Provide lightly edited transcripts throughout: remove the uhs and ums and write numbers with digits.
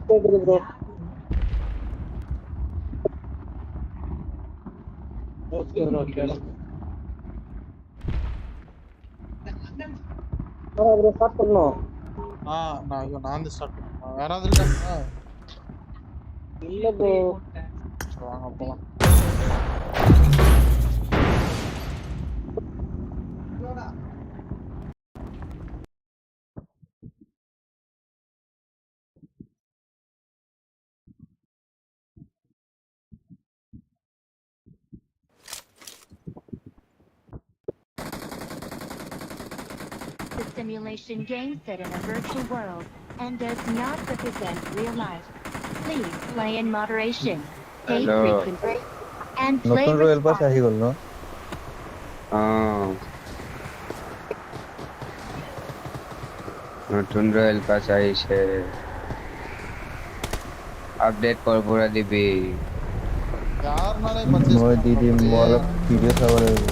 கேக்குது bro. Okay bro, okay bro start பண்ணோம். நான் ஸ்டார்ட் பண்ணுவேன். வேற யாராவது இருக்காங்க? இல்ல ப்ரோ. வாங்க போலாம். The simulation game set in a virtual world and does not represent real life. Please play in moderation, take frequent breaks, and play নতুন রয়্যাল পাস আহি গ'ল ন? নতুন রয়্যাল পাস আহিছে, আপডেট কৰপৰা দিবি? யாருனாலே பர்চேஸ் মই দি দিম, মই অলপ ভিডিঅ' চাব লাগিব।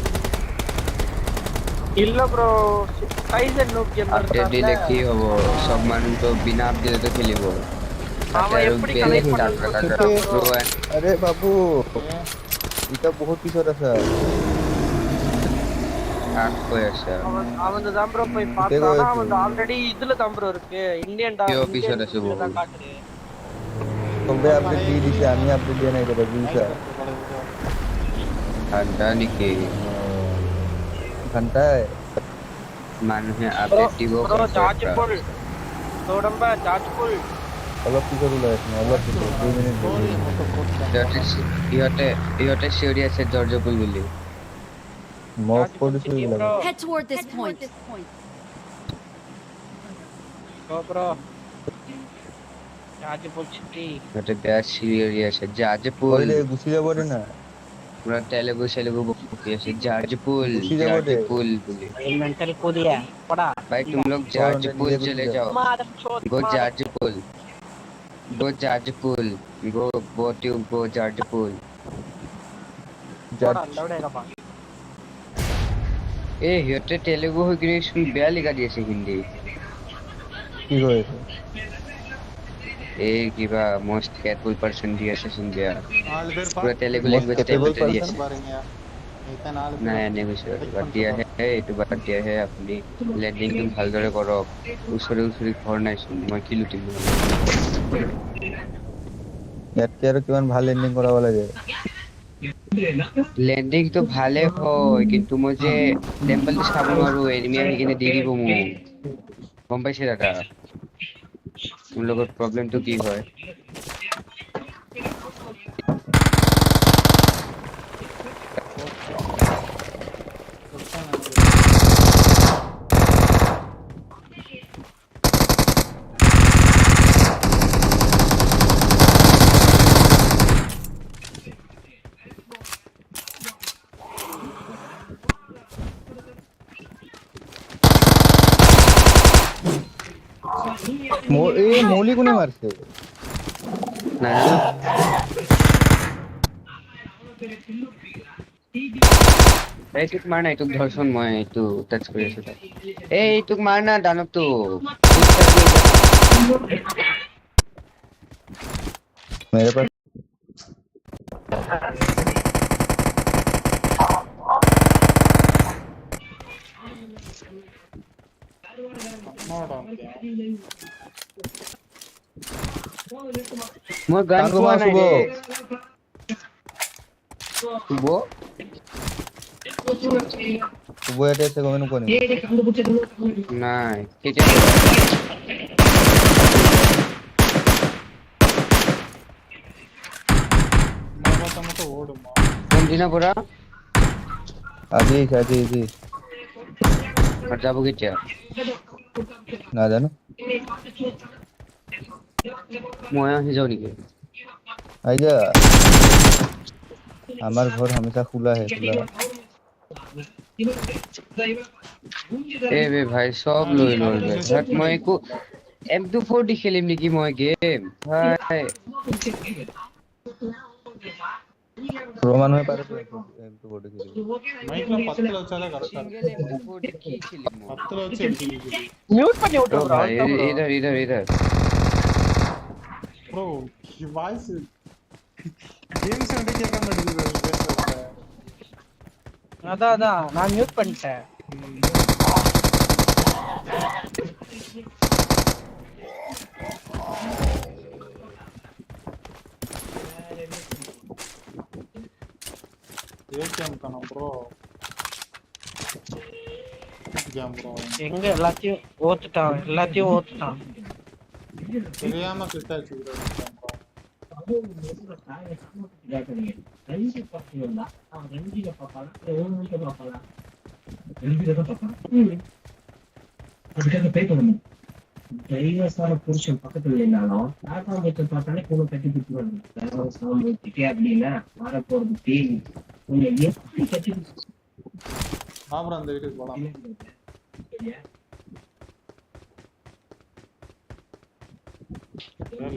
இல்ல ப்ரோ, டைசன் நோப் கேமர் আপডেট দিলে কি হ'ব? সব মানুহ তো বিনা আপডেটতে খেলিব। அவன் எப்படி கனெக்ட் பண்ணி? আরে বাবু, এটা বহুত পিছত আছে। কৈ আছে அவன் தான் ப்ரோ போய் பார்த்தா அவன் ஆல்ரெடி இதுல தான் ப்ரோ இருக்கு, இந்தியன் டா পিছত আছে இதுல বহুত। தான் காட்டுது। তবে আপডেট দি দিছে, আমি আপডেট দিয়া নাই দাদা, বুঝছা? ঘণ্টা নেকি? ঘণ্টায় মানুহে আপডেট দিব। চার্জ ফুল তোড়ম্বা, চার্জ ফুল অলপ পিছত ওলাই আছে, অলপ পিছত 2 মিনিট ইহঁতে চিঞৰি আছে জৰ্জপুল বুলি। মফ কৰি দিছো এইবিলাক। Head toward this point. Go bro. Charge ফুল চিটি। ইহঁতে বেয়া চিঞৰি আছে জৰ্জপুল। কইলে গুছি যাব দে না। পুৰা তেলেগু বকি আছে জৰ্জপুল বুলি। मेंटल को दिया पड़ा। भाई तुम लोग जर्जपुल चले जाओ। गो जर्जपुल, गो जर्जपुल, गो जर्जपुल। ए हियते तेलुगु হৈ কিনে শুন বেয়া লিখা দি আছে হিন্দী। কি কৈ আছে? এই কিবা মোস্ট কেয়ারফুল পারসন দি আছে শুন বেয়া। পুরো তেলুগু ল্যাঙ্গুয়েজ টাইপ দি আছে। নাই নেগোশিয়েট বাদ দিয়া হে, এইটো বাদ দিয়া হে। আপুনি ল্যান্ডিংটো ভালদৰে কৰক। ওচৰে ঘৰ নাই শুন, মই কি লুটিম? ইয়াতকে আৰু কিমান ভাল লেন্ডিং কৰাব লাগে। ল্যান্ডিং তো ভালে হয়, কিন্তু মই যে টেম্পলটো চাব নোৱাৰো, এনিমি আহি কিনে দি দিব মোক। গম পাইছে দাদা? মোৰ লগত প্ৰবলেমটো কি হয়? মৌলি কোনে মারছে? না এইটোক মাৰ না, এইটোক ধৰচোন, মই এইটো টাচ কৰি আছো। এইটোক মাৰ না দানৱটো। मेरे पास মই গান পোৱা নাই ৰে। শুব এটা আছে গমেন কোনে? নাই কেতিয়া কোনদিনা পৰা? আজি আৰু যাব কেতিয়া? নাজানো। মই আহি যাওঁ নেকি? আইজা, আমার ঘর हमेशा खुला है, खुला। এ বে ভাই সব লৈ লল বে। বাট মই একো M24 দি খেলিম নেকি মই গেম? ভাই रोमन में पारे तो M240 மைக்ல 10ல வச்சாலே கரெக்டா सिंगल இருக்கு. M240 की चिली मो 10ல வச்சு அடிக்குது. மியூட் பண்ணி விட்டு ब्रो bro भाई इधर ப்ரோ வாய்ஸ் கேம் சவுண்டே கேட்க மாட்டேங்குது பேசுறத. அதான் நான் மியூட் பண்ணிட்டேன். ஏகேம் தான ப்ரோ. Game bro. எங்க எல்லாத்தையும் ஓத்துட்டான். தெரியாம கிட்ட வச்சுக்கிறாரு தைவசார புருஷன் பக்கத்துல இல்லைனாலும் ஆட்டாம்பத்தை பார்த்தாலே கூட கட்டி பிடிச்சிருவாங்க அப்படின்னா வரப்போறது தேவி உங்களை எப்படி கட்டி அப்புறம் அந்த வீட்டுக்கு போலாம்.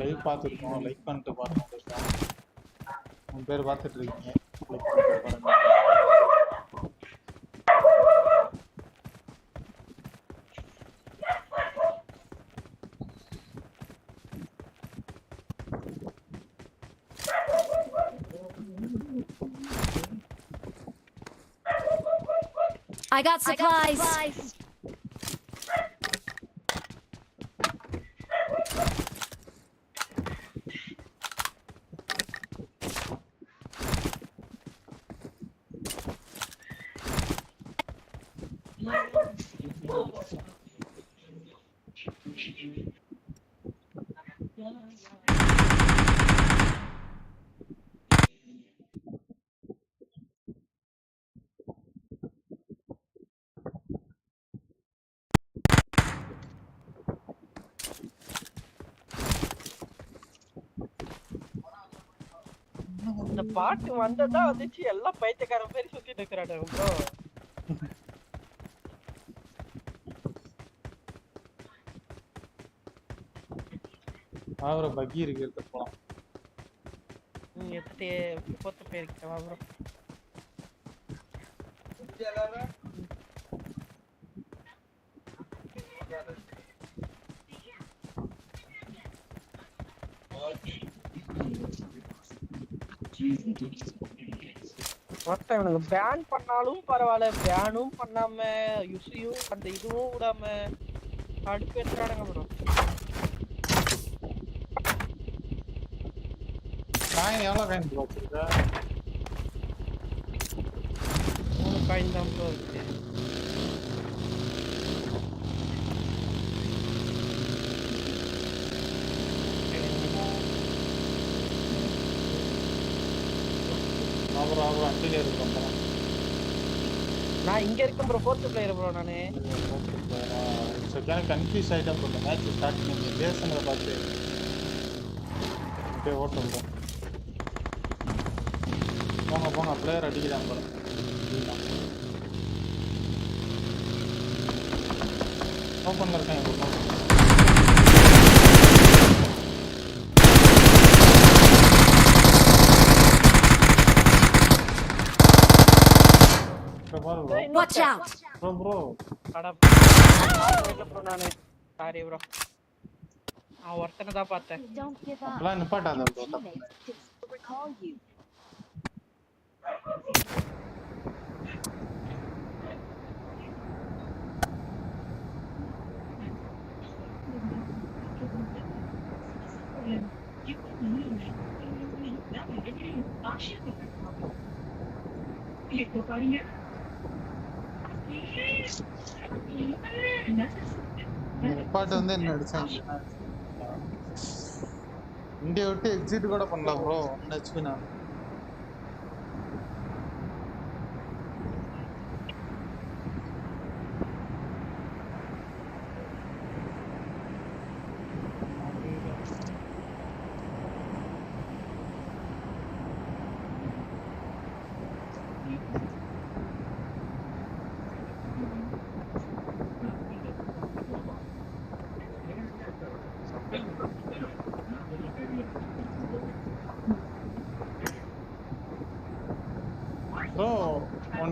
லைவ் பார்த்துருக்கோம், லைக் பண்ணிட்டு பாருங்க. உங்க பேர் பார்த்துட்டு இருக்கீங்க, லைக் பண்ணிட்டு பாருங்க. I got supplies. இந்த பாட்டு வந்ததா வந்துச்சு, எல்லாம் பைத்தியக்காரன் பேர் சுத்திட்டு இருக்கிறாங்க ப்ரோ. அவரை பக்கி இருக்கு எடுத்து போலாம். எத்தே போத்து போயிருக்கேன் ப்ரோ. ஒருத்தன் இவனுக்கு பேன் பண்ணாலும் பரவாயில்ல, பேனும் பண்ணாம யுசியும் அந்த இதுவும் விடாம அடுப்பு எடுத்துறானுங்க ப்ரோ. காயின் எவ்வளோ காயின் ப்ரோ வச்சிருக்க? 3 காயின் தான் ப்ரோ இருக்கு. அப்புறம் அண்டிலே இருக்கோம். நான் இங்க இருக்கேன் ப்ரோ, 4th பிளேயர் ப்ரோ நானு. சரியான கன்ஃபியூஸ் ஆகிட்டேன் ப்ரோ. மேட்ச் ஸ்டார்ட் பண்ணி பேசுனதை பார்த்து அப்படியே ஓட்டம் ப்ரோ. போங்க பிளேயர் அடிக்கிறான் ப்ரோ. ஓப்பனில் இருக்கேன் ப்ரோ. Watch out. Bro. அட ப்ரோ நானு சாரி ப்ரோ. நான் ஒருத்தனை தான் பார்த்தேன். Don't give up. அப்பலாம் நிப்பாட்டாத ப்ரோ. To recall you. நிப்பாட்டு வந்து என்ன அடிச்சாங்க. இந்தியா விட்டு எக்ஸிட் கூட பண்ணலாம் ப்ரோ. 1 HP நான்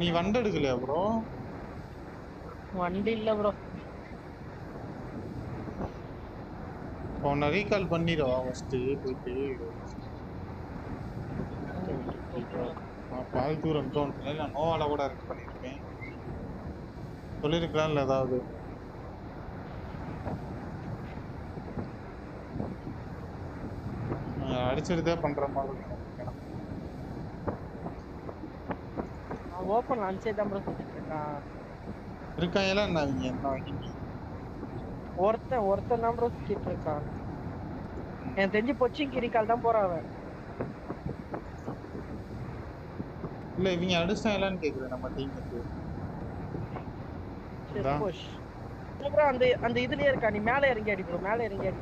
நீ வண்டி எடுக்கலையா ப்ரோ? வண்டி இல்ல ப்ரோ. உன்னை ரீகால் பண்ணிடுவா ஃபர்ஸ்ட் போயிட்டு. பால் தூரம் என்கவுண்டர்ல நான் நோவால கூட ரெட் பண்ணியிருப்பேன். சொல்லியிருக்கலாம்ல ஏதாவது. அடிச்சிருந்தே பண்ற மாதிரி ஓபன் லான்ச்சே தான் ப்ரோ சுத்திட்டு இருக்கான். இருக்காங்களா என்ன அவங்க என்ன வாங்கிட்டு? ஒருத்தன் தான் ப்ரோ சுத்திட்டு இருக்கான். எனக்கு தெரிஞ்சு பொச்சிங் ரீகால் தான் போறான் அவன். இல்ல இவங்க அடிச்சாங்களான்னு கேக்குறேன் நம்ம டீமுக்கு. அந்த இதுலயே இருக்கா. நீ மேல இறங்கி அடி ப்ரோ. மேல இறங்கி அடி.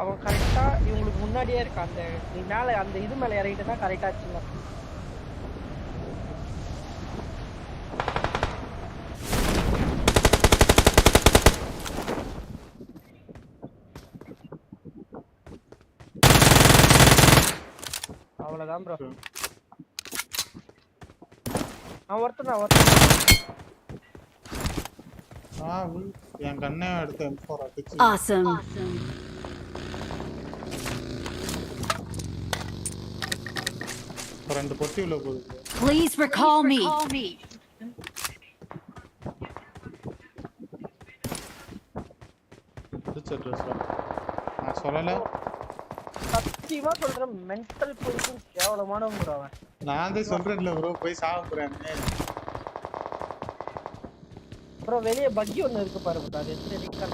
அவன் கரெக்டா இவங்களுக்கு முன்னாடியே இருக்கான். அந்த நீ மேல அந்த இது மேல இறங்கிட்டு தான் கரெக்டா ஆச்சுங்க. அவ்வளவுதான் ப்ரோ. அவன் ஒருத்தன் என் கண்ணே எடுத்து M4 அடிச்சு. Awesome. ரெண்டு பொட்டி உள்ள போகுது. Please recall me. நான் சொல்லல. சத்தியமா சொல்றேன், மென்டல் பொசிஷன் கேவலமானவன் ப்ரோ அவன். நான் தான் சொல்றேன்ல ப்ரோ, போய் சாவ போறேன்னு. ப்ரோ வெளிய பக்கி ஒன்னு இருக்கு பாருங்க ப்ரோ. அது எப்படி ரீகால்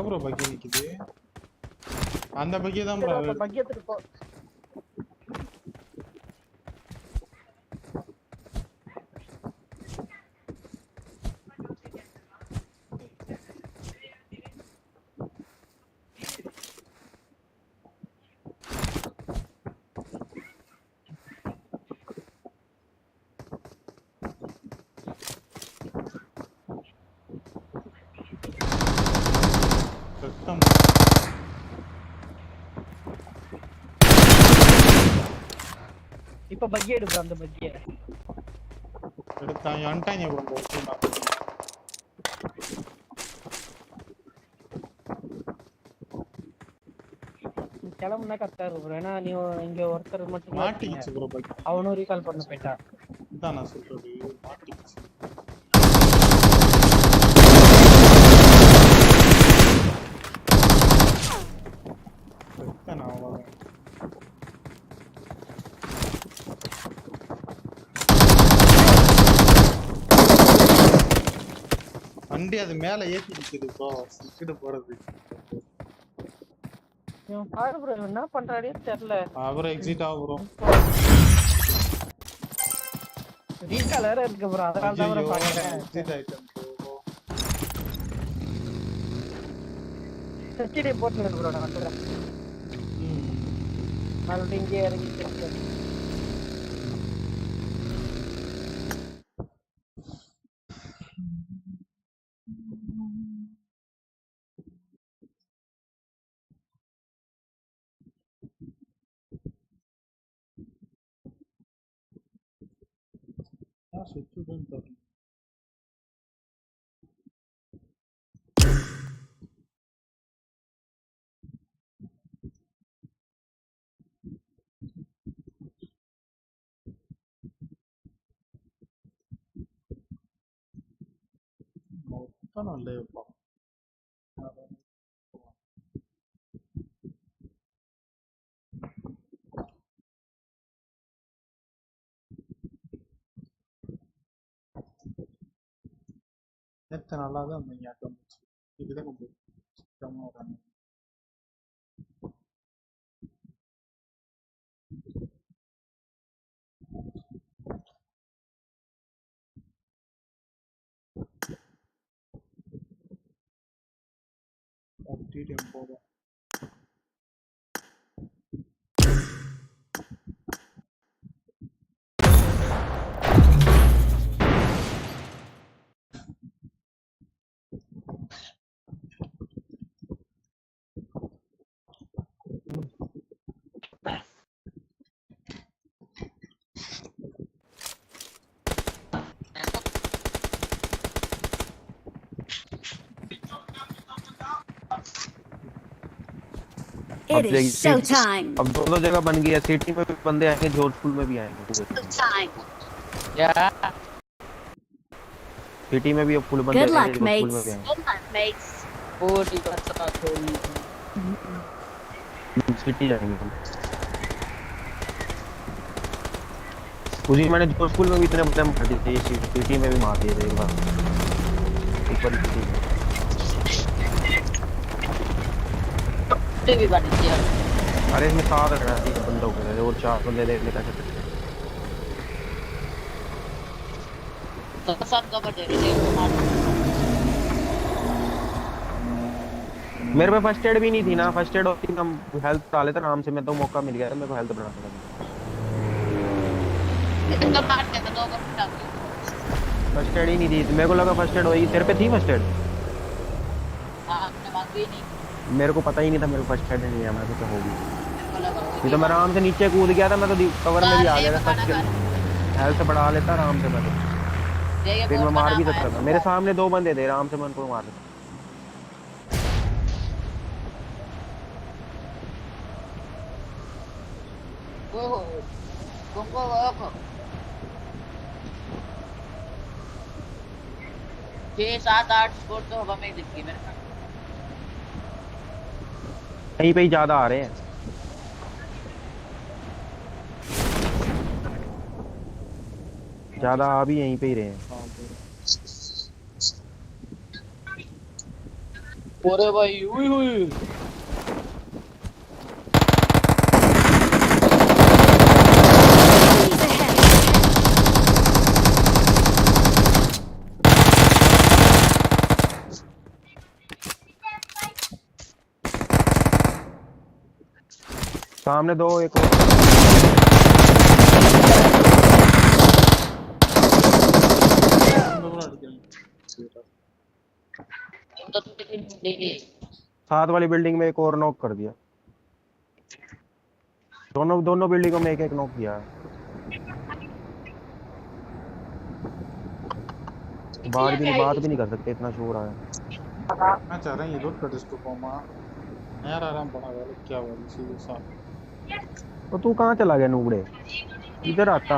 ப்ரோ பக்கி நிக்குது. அந்த பக்கி தான் ப்ரோ. பக்கி எடுத்துட்டு போ. இப்ப பக்கி எடு ப்ரோ. அந்த பக்கியை எடுத்தாங்க வந்துட்டாங்க ப்ரோ. கிளம்புனா கரெக்டா இருக்கும் ப்ரோ. ஏன்னா நீ இங்க ஒருத்தர் மட்டும் மாட்டிக்கிச்சு ப்ரோ பக்கி. அவனும் ரீகால் பண்ண போயிட்டான். இதான் நான் சொல்றது, மாட்டிக்கிச்சு. வண்டி அது மேல ஏத்தி நிக்குது ப்ரோ. சிக்கிட்டு போறது. பாரு ப்ரோ என்ன பண்றானே தெரியல. அவரே எக்ஸிட் ஆக ப்ரோ. ரீகால் வேற இருக்கு ப்ரோ. அதனால தான் ப்ரோ பாக்குறேன். எக்ஸிட் ஆயிட்டேன் ப்ரோ. செட்டிடே போட்டுங்க ப்ரோ. நான் வந்துறேன். மறுபடியும் இங்கே இறங்கிட்டு சுற்றுதான் தரும். மொத்தம் நல்ல இருப்பான். நேற்று நல்லா தான் இருந்தீங்க. இதுதான் கொஞ்சம் சுத்தமாக வராங்க. போதும். It is showtime. अब दोनों जगह बन गई है, सिटी में भी बंदे आएंगे, जोधपुर में भी आएंगे। क्या सिटी में भी अब फुल बंदे Good आएंगे, luck, जोधपुर में mates. भी आएंगे। Good luck, mates. वो टिकट का खोल सिटी जाएंगे हम। उसी मैंने जोधपुर में भी इतने बंदे मार दिए थे, सिटी में भी मार दिए थे एक बार ऊपर सिटी में। भी बन गया। अरे इसमें 7 बंदों को और 4 बंदे देखने का सकते। तो सब कवर दे रहे थे। मेरे पे फर्स्ट एड भी नहीं थी ना, फर्स्ट एड होती हम हेल्थ बढ़ा लेते आराम से। मैं तो मौका मिल गया था मेरे को हेल्थ बढ़ाने का। इतना मार के तो 2 घंटा फर्स्ट एड ही नहीं थी मेरे को, लगा फर्स्ट एड होगी। तेरे पे थी फर्स्ट एड? हां आपने मांगी नहीं। मेरे को पता ही नहीं था मेरे को फर्स्ट एड नहीं है। मैं तो होगी नहीं तो मैं आराम से नीचे कूद गया था, मैं तो कवर में भी आ गया था। फर्स्ट हेल्थ बढ़ा लेता आराम से मैं तो, फिर मैं मार भी सकता था। मेरे सामने 2 बंदे थे, आराम से मैं उनको मार सकता। ओहो 6 7 8 स्कोर तो हवा में ही दिख गई मेरे को। कहीं पे ही ज्यादा आ रहे हैं। ज्यादा आ भी यहीं पे ही रहे हैं। ओरे भाई हुई हुई सामने 2 एक और। साथ वाली बिल्डिंग में एक और नॉक कर दिया। दोनों बिल्डिंगों में एक नॉक किया। बात भी नहीं कर सकते, इतना शोर आया। मैं चाह रहा हूँ ये लोग कटिस्टो कोमा यार आराम बना रहा है। क्या हुआ सीधे साथ। तो तू कहाँ चला गया नूबड़े? इधर आता।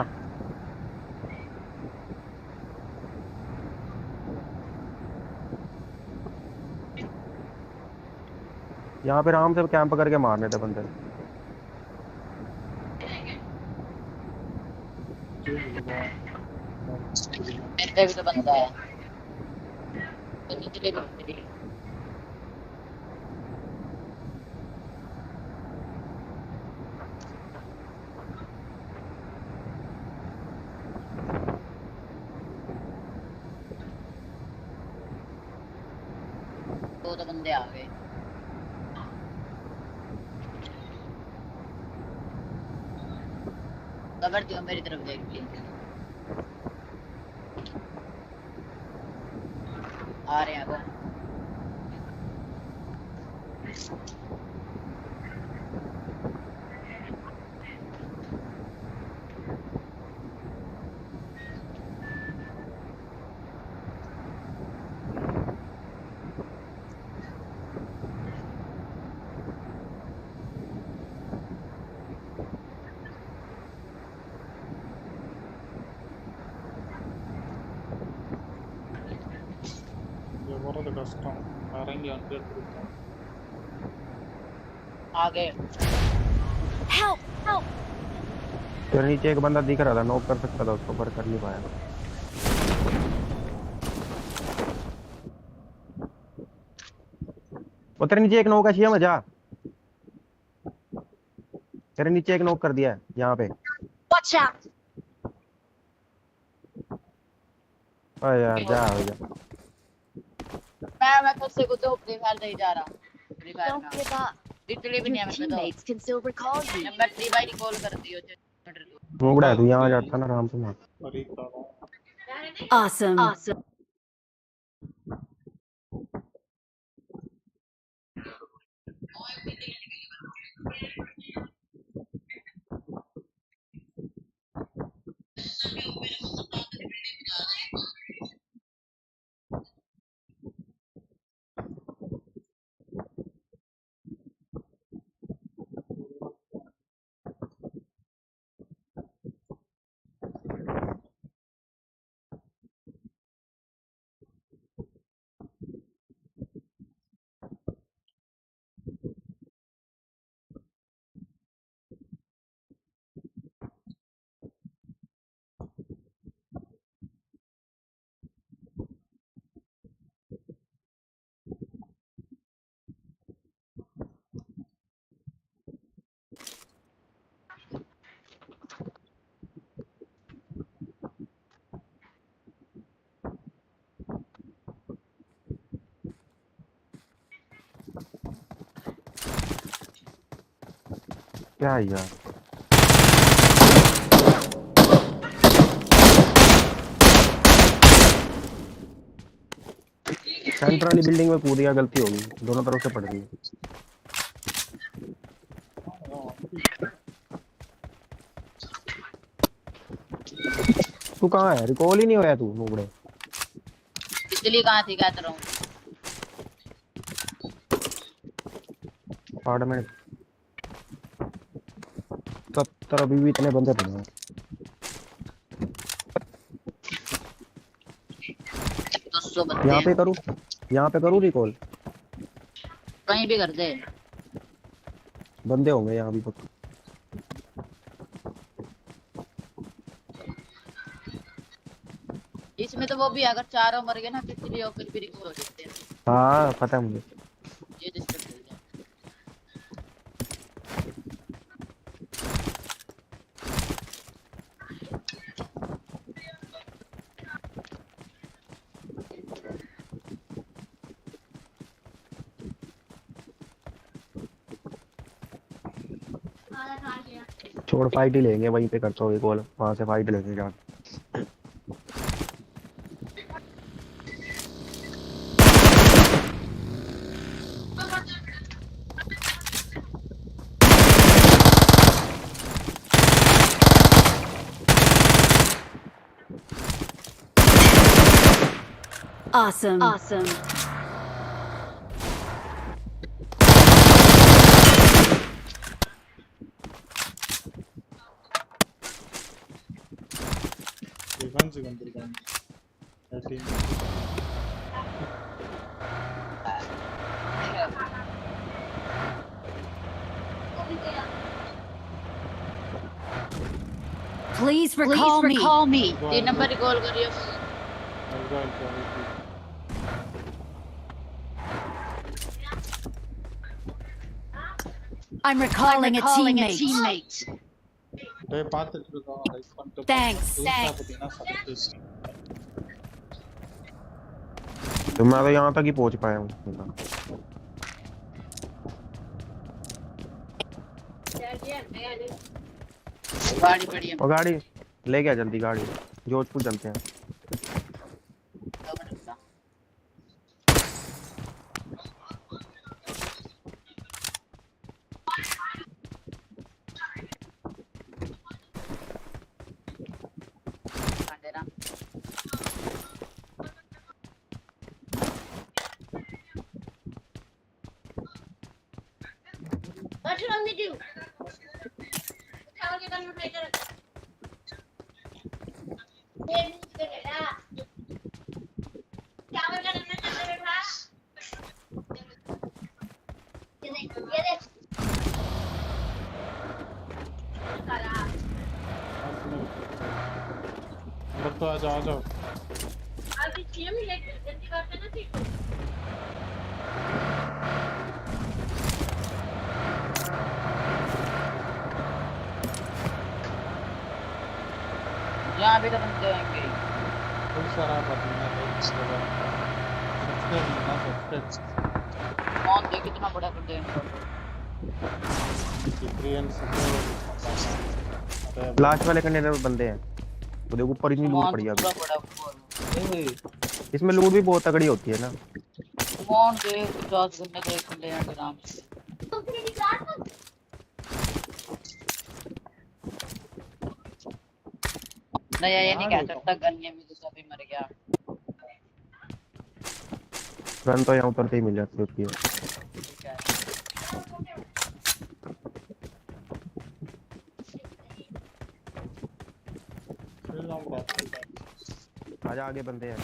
यहाँ पे आराम से कैंप करके मारने थे बंदे। मेरे भी तो बनता है तो निचले करते हैं। तो बंदे आ गए। कवर दियो मेरी तरफ देख के आ रहे हैं वो। कष्टम आरेंगे अंदर करता आगे Help! Help! तो नीचे एक बंदा दिख रहा था, नॉक कर सकता था उसको, पर कर नहीं पाया। वो तेरे नीचे एक नॉक है, शिया मजा। तेरे नीचे एक नॉक कर दिया है यहाँ पे। Watch out! अरे यार जा हो जा। मैं खुद से खुद फ्री फायर नहीं जा रहा। Free fire Don't give up. Literally भी नहीं Your मैं तो teammates can still recall you. Number 3 by call कर दियो नूबड़ा है तू, यहाँ जाता ना आराम से मार। परी का Awesome. Awesome. क्या है यार? सेंटर वाली बिल्डिंग में कूद गया, गलती होगी, दोनों तरफ से पड़ रही है। तू कहाँ है? रिकॉल ही नहीं होया तू नूबड़े। बिजली कहाँ थी, क्या कर रहा हूँ? 8 मिनट 70 अभी भी इतने बंदे पड़े हैं। 200 बंदे यहाँ पे करूँ रिकॉल? कहीं भी कर दे। बंदे होंगे यहाँ भी पक्का। इसमें तो वो भी अगर चारों मर गए ना फिर भी रिकॉल हो जाते हैं। हाँ पता है मुझे। ये डिस्टर्ब कर दिया। छोड़, फाइट ही लेंगे, वहीं पे करता हूँ कॉल, वहां से फाइट लेंगे जाके। Awesome. Awesome. டிஃபென்ஸ் வந்திருக்காங்க. Please recall me. 3 number recall करियो। I'm recalling a teammate. டேய் பாத்துட்டு இருக்கோம், லைக் பண்ணிட்டு. Thanks. பாத்தீங்கன்னா சப்ஸ்கிரைப். तो मैं तो यहाँ तक ही पहुँच पाया हूँ। गाड़ी पड़ी है। और गाड़ी ले गया, जल्दी गाड़ी, जोधपुर चलते हैं। What you want me to do? अंदर तो आ जाओ। अभी 6 मिनट जल्दी करते ना ठीक। यहाँ भी तो बंदे होंगे। बहुत सारा बदलना है इसके बाद। सब्सक्राइब कौन देख कितना बड़ा कर दे। लास्ट वाले कंटेनर में बंदे हैं, वो देखो ऊपर इतनी लूट पड़ी है अभी। इसमें लूट भी बहुत तगड़ी होती है ना। कौन देख 50 बंदे का एक कंटेनर आराम से। नहीं ये नहीं कह सकता गन में तो सभी मर गया। गन तो यहाँ उतरते ही मिल जाती होती है। आजा, आगे बंदे हैं,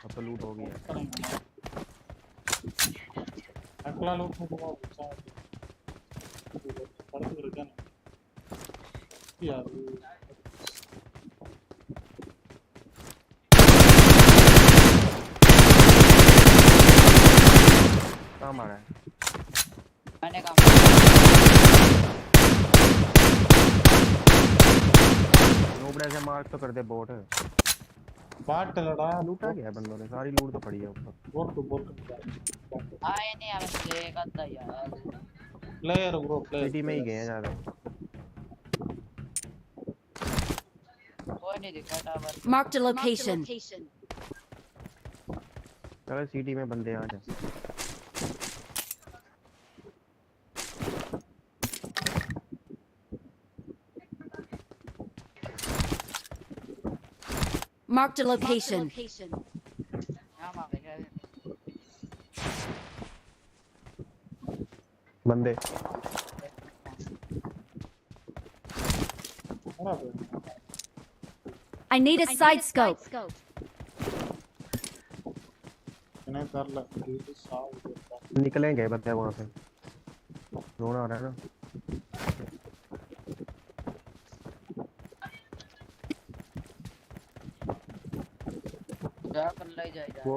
अब तो लूट हो गई है। अगला लूट को बहुत पड़ गया ना यार। कहाँ मारा है? मैंने कहा नोबड़े से मार्क तो कर दे, बोट है। बाट लड़ा लूटा गया बंदों ने, सारी लूट तो पड़ी है ऊपर। बोट आए नहीं आ मुझे एक आधा यार। प्लेयर ब्रो प्लेयर सिटी में ही गए हैं ज्यादा। कोई नहीं दिखा टावर। Marked a location. चलो सिटी में बंदे आ जाए। Marked a location. हां मां देखा बंदे I need a side scope. इन्हें कर ले साव निकलेंगे बंदे वहां से। ड्रोन आ रहा है ना। जा कर ले जाएगा। वो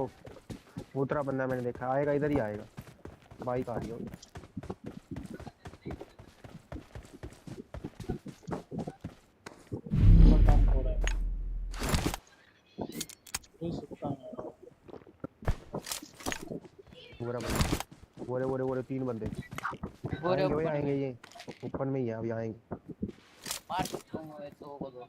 दूसरा बंदा मैंने देखा आएगा, इधर ही आएगा। बाइक आ रही है। काम हो रहा है कोई सकता है पूरा बंदा वो 3 बंदे आएंगे ये ऊपर में ही है, अभी आएंगे। मार सकता हूं तो को दो।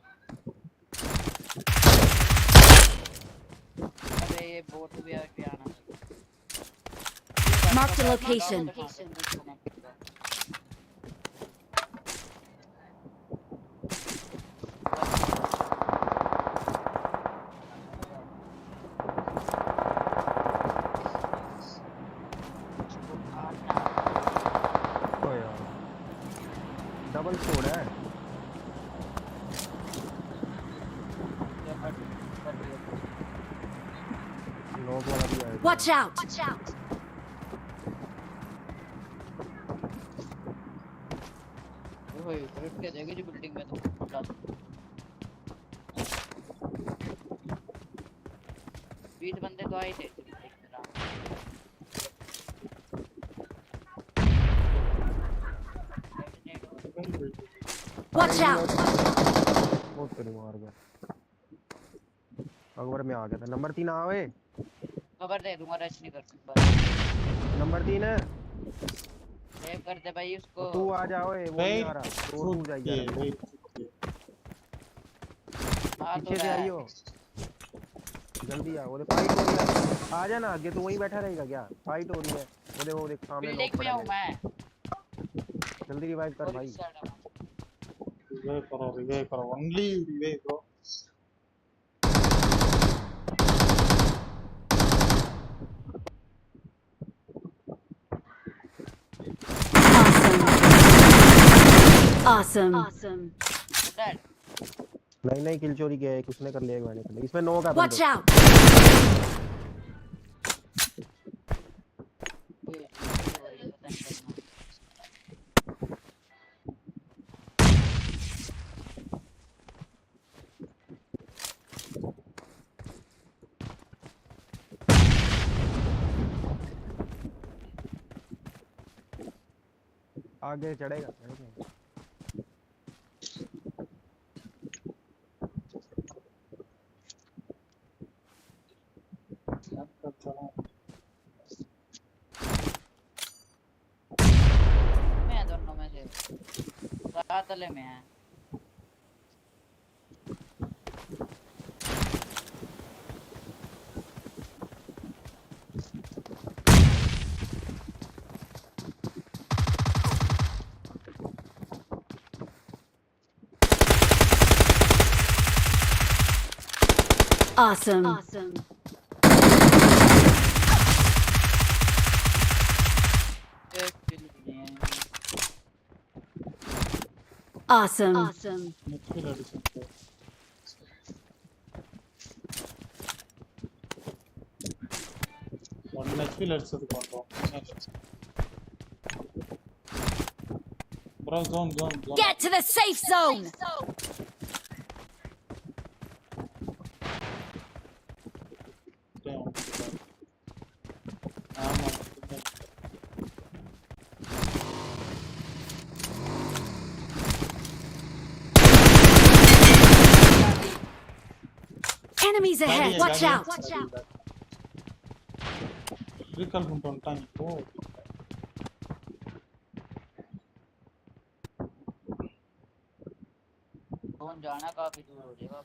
अबे ये बोट भी आके आना। Marked a location. Double score है। नॉक वाला भी आएगा। Watch out. ओए करेक्ट क्या जाएगी जो बिल्डिंग में तो 20 बंदे तो आए थे। Watch out. बहुत तेरी मार गया। अकबर में आ गया था। नंबर 3 आओ। खबर दे दूंगा, रश नहीं कर सकता। नंबर 3 है। सेव कर दे भाई उसको। तू आ जाओ। वो नहीं आ रहा। तू जाइए। पीछे से आइयो। जल्दी आ। वो फाइट हो रही है। आ जा ना आगे। तू वहीं बैठा रहेगा क्या? फाइट हो रही है। वो देख सामने बिल्डिंग में हूं मैं। जल्दी रिवाइव कर भाई। रिवाइव करो ओनली रिवाइव करो। Awesome. नहीं किल चोरी किया है। किसने कर लिया गाने के लिए? इसमें 9 का Watch out. आगे चढ़ेगा। मैं दोनों में से रातले में है। Awesome. Awesome. Bro, zone. Get to the safe zone. Enemies ahead. Watch out. Recall from time. Oh. कौन जाना काफी दूर हो जाएगा।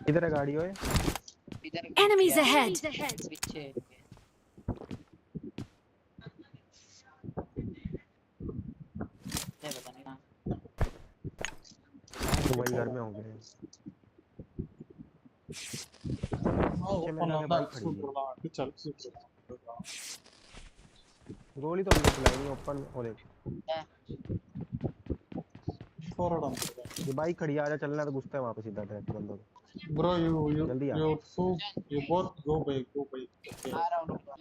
इधर है गाड़ी ओए। इधर Enemies ahead. पीछे पता नहीं कहाँ। तुम्हारी घर में होंगे। पीछे मेरे आगे बाइक खड़ी है। गोली तो हमने चलाई नहीं ओपन। और देख ये बाइक खड़ी है, आजा चलना तो घुसता है वहां पे सीधा डायरेक्ट बंदों को। Bro, you जल्दी आ। you both go by. Okay. आ रहा हूँ रुक जा।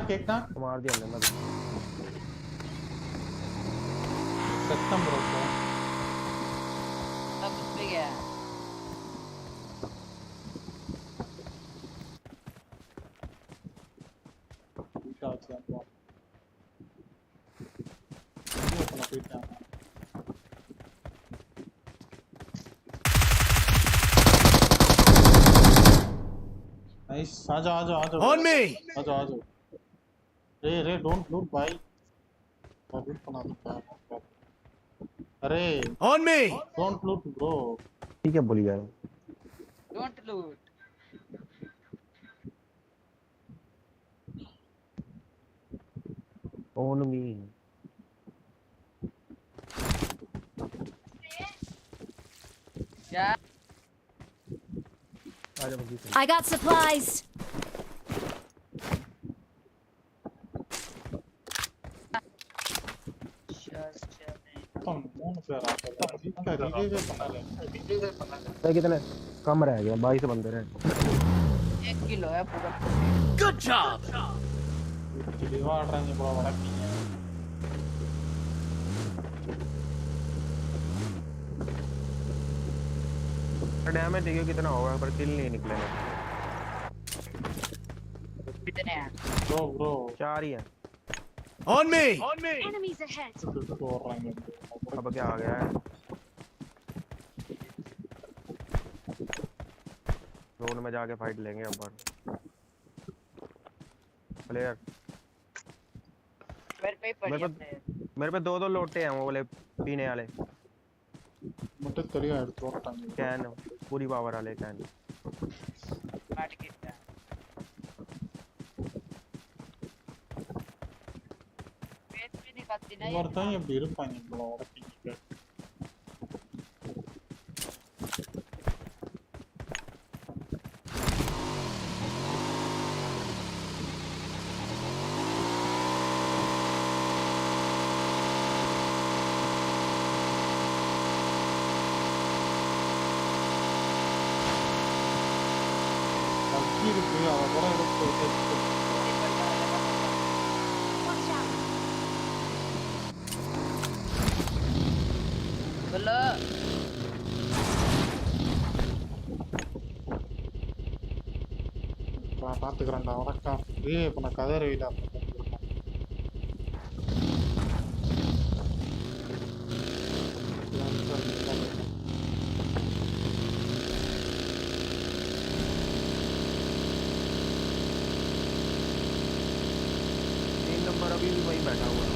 Kick knock. मार दिया हमने। मैं Septum bro. सब उस पे गया है। Nice. आजा. On me. आजा. रे don't loot भाई. बहुत बना देता है. अरे. On me. Don't loot bro. ठीक है बोली यार। Don't loot. On me. क्या? आजा बंदी से। I got supplies. कितने कम रह गया 22 बंदे रहे। 1 किलो है पूरा। Good job. डैमेज देखियो कितना होगा पर किल नहीं निकले। कितने हैं? Bro. 4 ही है। On me. Enemies ahead. अब क्या आ गया है? जोन में जाके फाइट लेंगे अब बार। प्लेयर मेरे पे 2 लोटे हैं वो वाले पीने वाले। मुझे तेरी ऐड तो टांगे। कैन पूरी पावर वाले कैन। काट के क्या? पेट भी नहीं खाती ना ये। वर्ता ये बीर पानी बड़ा और पीने। बोलो பாத்துக்கறேன்டா உனக்கா ஏய் இப்ப நான் கதை ரயில नंबर अभी भी वहीं बैठा हुआ है।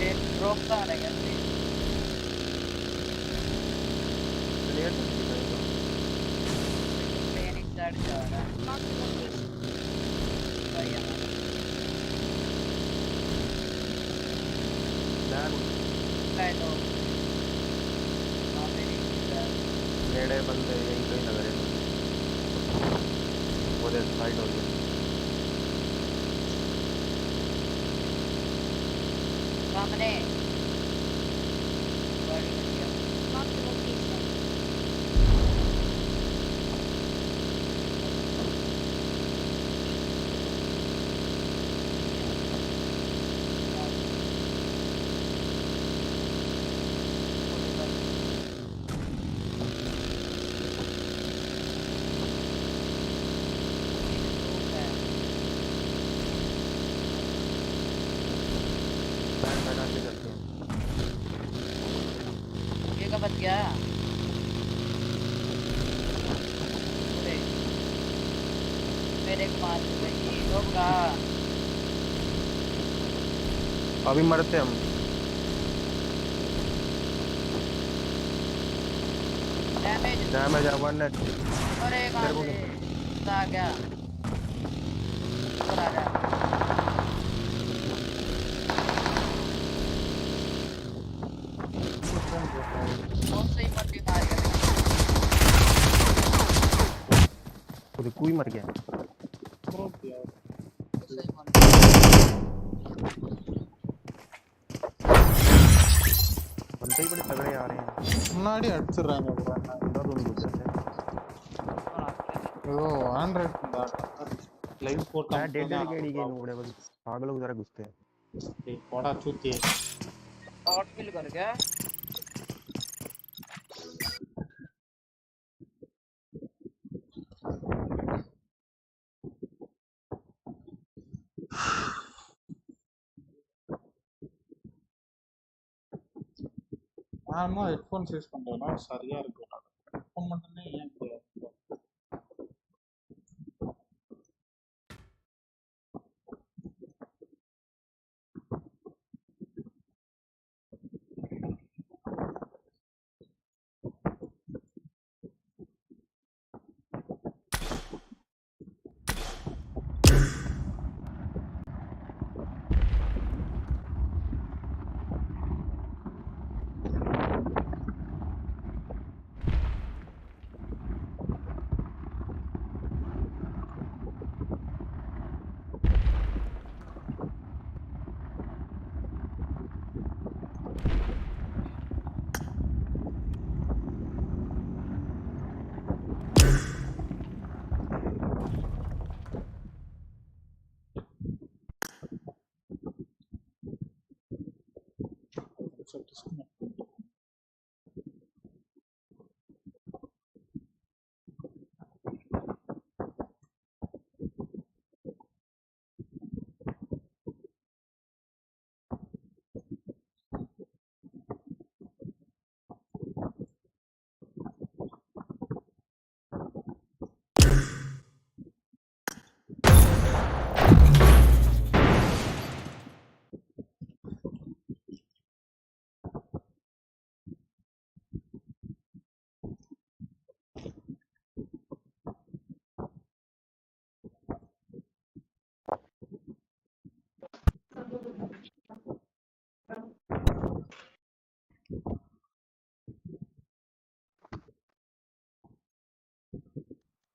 ये ड्रॉप का आ रहा है प्लेयर तो नहीं दिखाएगा। प्लेन इस साइड जा रहा है भाई यहाँ तो नेड़े बंदे यहीं कहीं लग रहे हैं। वो देख फाइट हो गई। सामने करते हैं। ये कब बच गया? मेरे को मार होगा अभी मरते हम डैमेज है 1 नेट अरे कहां से आ गया ऊपर आ जा कौन से ही मट्टी मार गया खुद कोई मर गया बंदे ही बड़े तगड़े आ रहे हैं முன்னாடி அடிச்சிடுறாங்க bro ஏதோ ஆண்ட்ராய்ட் லைவ் போட்டா डेड केडी के नूबड़े बस पागलों की तरह घुसते हैं போடா चूती हॉट किल कर गया நானும் ஹெட்ஃபோன்ஸ் யூஸ் பண்றேன்னா சரியா இருக்கு ஹெட்ஃபோன் மட்டுமே ஏன்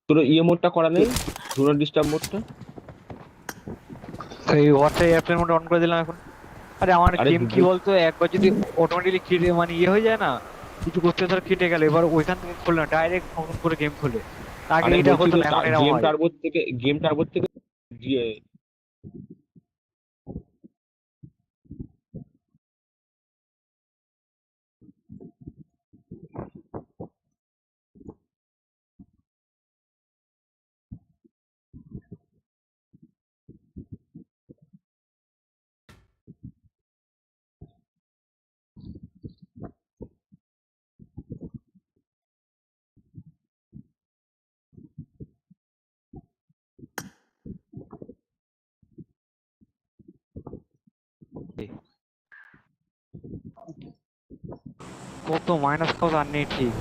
তোর ইয়ে মোডটা করা নেই ডু নট ডিস্টার্ব মোডটা এই হোয়াটসঅ্যাপ এর মোড অন করে দিলাম এখন আরে আমার গেম কি বলতো একবার যদি অটোমেটিক্যালি কেটে মানে ইয়ে হয়ে যায় না কিছু করতে ধর কেটে গেল এবার ওইখান থেকে খুললো না ডাইরেক্ট নতুন করে গেম খুলে আগে এটা হতো না এখন এটা গেম টার্বো থেকে কত মাইনাস কত আর নেই ঠিক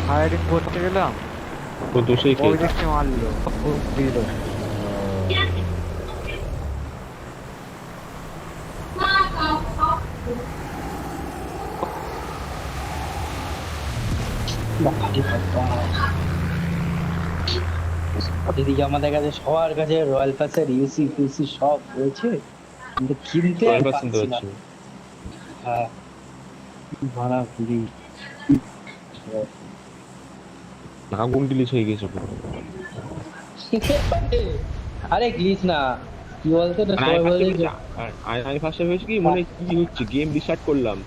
ফায়ারিং করতে গেলাম তো দোষেই ওই দেখতে মারলো দিল এদিকে আমাদের কাছে সবার কাছে রয়্যাল পাসের ইউসি ফিউসি সব রয়েছে কিন্তু কিনতে আর পাচ্ছি না হ্যাঁ ভাড়া ফ্রি আগুন ডিলিট হয়ে গেছে আরে গ্লিচ না কি বলতো না সবাই বলে যে আমি ফার্স্টে ভেবেছি কি মনে কি হচ্ছে গেম রিস্টার্ট করলাম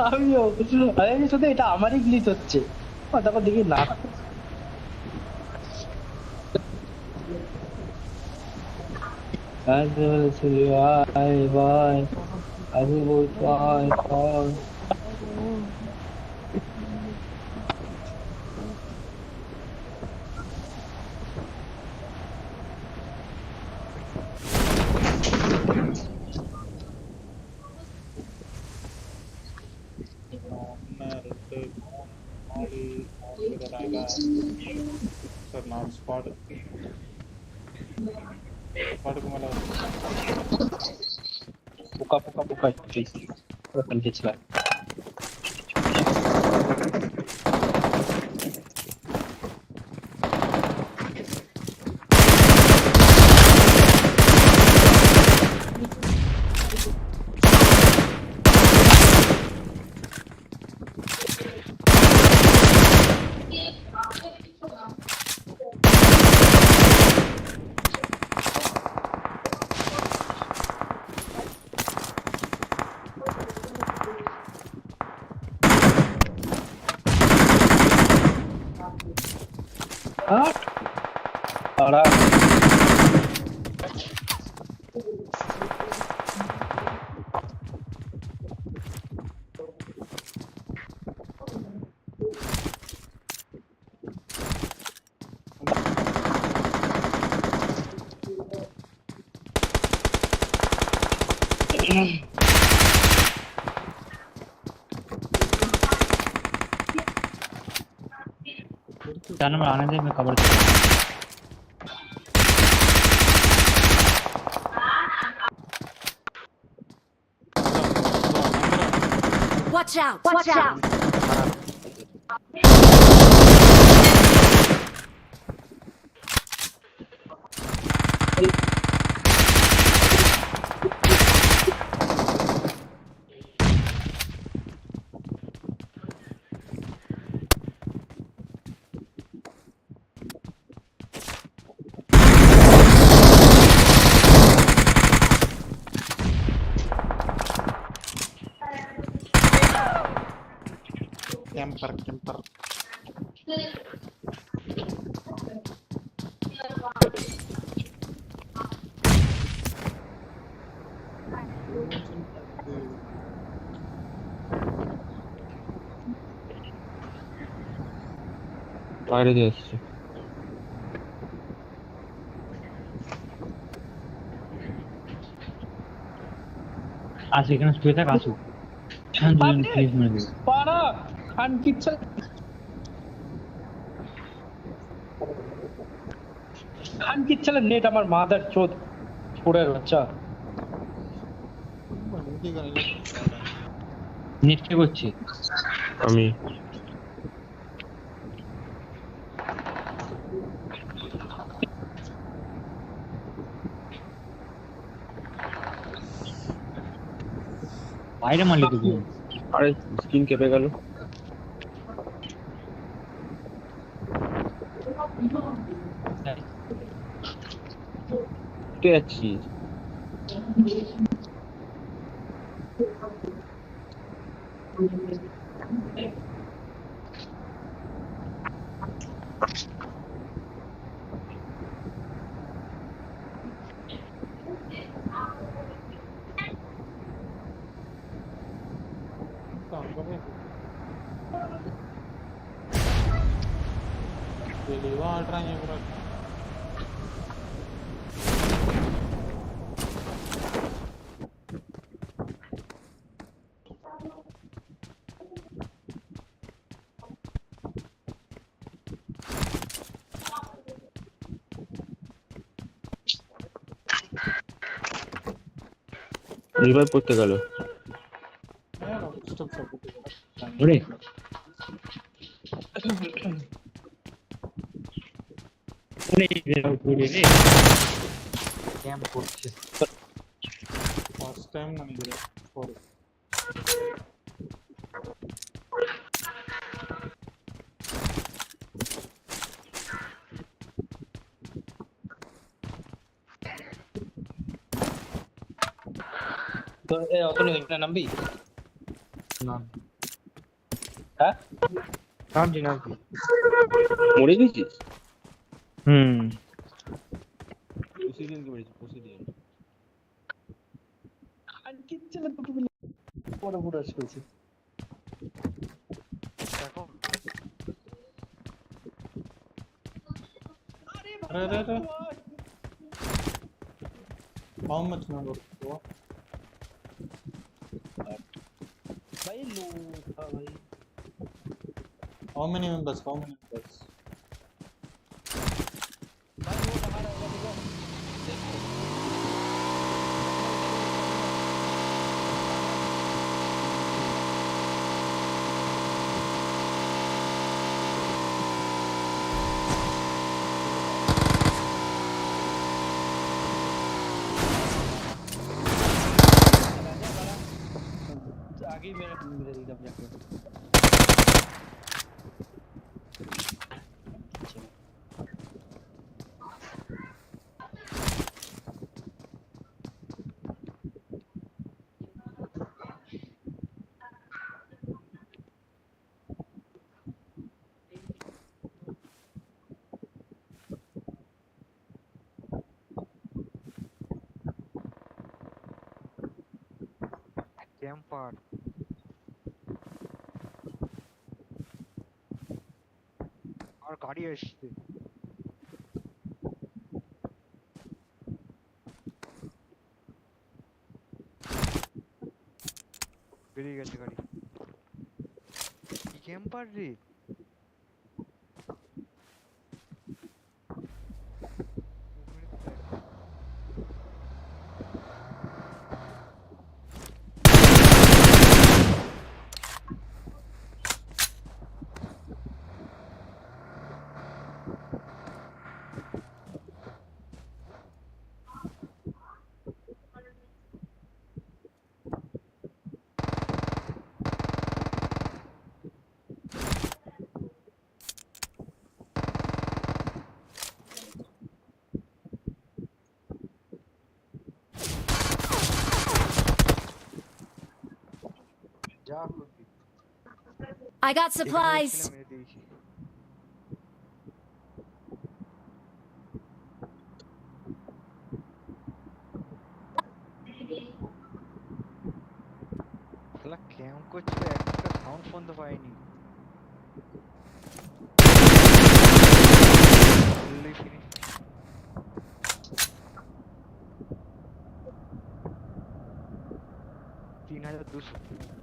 আমিও আরে শুধু এটা আমারই গ্লিচ হচ্ছে তারপর দেখি না bye bye I will bye माली किधर आएगा सर नाम स्क्वाड को मला पुका प्लीज ओपन किचला आड़ा जाना मैं आने दे मैं cover Watch out! Watch out! Camper বাইরে দিয়ে আসছে आज এখানে শুয়ে থাক আসু শান্তজন প্লিজ মেরে দিও পাড়া খান কিচ্ছা খান কিচ্ছা নেট আমার মাদার চোদ ছোড়ের বাচ্চা নেট কে করছে আমি বাইরে মারলি তুই আরে স্ক্রিন কেঁপে গেল তুই আছিস आடுறாங்க bro রিভাইভ করতে গেল ওরে ওরে ওরে রে ক্যাম্প করছে ফার্স্ট টাইম নিয়ে ফর তো এ অতনে একটা নামবি না হ্যাঁ নামজি মরে গেছিস প্রসিডিং কে বলেছি প্রসিডিং খান কিচ্ছা না তো বড় বড় আসছে দেখো अरे हाउ मच नंबर हुआ भाई लो था भाई How many members? How many members? आगे ही मेरा मेरा एकदम जाके ক্যাম্পার আর গাড়ি আসছে বেরিয়ে গেছে গাড়ি কি ক্যাম্পার রে যা করবি I got supplies. মেরে দিয়েছি শালা ক্যাম্প করছিল একটা সাউন্ড বন্ধ পাইনি বললেই finish। 3200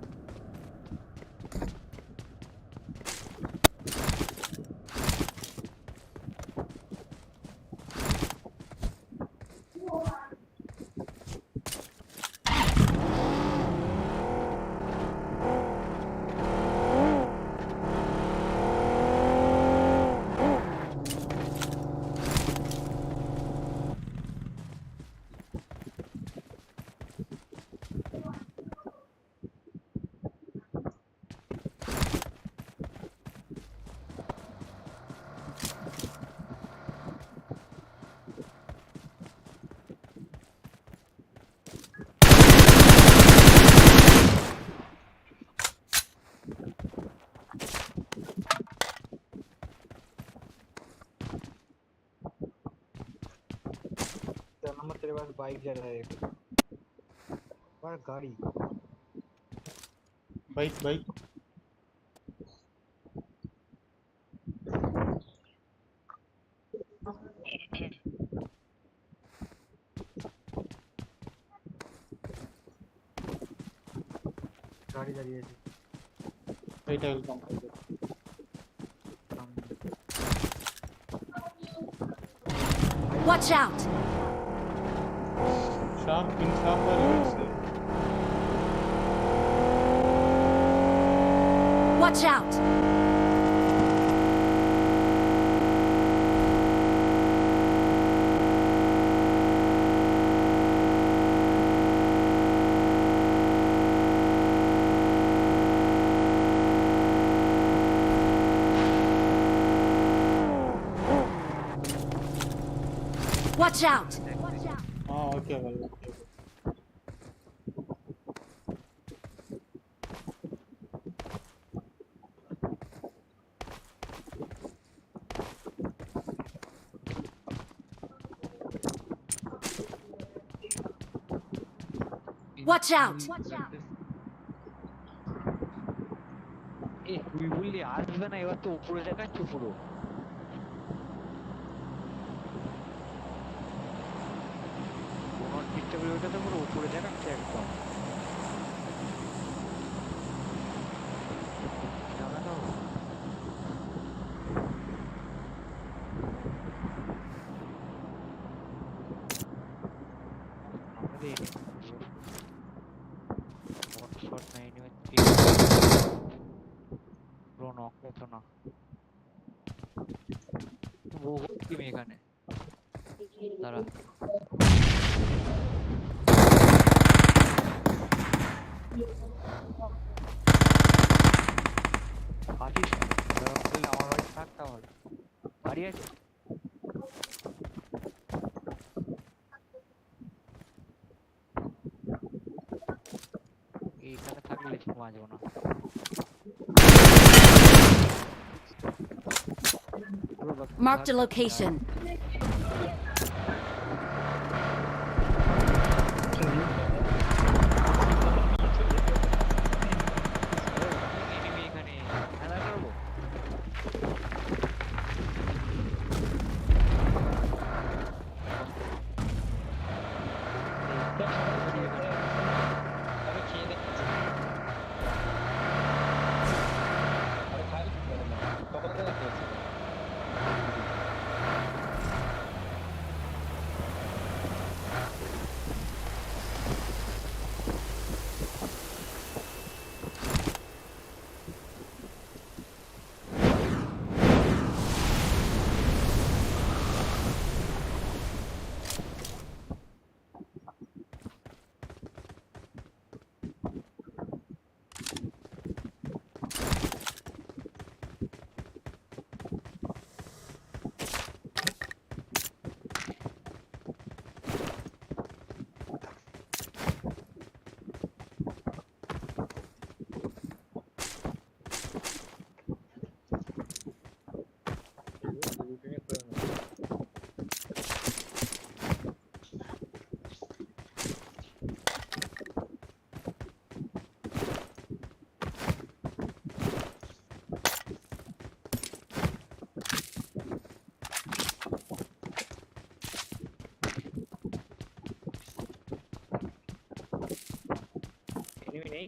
नंबर तेरे पास बाइक जा रहा है और गाड़ी बाइक गाड़ी दाঁড়িয়ে আছে Wait, I will come. Watch out! Sharp in sharp or you will say. Watch out! Watch out! Oh, okay, well, okay. Watch out! এ তুই বললি আসবে না এবার তো উপরে দেখাচ্ছ পুরো কোন দিকটা বলে ওইটা তো পুরো উপরে দেখাচ্ছে একদম জানা দাও কত না ও কি এখানে দাঁড়া আছিস আমার বাড়ি থাকতে আমার বাড়ি আছে এইখানে থাকলে বাঁচবো না Marked a location. এখানে খেলা করবো নেই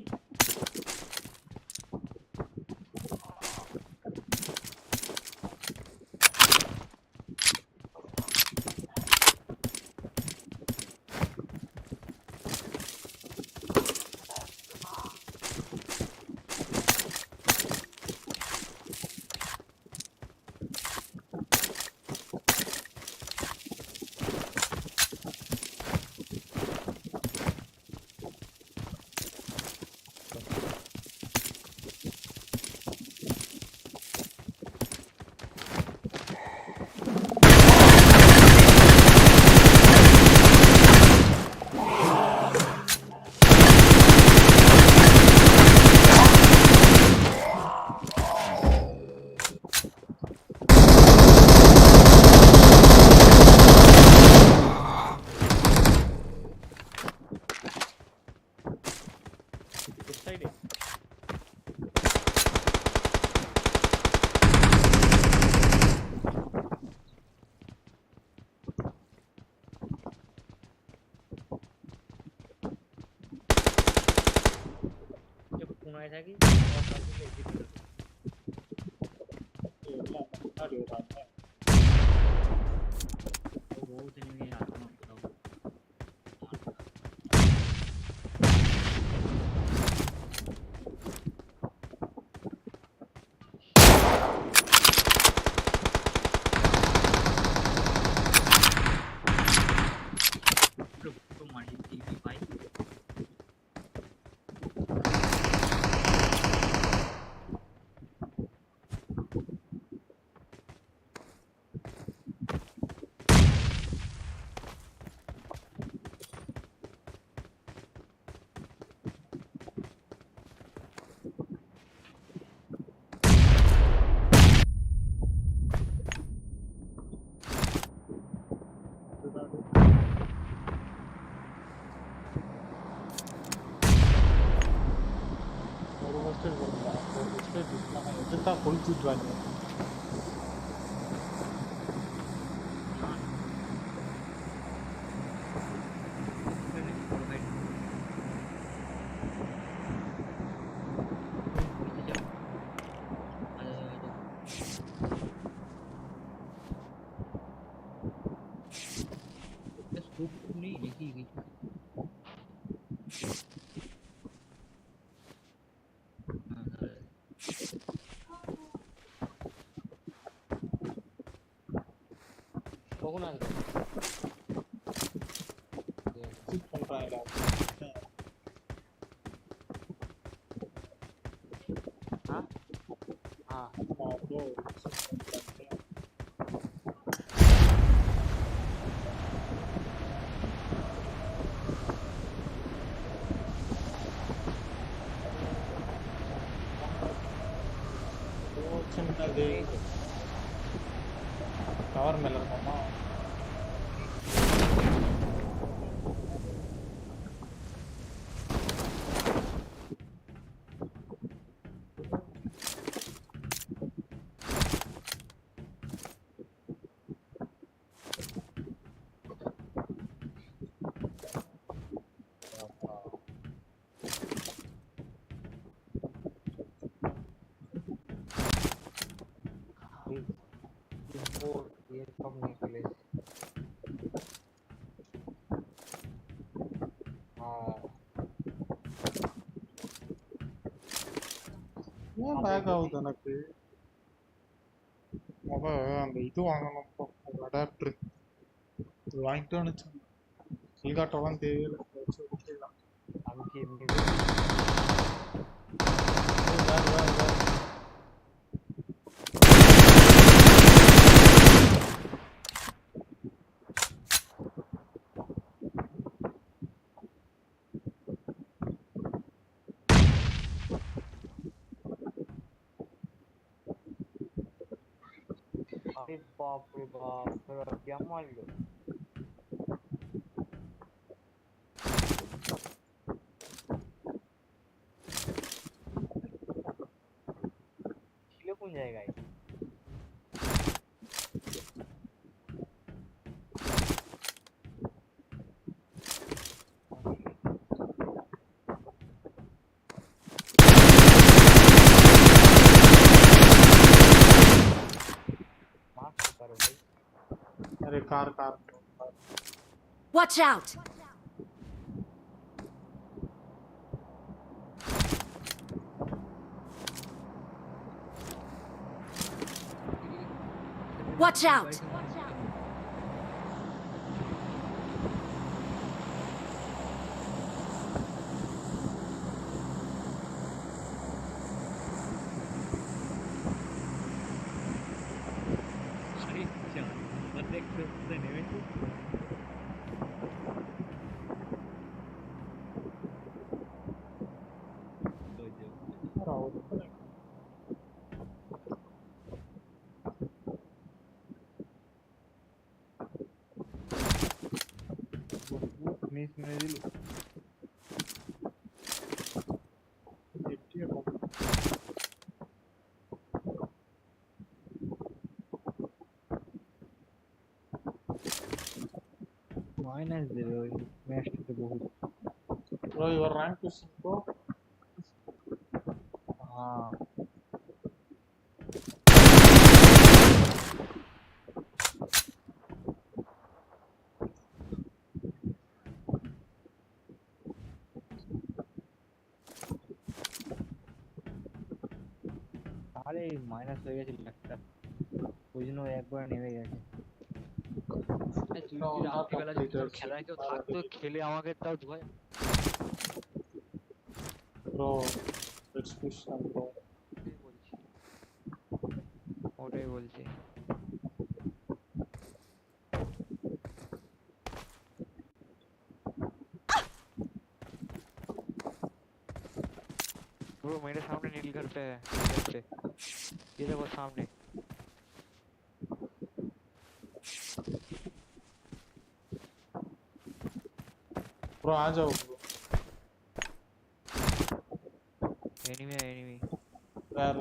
সাইডে কোনায় থাকি Kita kunci tuanya. Sit பண்றாங்களா? bro. சின்னது கவர் மேல இருக்கோமா? ஏன் பேக் ஆகுது எனக்கு? அந்த இது வாங்கணும், அடாப்டர் வாங்கிட்டு வந்துச்சு. ஹெலிகாப்டர்லாம் தேவையில்லை. अरे बाप रे बाप, क्या मार लो। किलो कौन जाएगा ये? अरे car car Watch out! Watch out! Minus 0 match तो बहुत। Bro, your rank is 5. हाँ अरे माइनस हो गया लगता ওই জন্য একবার নেমে গেছে। তুই রাত্রিবেলা যদি তোর খেলায় কেউ থাকতো খেলে আমাকে তাও ধোয়া। Bro, let's push them, bro. ওটাই বলছি। ब्रो मेरे सामने नील घर पे है, ये देखो सामने। Bro, आ जाओ bro. एनिमी है एनिमी। Where?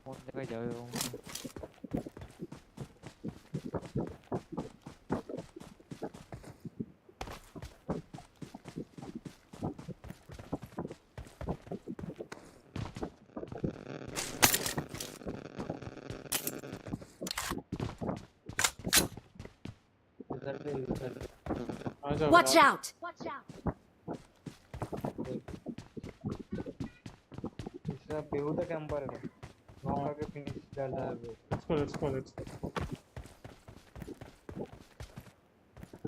कौन जगह जाओ? Watch out! इसका पेहू तो कैंपर है नौका के फिनिश डाल रहा है वो let's go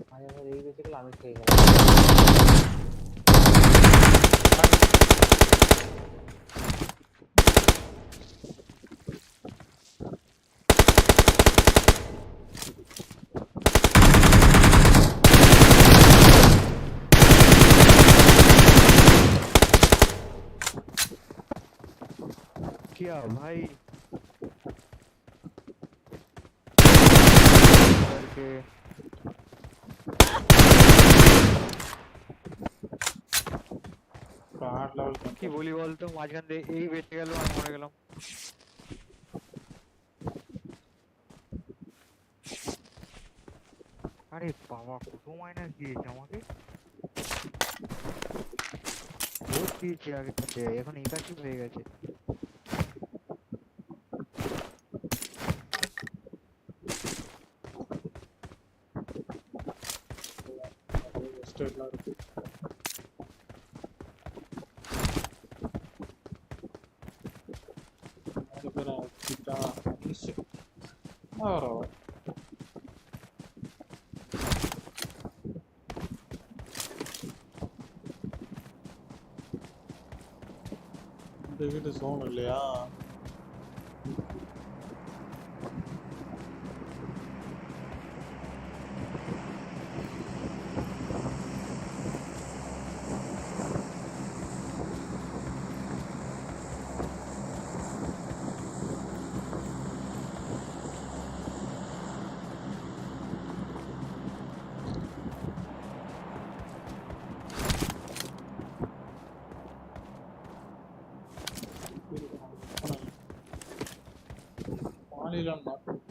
आया सर यही बेसिकली आमिर कहेगा क्या भाई करके কি বলি বলতো মাঝখান দিয়ে এই বেঁচে গেল আর মরে গেলাম আরে বাবা কত মাইনাস দিয়েছে আমাকে বহুত দিয়েছে আগে থেকে এখন একাশি হয়ে গেছে இது சோன் இல்லையா மாநிலம் மாற்றம்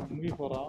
Pmwi போறா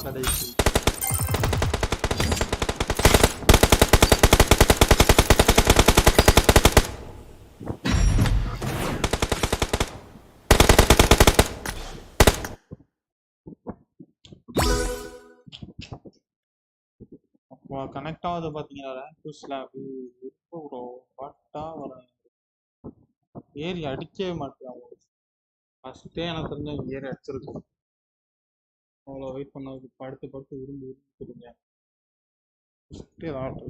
கடைசி கனெக்ட் ஆகுது பாத்தீங்களா ரேங்க் ஸ்லாப் ப்ரோ பட்டா வர ஏறி அடிக்கவே மாட்டேன் ஃபர்ஸ்டே எனக்கு தெரிஞ்ச ஏறி அடிச்சிருக்கோம் அவ்வளோ வெயிட் பண்ணதுக்கு படுத்து படுத்து விரும்பி விரும்பி ஃபஸ்ட்டு ஏதாவது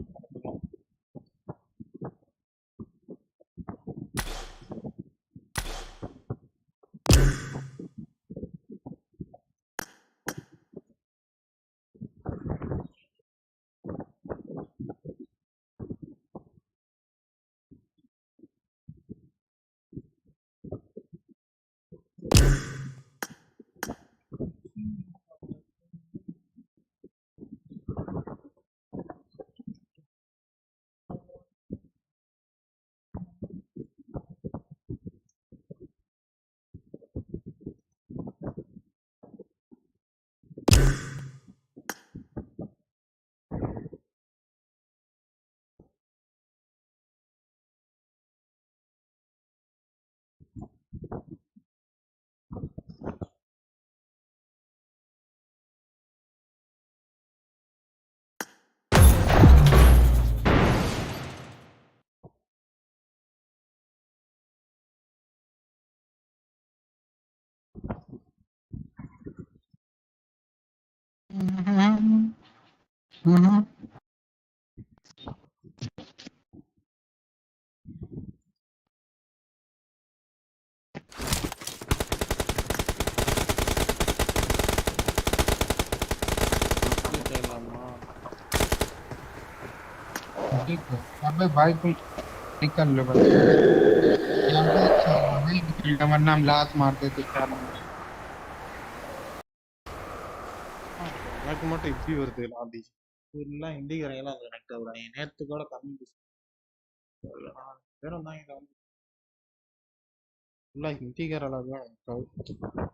देखो अबे भाई तुम निकल लो बस यहाँ पे भाई निकल वरना हम लात मार देते 4 नंबर எனக்கு மட்டும் இப்படி வருது லாபி ஃபுல்லா ஹிந்திக்காரங்க எல்லாம் கனெக்ட் ஆகுறாங்க நேத்து கூட தமிழ் பேரும் தான் இங்க ஃபுல்லா ஹிந்திக்காரல தான் கனெக்ட் ஆகுது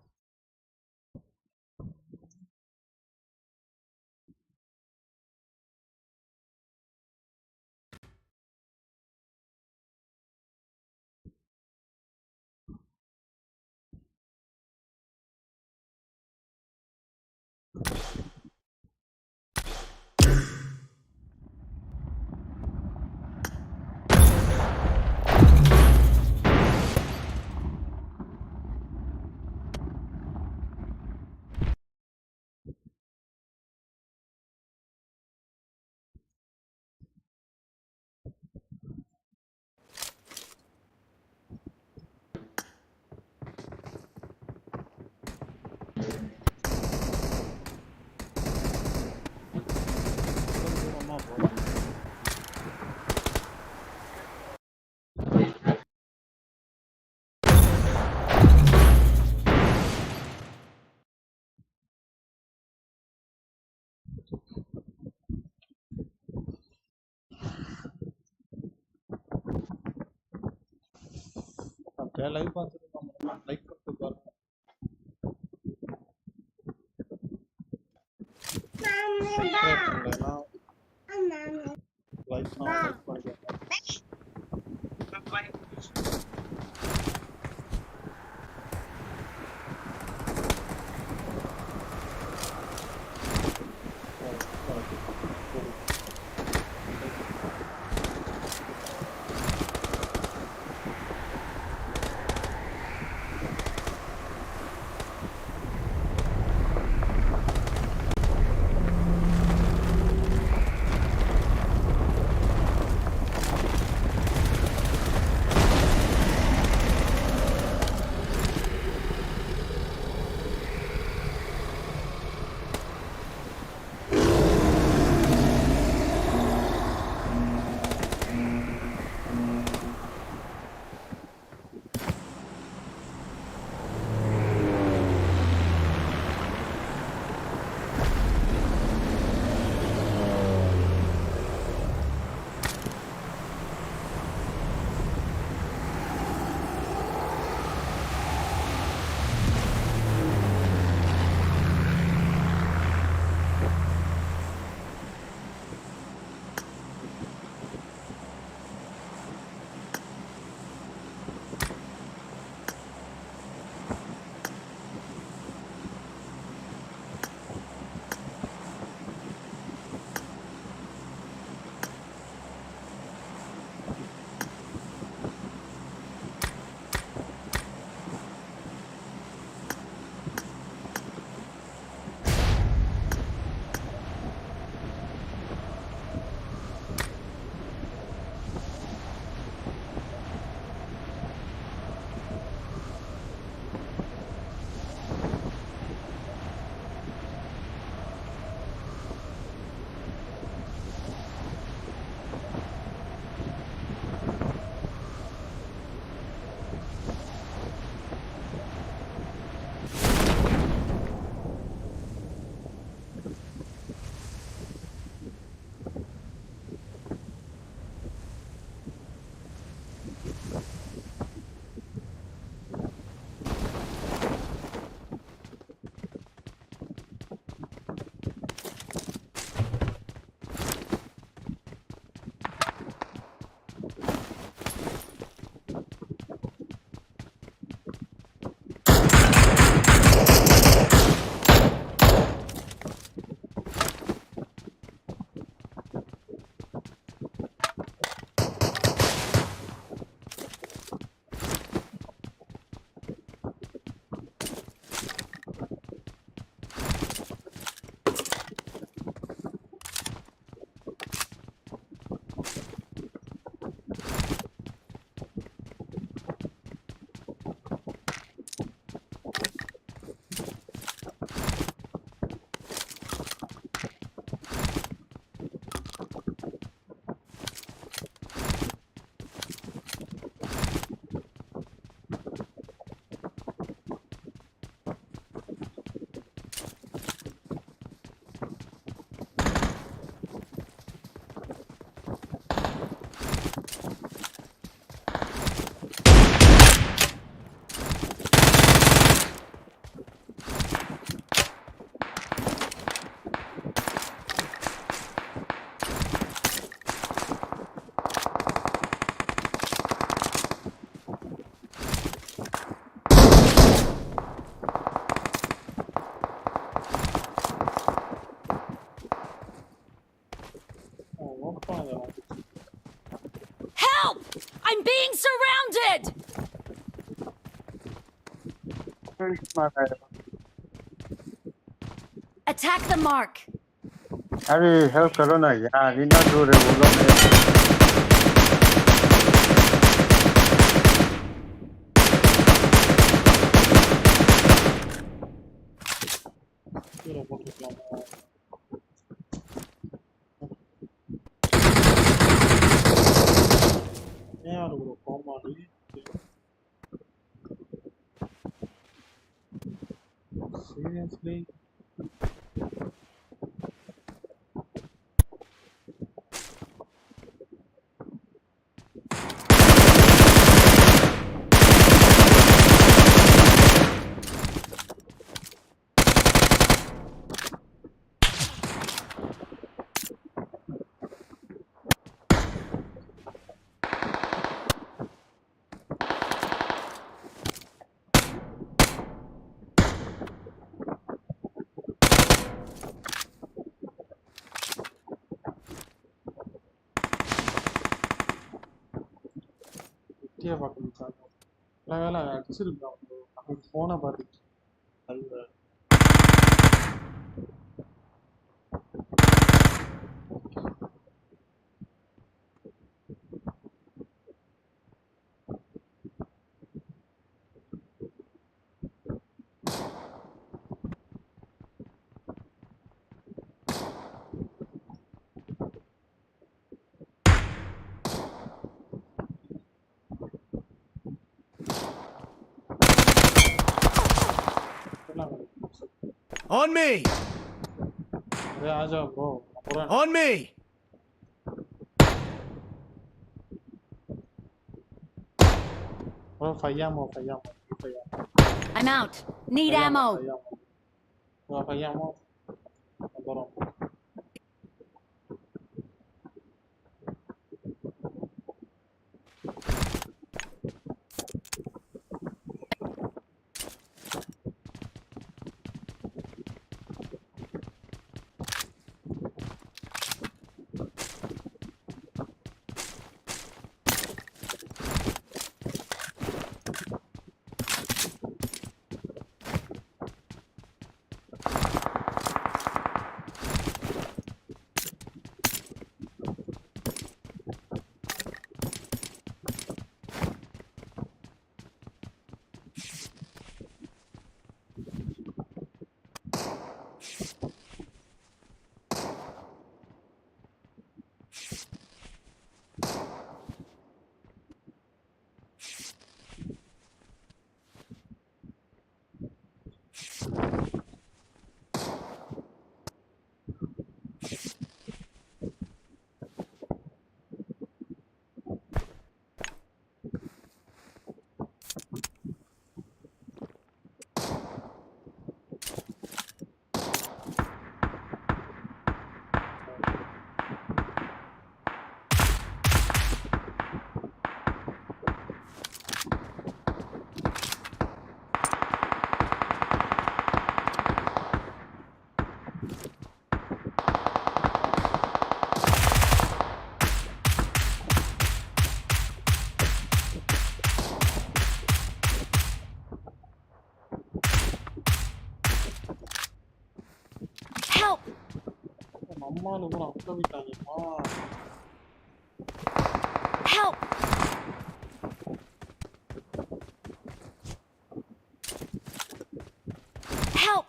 அப்படியே லைவ் பார்த்துருக்கோம் லைக் பண்ணிட்டு பாருங்க சப்ஸ்கிரைப் பண்ணலைன்னா லைக் பண்ணிக்கோங்க I'm being surrounded! Attack the mark! अरे हेल्प करो ना यार इतना दूर है वो लोग मेरे கீழே போட்டுருக்கலாமா ஏன் யாரு ப்ரோ கோமாளி சீரியஸ்லி வெட்டியா பார்க்கணும் சார் நல்ல வேலை அடிச்சிருக்கான் ப்ரோ அவன் ஃபோனை பார்த்துட்டு அது On me! अरे आ जाओ ब्रो पूरा On me! ब्रो फैयामो I'm out. Need ammo. फैयामो ब्रो Help! அம்மானு கூட அங்க விட்டாங்கம்மா Help! Help!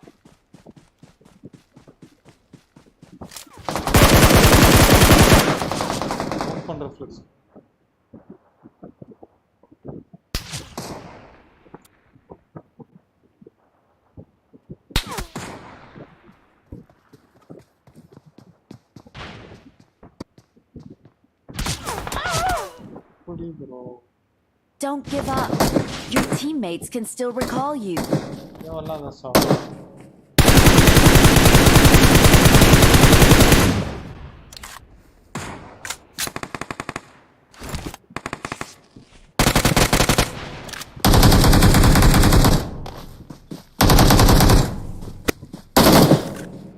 பண்ற flex Don't give up. Your teammates can still recall you.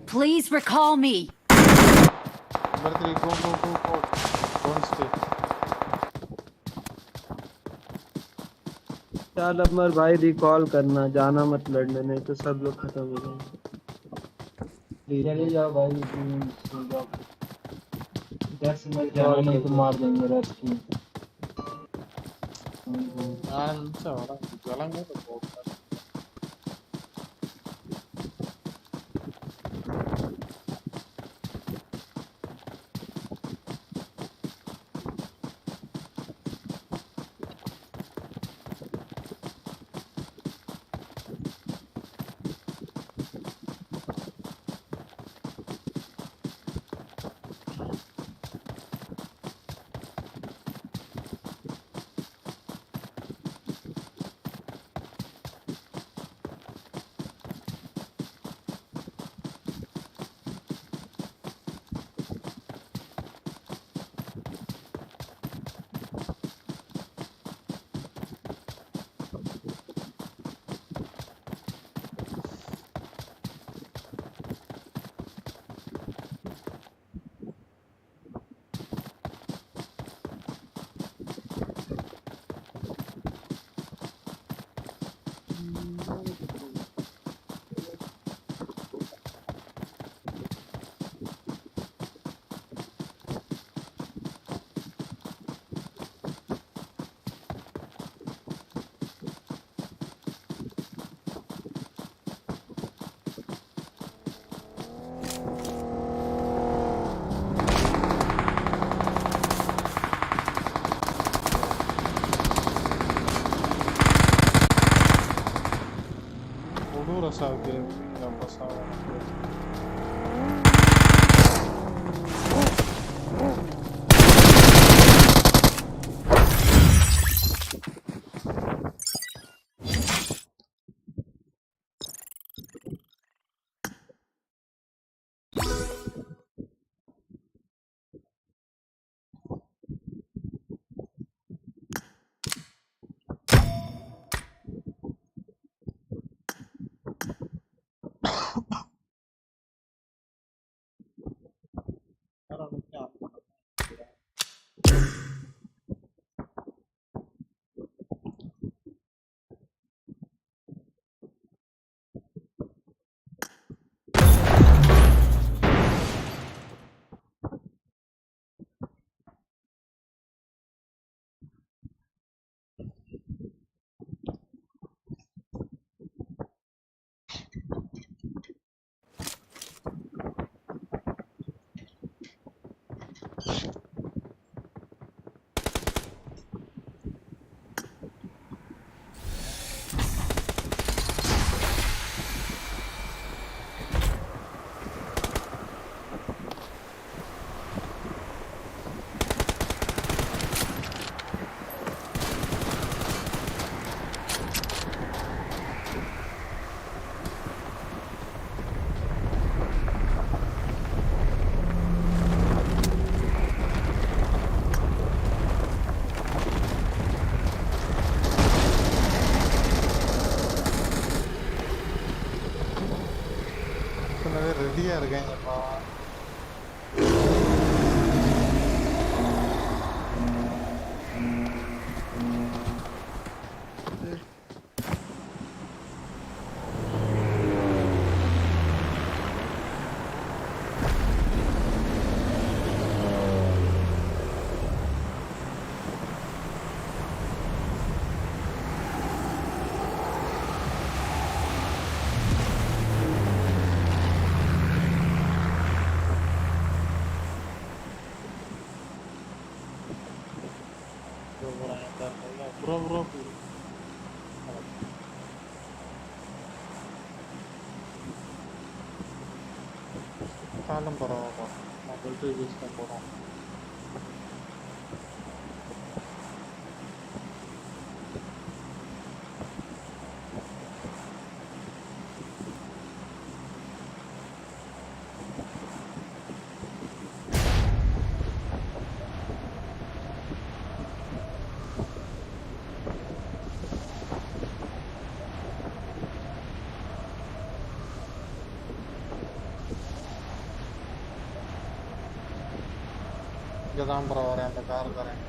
Please recall me. Number 3, go. Don't stay. चल अब मेरे भाई रिकॉल करना, जाना मत लड़ने, नहीं तो सब लोग खत्म हो जाएंगे। चले जाओ भाई, सो जाओ। 10 मिनट जाना, नहीं तो मार देंगे रश की। ரெடியா இருக்காங்கப்பா. Bro. Kalem பரவாயில்ல, நான் பெல்ட் யூஸ் பண்ண போறோம். இங்கே தான் ப்ரோ வரேன், அந்த கார் தரேன்.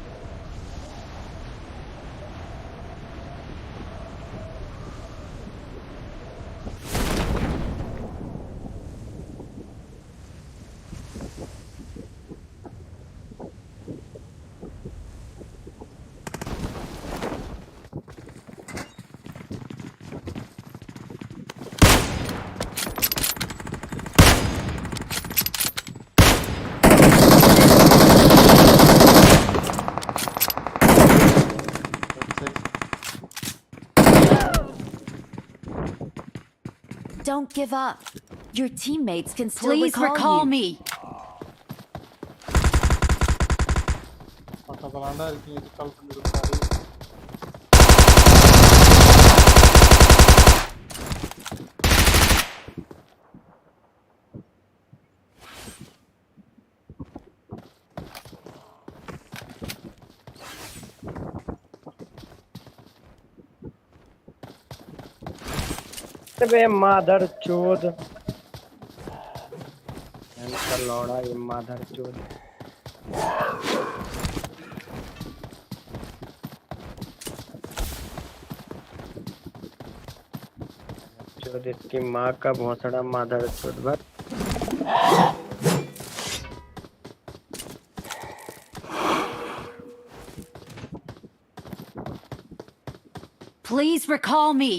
Don't give up. Your teammates can still recall me. பக்கத்துலாண்டா இருக்கீங்க ரிகால் பண்ணிருக்காரு. अबे मादर चोद इनका लौड़ा ये मादर चोद चोद इसकी माँ का भोसड़ा मादर चोद बस Please recall me.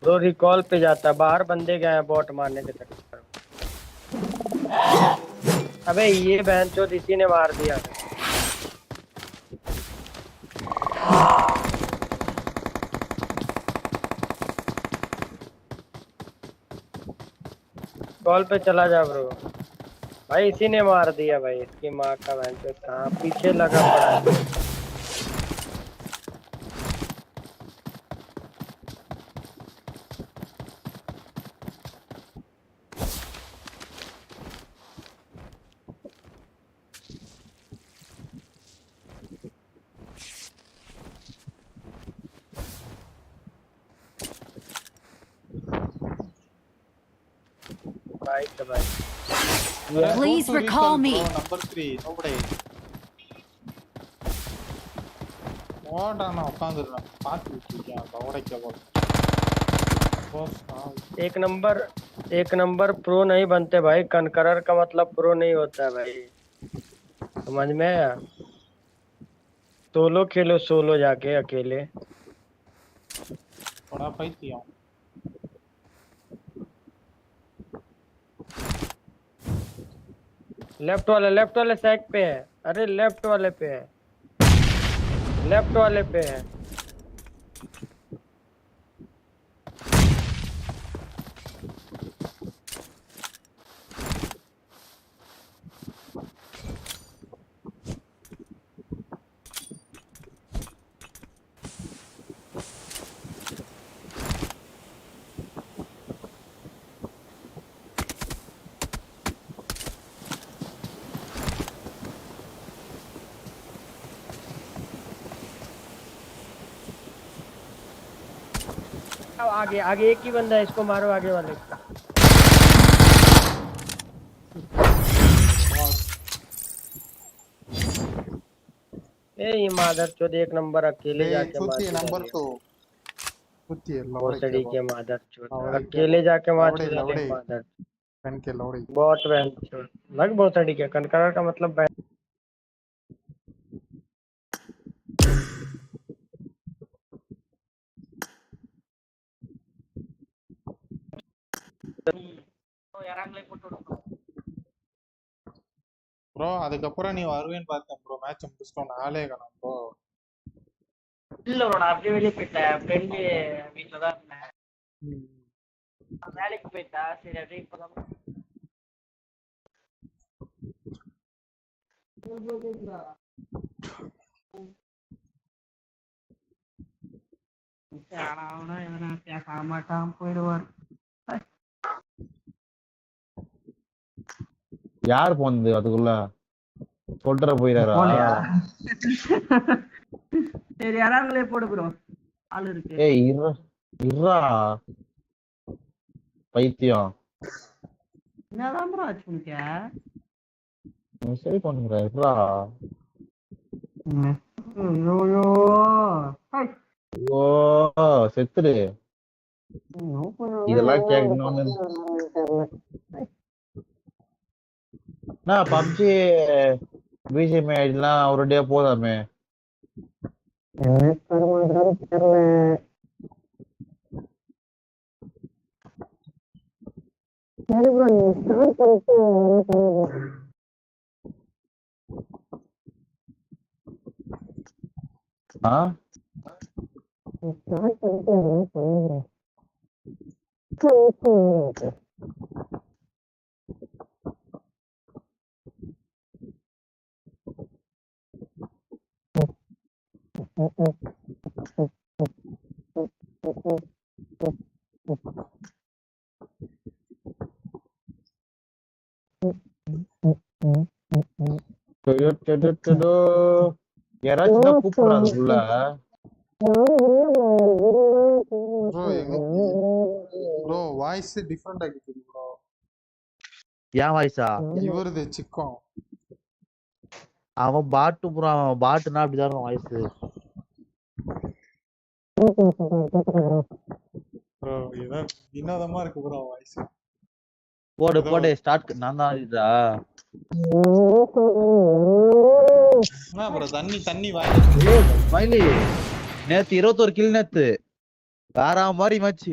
दो रिकॉल पे जाता बाहर बंदे गए हैं बॉट मारने के चक्कर में। अबे ये बहनचोद इसी ने मार दिया कॉल पे चला जा ब्रो भाई इसी ने मार दिया भाई इसकी माँ का बहनचोद कहाँ पीछे लगा पड़ा है। भाई तो भाई Please recall me. Number 3 nobody. ஓடானா உட்கார்ந்துறான் பாத்து வச்சிருக்கேன் ஓடைக்க போஸ் एक नंबर प्रो नहीं बनते भाई कनकरर का मतलब प्रो नहीं होता है भाई समझ में आया सोलो खेलो सोलो जाके अकेले बड़ा पைத்தியம் लेफ्ट वाले साइड पे है अरे लेफ्ट वाले पे है आगे एक ही बंदा है इसको मारो आगे वाले को ये मादर चोद एक नंबर अकेले जाके मार नंबर 2 कुत्ती लौड़ी के मादर चोद अकेले जाके मार दिया मादर बहन के लौड़ी बहुत बहन चोद लग बहुत सड़ी के कनकरा का मतलब ப்ரோ அதுக்கப்புறம் நீ வருவேன்னு பார்த்தேன் ப்ரோ மேட்ச் முடிச்சிட்டோம் நாளே காணோம் ப்ரோ இல்ல ப்ரோ நான் அப்படியே வெளியே போயிட்டேன் ஃப்ரெண்டு வீட்டுல தான் இருந்தேன் வேலைக்கு போயிட்டா சரி அப்படியே இப்பதான் பேச மாட்டான் போயிடுவார் யார் போனது அதுக்குள்ள சொல்ற போயிடாரா சரி யாராங்களே போடு ப்ரோ ஆளு இருக்கு ஏய் இருடா பைத்தியம் என்னதான் ப்ரோ ஆச்சு உனக்கு சரி பண்ணுங்கடா இருடா ஐயோ ஓ செத்துரு இதெல்லாம் கேட்கணும்னு பப்ஜி பிஜிஎம் ஐடிலாம் ஒரு டே போதாமே ஆ யாராச்சும் தான் கூப்பிடுறாங்க உள்ள. ப்ரோ எங்க ப்ரோ வாய்ஸ் டிஃபரெண்டா கேக்குது ப்ரோ. ஏன் வாய்ஸா? இவருது சிக்கம். அவன் பாட்டு ப்ரோ, அவன் பாட்டுனா அப்படிதான் இருக்கும் வாய்ஸ். ப்ரோ ஏதோ வினோதமா இருக்கு ப்ரோ வாய்ஸ். போடு போடு ஸ்டார்ட். நான் தான் இதா என்ன ப்ரோ தண்ணி வாயில ஸ்மைலி. நேத்து 21 கில் நேத்து வேற மாதிரி மேட்ச்.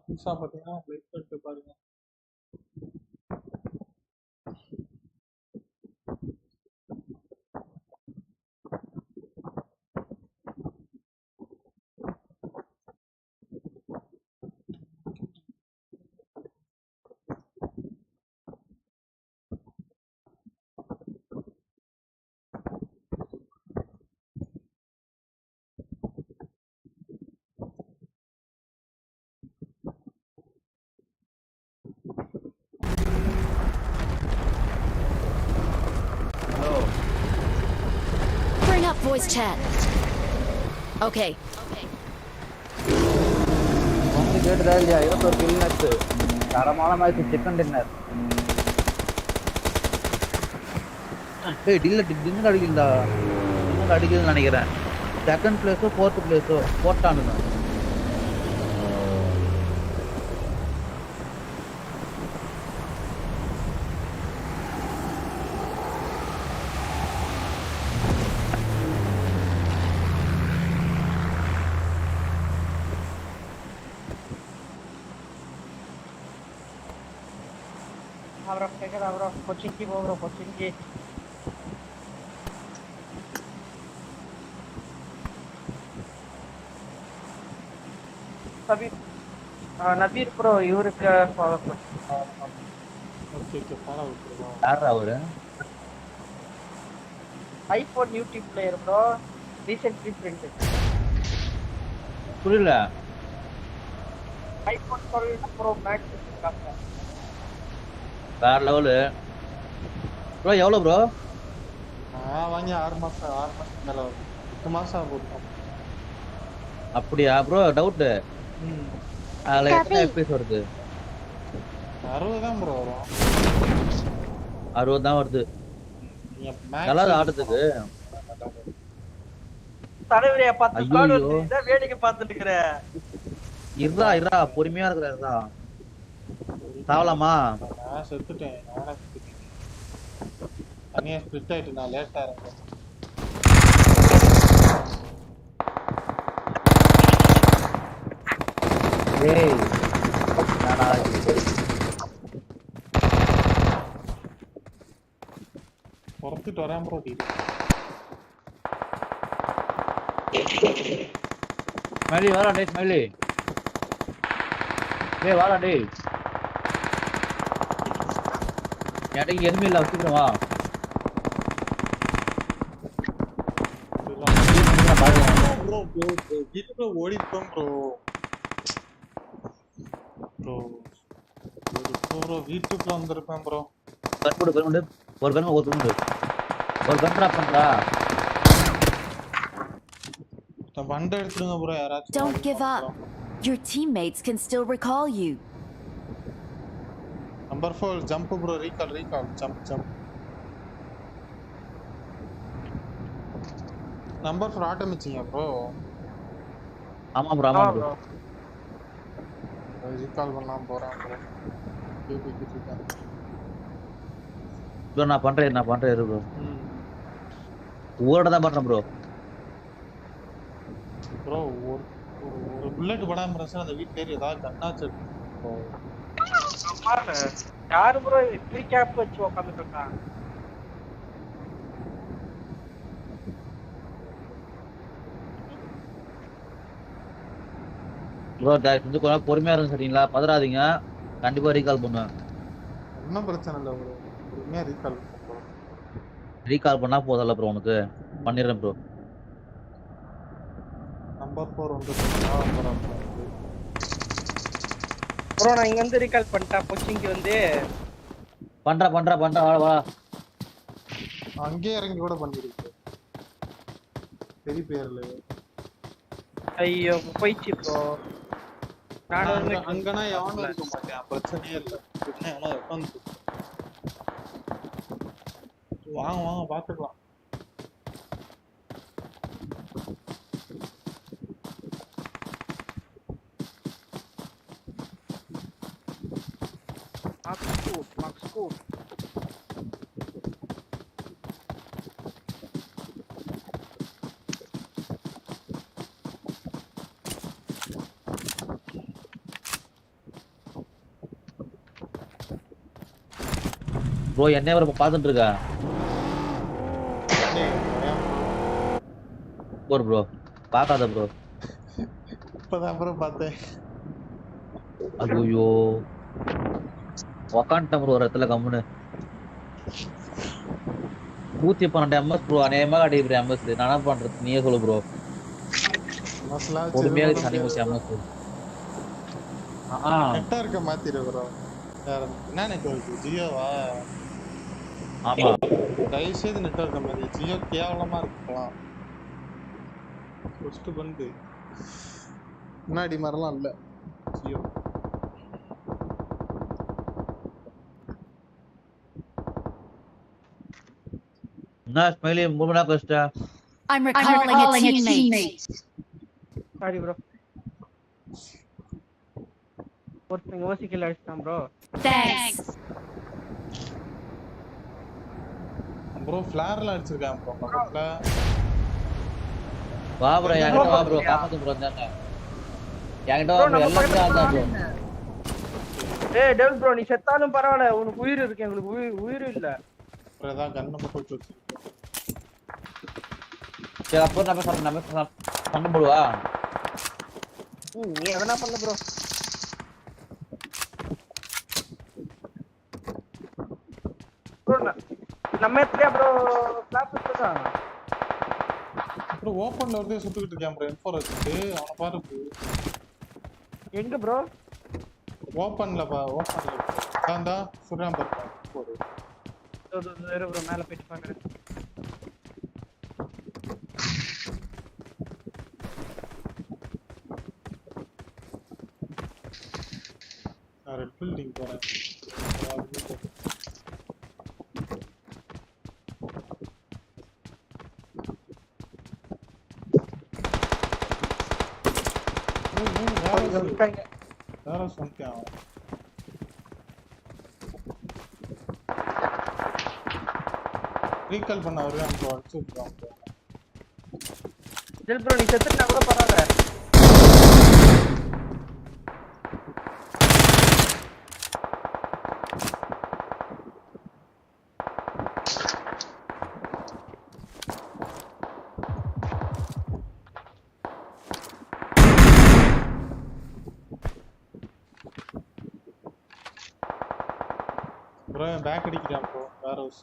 புதுசா பாத்தீங்கன்னா லைக் பண்ணிட்டு பாருங்க. Bring up voice chat. Okay. கேட்டுதா இல்லையா? 21 கில் நேத்து தரமான மேட்ச். Chicken dinner. டின்னர் அடிக்கலடா. டின்னர் அடிக்கலன்னு நினைக்கிறேன். செகண்ட் பிளேஸோ 4th பிளேஸோ போட்டானுங்க. Bro, coaching ki bro, coaching ki. Sabhi Nadir bro, இவருக்கு ஃபாலோ பண்ணு. Okay follow bro. யாரா அவரு? IPhone YouTube player bro, recently printed. புரியல. ஐபோன் 12 Pro Max இருக்காங்க. வேற லெவலு ப்ரோ. எவ்வளோ ப்ரோ? வாங்கி 6 மாசம் மேல 8 மாசம் ஆகுது. அப்படியா ப்ரோ? டவுட். அதுல எத்தனை எபிஎஸ் வருது? 60 தான் ப்ரோ வரும். 60 தான் வருது. நல்லா ஆடுறதுக்கு. தலைவரைய 10 ஸ்குவாட் வந்து வேடிக்கை பார்த்துட்டு இருக்கற. இருடா பொறுமையா இருக்கறதா. சாவலாமா? நான் செத்துட்டேன். தனியா ஸ்பிளிட் ஆயிட்டு நான் லேட்டா இருக்கேன். ஏய் நானா பொறுத்துட்டு வரேன் ப்ரோ. ஸ்மைலி வாடா டேய். ஸ்மைலி டேய் வாடா டேய். எனக்கு எதுவுமே இல்லை. வச்சுக்கிறேன் வா. வீட்டுக்குள்ள ஓடிட்டோம் ப்ரோ. வீட்டுக்குள்ள வந்திருப்பேன் ப்ரோ. ஒரு கன் டிராப் பண்றா. வண்ட எடுத்துடுங்க ப்ரோ யாராச்சும். Don't give up. Your teammates can still recall you. Number 4 jump bro. Recall jump. Number 4 ஆட்டோமேட்டிக்கா ப்ரோ? ஆமா ப்ரோ. ரீகால் பண்ணலாம் போறேன் ப்ரோ. ப்ரோ நான் பண்றேன் இரு ப்ரோ. ஊரோட தான் பண்றேன் ப்ரோ. ஒரு புல்லட் படாம பிரச்சனை அந்த வீட்ல ஏறி ஏதாவது கண்ணாச்சு யாரு ப்ரோ இப்படி கேப் வச்சு உட்காந்துட்டு இருக்கான்? ப்ரோ கொஞ்சம் கொஞ்சம் பொறுமையா இருங்க சரிங்களா? பதறாதீங்க, கண்டிப்பா ரீகால் பண்ணுவேன். ஒன்றும் பிரச்சனை இல்லை ப்ரோ, பொறுமையா ரீகால் பண்ணுறோம். ரீகால் பண்ணா போதல்ல ப்ரோ, உனக்கு பண்ணிடுறேன் ப்ரோ. நம்பர் 4 வந்து ப்ரோ நான் இங்க வந்து ரீகால் பண்ணிட்டேன். கொச்சிங்க்கு வந்து பண்றேன் வா வா. அங்கேயே இறங்கி கூட பண்ணிருக்கு பெரிய பேர்ல. ஐயோ போயிடுச்சு ப்ரோ. அங்கனா எவனும் இருக்க மாட்டேன், பிரச்சனையே இல்லை. எவனோ உட்காந்து வாங்க பாத்துக்கலாம். ப்ரோ என்ன ப்ரோ பாத்துட்டு இருக்கா? ப்ரோ பாக்காத ப்ரோ. இப்பதான் ப்ரோ பார்த்தேன். ஐயோ உக்காந்துட்டேன் ப்ரோ ஒரு இடத்துல கம்முன்னு. 112 MS ப்ரோ, அநேகமா அடிக்கிற MS. நான் என்ன பண்றது நீயே சொல்லு ப்ரோ. பொறுமையா தனி மூச்சு MS. நெட்வொர்க்க மாத்திரு. என்ன நெட்வொர்க்? ஜியோவா? ஆமா, தயவு செய்து நெட்வொர்க்க மாதிரி. ஜியோ கேவலமா இருக்கலாம். ஃபர்ஸ்ட் பண்ணு, முன்னாடி மாதிரிலாம் இல்ல ஜியோ. என்ன ஸ்மைலி மூவ்மெண்டா கஷ்டா? I'm recalling a teammate. Sorry bro. ஒருத்தங்க ஓசிக்கல அடிச்சான் ப்ரோ. Thanks. ப்ரோ ஃபிளார்ல அடிச்சிருக்கான் ப்ரோ பக்கத்துல. வா ப்ரோ என்கிட்ட வா ப்ரோ, காப்பாத்து ப்ரோ. என்கிட்ட வா ப்ரோ, எல்லாத்தையும் ஆடுதா ப்ரோ. ஏய் டெவில் ப்ரோ நீ செத்தாலும் பரவாயில்ல, உனக்கு உயிர் இருக்கு, எங்களுக்கு உயிர் இல்ல. அப்புறம் ஏதாவது கண்ணை மட்டும் வச்சிருக்கேன். சரி அப்போ நம்ம சண்டை போடுவா. நீ எதனா பண்ணு ப்ரோ. ப்ரோ நம்ம எப்படியா ப்ரோ கிளாஸ் இருக்கா? அப்புறம் ஓப்பன்ல ஒருத்தே சுட்டுக்கிட்டு இருக்கான் ப்ரோ, M4 வச்சுட்டு. அவனை பாரு ப்ரோ. எங்க ப்ரோ? ஓப்பன்ல தாண்டா சுடுறான் பாரு. போடு ப்ரோ மேல போயிட்டு பாக்குறேன். நான் ரெட் பில்டிங் போறேன். வேற சொல்லிட்டான். ரீகால் பண்ண வருவேன் ப்ரோ, அடிச்சு விட்டுருவான் ப்ரோ. டெவில் ப்ரோ நீ செத்துட்டா கூட பரவாயில்ல. ப்ரோ பேக் அடிக்கிறான் ப்ரோ, வேற ஹவுஸ்.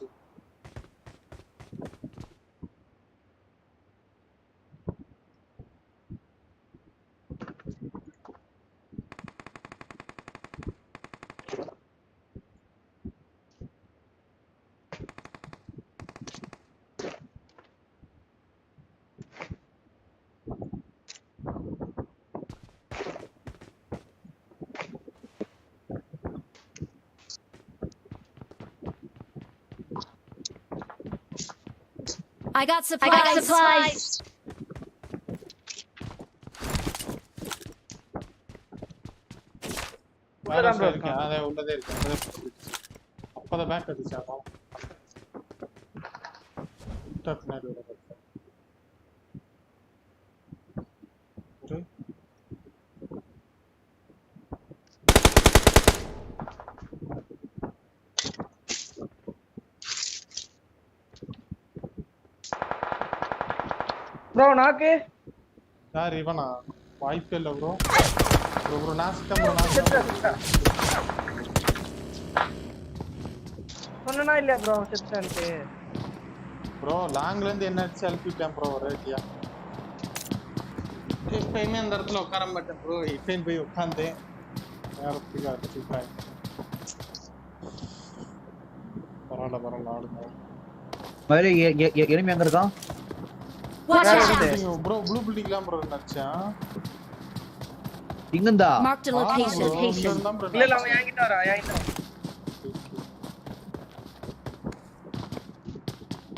I got supplies. உள்ளதான் இருக்கேன். அதே உள்ளதே இருக்கு. அப்பதான் பேக் அடிச்சாமா. பின்னாடி ஒரு ப்ரோ நாக்கு யார் இவனா? வாய்ப்பே இல்ல ப்ரோ. ப்ரோ நாஸ்டம் ப்ரோ நாஸ்டம். சொன்னா இல்லையா ப்ரோ செத்துட்டான்ட்டு? ப்ரோ லாங்ல இருந்து என்ன அடிச்சு அழுத்திட்டேன் ப்ரோ ஒரேடியா. எப்பயுமே அந்த இடத்துல உட்கார மாட்டேன் ப்ரோ. இப்பயும் போய் உட்காந்தேன். நேரத்துக்கு அடிச்சுட்டாங்க. பரவாயில்ல ஆடுங்க. மயிலே எனிமி எங்க இருக்கான்? ப்ரோ ப்ளூ பில்டிங்லாம் ப்ரோ நடிச்சான். இங்கந்தா Marked a location. இல்ல இல்ல அவன் என்கிட்ட வரா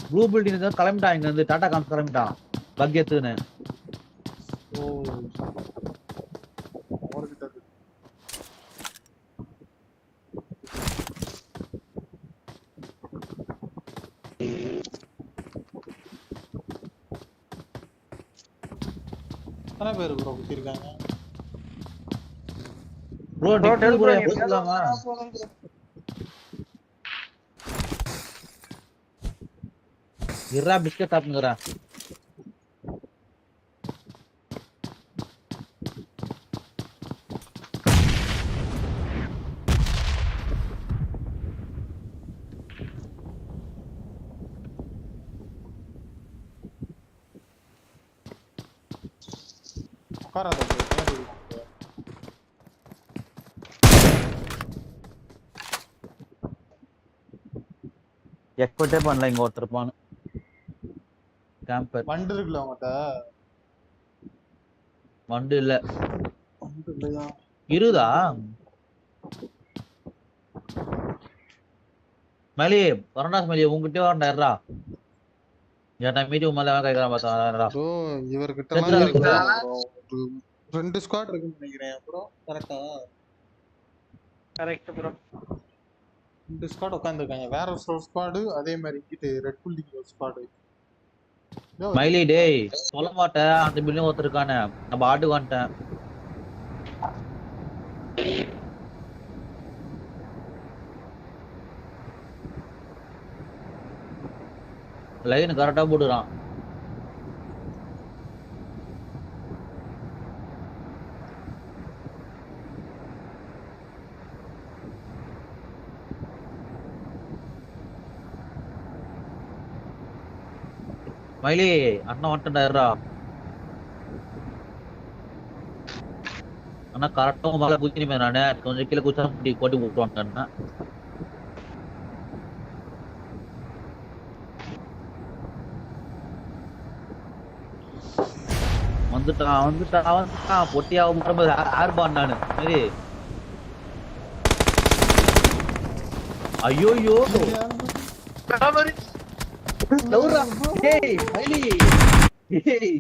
ப்ளூ பில்டிங் தான் கிளம்பிட்டான். இங்க இருந்து டாடா காம்ஸ் கிளம்பிட்டான் பக் ஏத்துன்னு. ஓ அவர்கிட்ட எத்தனை பேர் ப்ரோ குத்திருக்காங்க? ப்ரோ டிக்கெட் ப்ரோ போலாமா? இறா பிஸ்கட் சாப்பிடுங்கறா. உட்காராத எக்ஸ்பெக்டே பண்ணல இங்க ஒருத்தர் இருப்பான்னு. கேம்பர் வண்டு இருக்குல்ல அவங்ககிட்ட? வண்டு இல்ல. வண்டு இல்லையா? இருதா மலி வரண்டாஸ் மலி உங்ககிட்ட வரண்டாருடா. ஏன்டா மீடியம் மேல கேக்குறான் பார்த்தா ப்ரோ இவர்கிட்ட எல்லாம் இருக்கு ப்ரோ. ஒரு 2 ஸ்குவாட் இருக்குன்னு நினைக்கிறேன் ப்ரோ. Correct bro. 2 ஸ்குவாட் உட்கார்ந்திருக்காங்க. வேற ஒரு ஸ்குவாட் அதே மாதிரி இங்கிட்டு ரெட் பில்டிங் ஒரு ஸ்குவாட். மயிலி டேய் சொல்ல மாட்டேன். அந்த பில்டிங் ஒருத்தர் இருக்கானே நம்ம ஆட்டுக்கு வந்துட்டேன். லைன் கரெக்டா போடுறான். மயிலி அண்ணா வந்துட்டாருடா. அண்ணா கரெக்டா மேல குதிச்சுமே நானு கொஞ்சம் கீழே குச்சா கொட்டி விட்டு வந்துட்டேன். வந்துட்டான் பொட்டியா ஆர்பான் நானு சரி. ஐயோ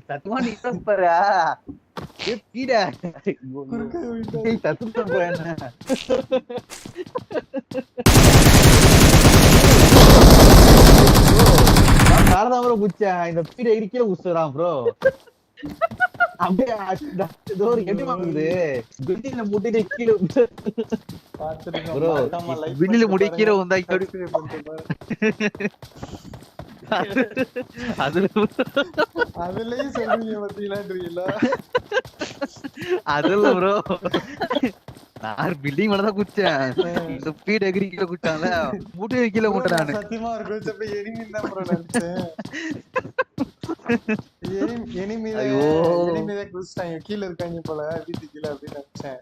சத்துமா நீ பாரு காலதான் ப்ரோ குச்சேன். இந்த பீட இடிக்கல குச்சுறான் ப்ரோ. அப்படியே ஒரு எட்டு வாங்குது பில்டிங்ல முட்டிட்டு கீழே ப்ரோ. பில்டிங்ல முடி கீழே வந்தா அதுலயும் சொல்றீங்க பத்தியிலான்றீங்களா? அதுல ப்ரோ நான் பில்டிங் மேலதான் குச்சேன். இந்த பீட எகிரி கீழே குச்சான்ல முட்டி கீழே முட்டேன் நானு. சத்தியமா இருக்கு எனிமி தான் ப்ரோ நினைச்சேன். எனிமிதான் குதிச்சிட்டாங்க கீழே இருக்காங்க போல வீட்டு கீழே அப்படின்னு நினைச்சேன்.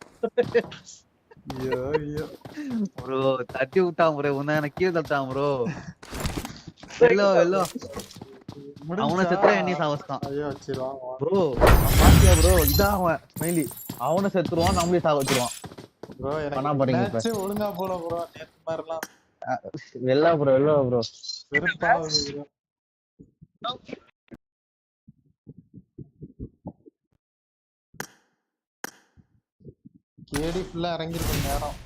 ஐயோ ப்ரோ தட்டி விட்டான் ப்ரோ. உன்ன எனக்கு கீழே தட்டான் ப்ரோ. வெள்ளோ அவனை செத்துறா என்னைய சாவச்சான். ஐயோ வச்சிருவாங்க ப்ரோ பாத்தியா ப்ரோ இதான் அவன் மெயிலி. அவனை செத்துருவான் நம்மளே சாவ வச்சிருவான் ப்ரோ. பண்ணா பாருங்க இப்ப ஒழுங்கா போல ப்ரோ. நேத்து மாதிரிலாம் வெள்ளா ப்ரோ வெறுப்பாகுது ப்ரோ. கேடி ஃபுல்லா இறங்கிருக்கும் நேரம்.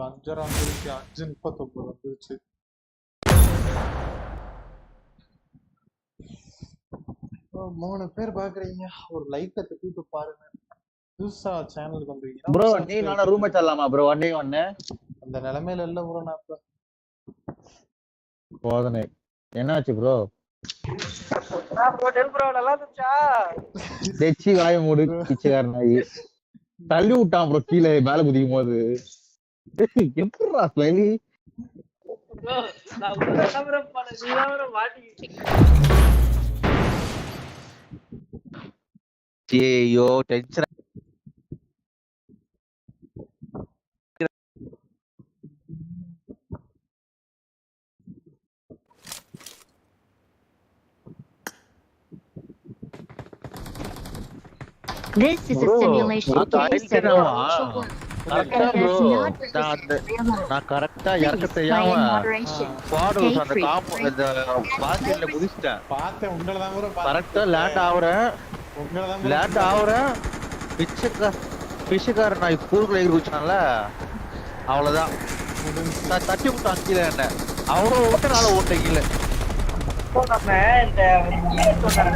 5:30 வந்துருச்சு. 5:39 வந்துருச்சு. மூணு பேர் பாக்குறீங்க. ஒரு லைக் தட்டிட்டு பாருங்க. புதுசா சேனலுக்கு வந்தீங்கன்னா ப்ரோ நீ நானா ரூம் மேட்ச் ஆடலாமா ப்ரோ? 1v1 அந்த நிலைமையில இல்ல ப்ரோ. நான் இப்ப சோதனை என்னாச்சு ப்ரோ? ப்ரோ நல்லா இருந்துச்சா? தெச்சி வாய மூடு பிச்சைக்கார நாயி. தள்ளி விட்டான் ப்ரோ கீழே மேல குதிக்கும் போது. எப்படிடா ஸ்மைலி? ப்ரோ நான் உள்ள ப்ரோ பண்ண நீதான் ப்ரோ மாட்டிக்கிட்டீங்க. ஐயோ tension. This is a simulation game set in a virtual world. கரெக்டா And ப்ரோ does not நான் கரெக்டா இறக்க Please தெரியாம play in moderation. பாடு Stay அந்த free. காம்பு இந்த பாஸ்கெட்ல குதிச்சிட்டேன். பார்த்தேன் உங்களை தான் ப்ரோ கரெக்டா லேண்ட் ஆகுறேன். உங்களை தான் லேண்ட் ஆகுறேன். பிச்சைக்கார நான் ஸ்கூலுக்குள்ள எகிரி குதிச்சான்ல அவ்வளவுதான். தட்டி விட்டான் கீழே என்ன. அவரும் ஓட்ட நாள ஓட்ட கீழே. நம்ம இந்த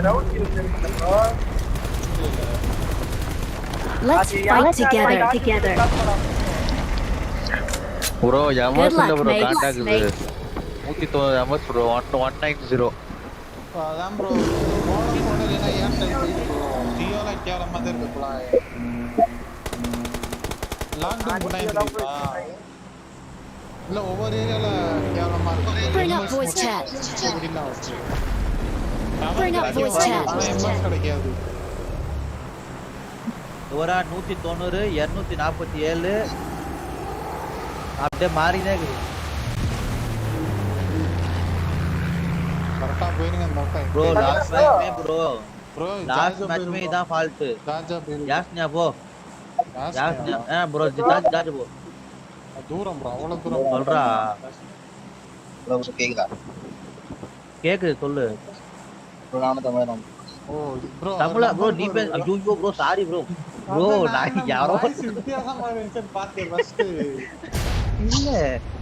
ரவுண்ட் இருக்கு bro. Let's fight together. Bro எமர்ஸ் இல்ல ப்ரோ mates. காண்டாக்குது. 190 எமர்ஸ் ப்ரோ 190. அதான் ப்ரோ போன இல்லைன்னா ஏன் டைப் ஜியோல கேவலமா தான் இருக்கு போல. லாக்டவுன் போட்டாங்க இல்ல ஒவ்வொரு ஏரியால கேவலமா இருக்கு. Bring up voice chat. Bring up voice chat. கிடைக்காது. ஒரு 190 247 அப்படியே மாறினே இருக்குது. கரெக்டா போயிடுங்க அந்த டைம் ப்ரோ லாஸ்ட் மேட்ச்மே ப்ரோ லாஸ்ட் மேட்ச்மே இதான் ஃபால்ட். யாஸ்னியா போ யாஸ்னியா ப்ரோ ஜாஜ் போ. தூரம் ப்ரோ அவ்வளவு தூரம் சொல்றா ப்ரோ கேக்குதா? கேக்குது சொல்லு ப்ரோ. நானும் தமிழ் ஓ ப்ரோ தமிழா ப்ரோ நீ ஐயோ ப்ரோ சாரி ப்ரோ நான் யாரோ வித்தியாசமா இருந்துச்சு பார்த்தேன் ஃபர்ஸ்ட். இல்ல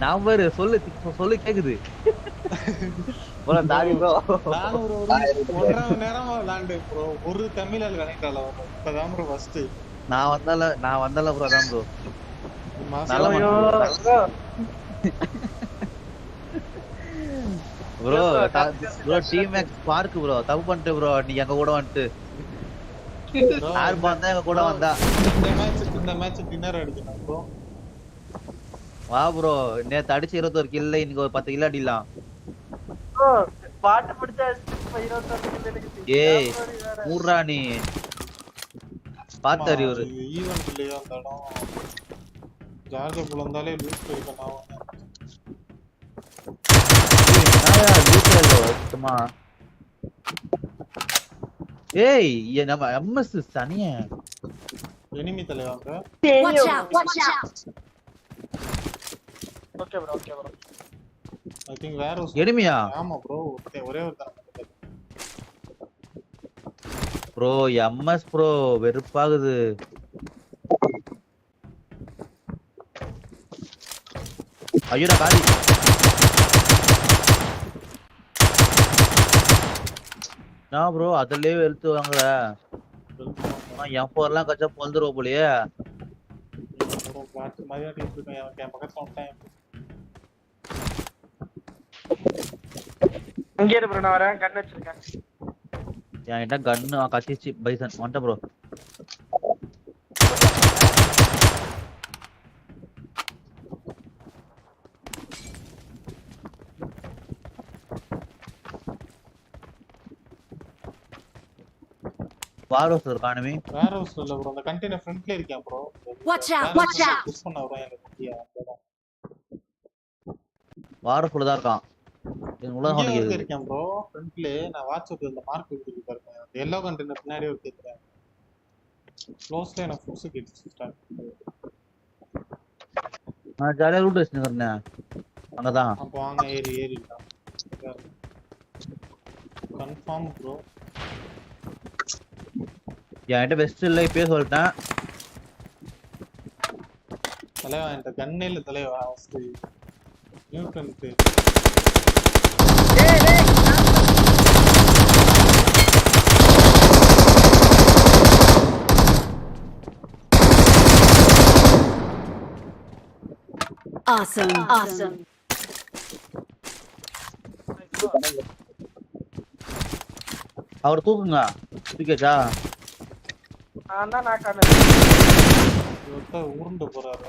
நான் வேற சொல்லு கேக்குது ப்ரோ சாரி ப்ரோ. நான் ஒரு 1.5 மணி நேரம் விளையாண்டு ப்ரோ ஒரு தமிழ்ல கனெக்ட் ஆகல. இப்பதான் ப்ரோ ஃபர்ஸ்ட் நான் வந்தல ப்ரோ தான் ப்ரோ. ப்ரோ ப்ரோ டீம் மேக்ஸ் பார்க் ப்ரோ தப்பு பண்ணிட்டு ப்ரோ நீ எங்க கூட வந்துட்டு யார் வந்தா எங்க கூட வந்தா. இந்த மேட்ச் டின்னர் அடிக்கணும் ப்ரோ. வா ப்ரோ நேத்து அடிச்சு 21 கில்ல இன்னைக்கு ஒரு 10 கில் அடிக்கலாம். ப்ரோ பாட்டு பிடிச்சா 21 கில் எனக்கு. ஏய் மூர்ரா நீ பாத்து அறிவுரு ஈவென்ட் இல்லையா அந்த இடம். ஜார்ஜ் புலந்தாலே லூட் இருக்கணும். சும்மா ஏய் நம்ம எம்எஸ் சனிய எனிமி தலைவாங்க. Watch out. Okay bro I think வேற எனிமியா? ஆமா ப்ரோ ஒரே ஒரு தடவை ப்ரோ எம்எஸ் ப்ரோ வெறுப்பாகுது. ஐயோடா காலி. நான் ப்ரோ அதுலயே வெளுத்து வாங்குற M4 எல்லாம் கச்சா பொழுதுருவோம் போலயே. இங்க இரு ப்ரோ நான் வரேன் கன் வச்சிருக்கேன். என்கிட்ட கன்னு கத்திச்சு பைசன் வந்துட்ட ப்ரோ. வாரோஸ் இருக்கானுமே. வாரோஸ் இல்ல ப்ரோ அந்த கண்டெய்னர் ஃப்ரண்ட்ல இருக்கேன் ப்ரோ. Watch out. புஷ் பண்ண வரோம் எனக்கு வாரோஸ்ல தான் இருக்கான். உள்ள வந்து இருக்கேன் ப்ரோ ஃப்ரண்ட்ல நான் வாட்ஸ்அப்ல இந்த மார்க் கொடுத்து பாருங்க. அந்த எல்லோ கண்டெய்னர் பின்னாடி ஒரு கேக்குறேன். க்ளோஸ்ல எனக்கு ஃபுக்ஸ் கிட்ஸ் ஸ்டார்ட். நான் ஜாலியா ரூட் வெச்சு நிக்கிறேன். அங்கதான். அப்ப வாங்க ஏறி கன்ஃபார்ம் ப்ரோ. என்கிட்ட பெஸ்ட் இல்லை இப்பயே சொல்லிட்டேன். தலைவா என்கிட்ட கண்ணே இல்லை தலைவா. நியூட்டனுக்கு Awesome. அவர் தூக்குங்க. தூக்கியாச்சா? நான் தான் நாக்கான உருண்டு போறாரு.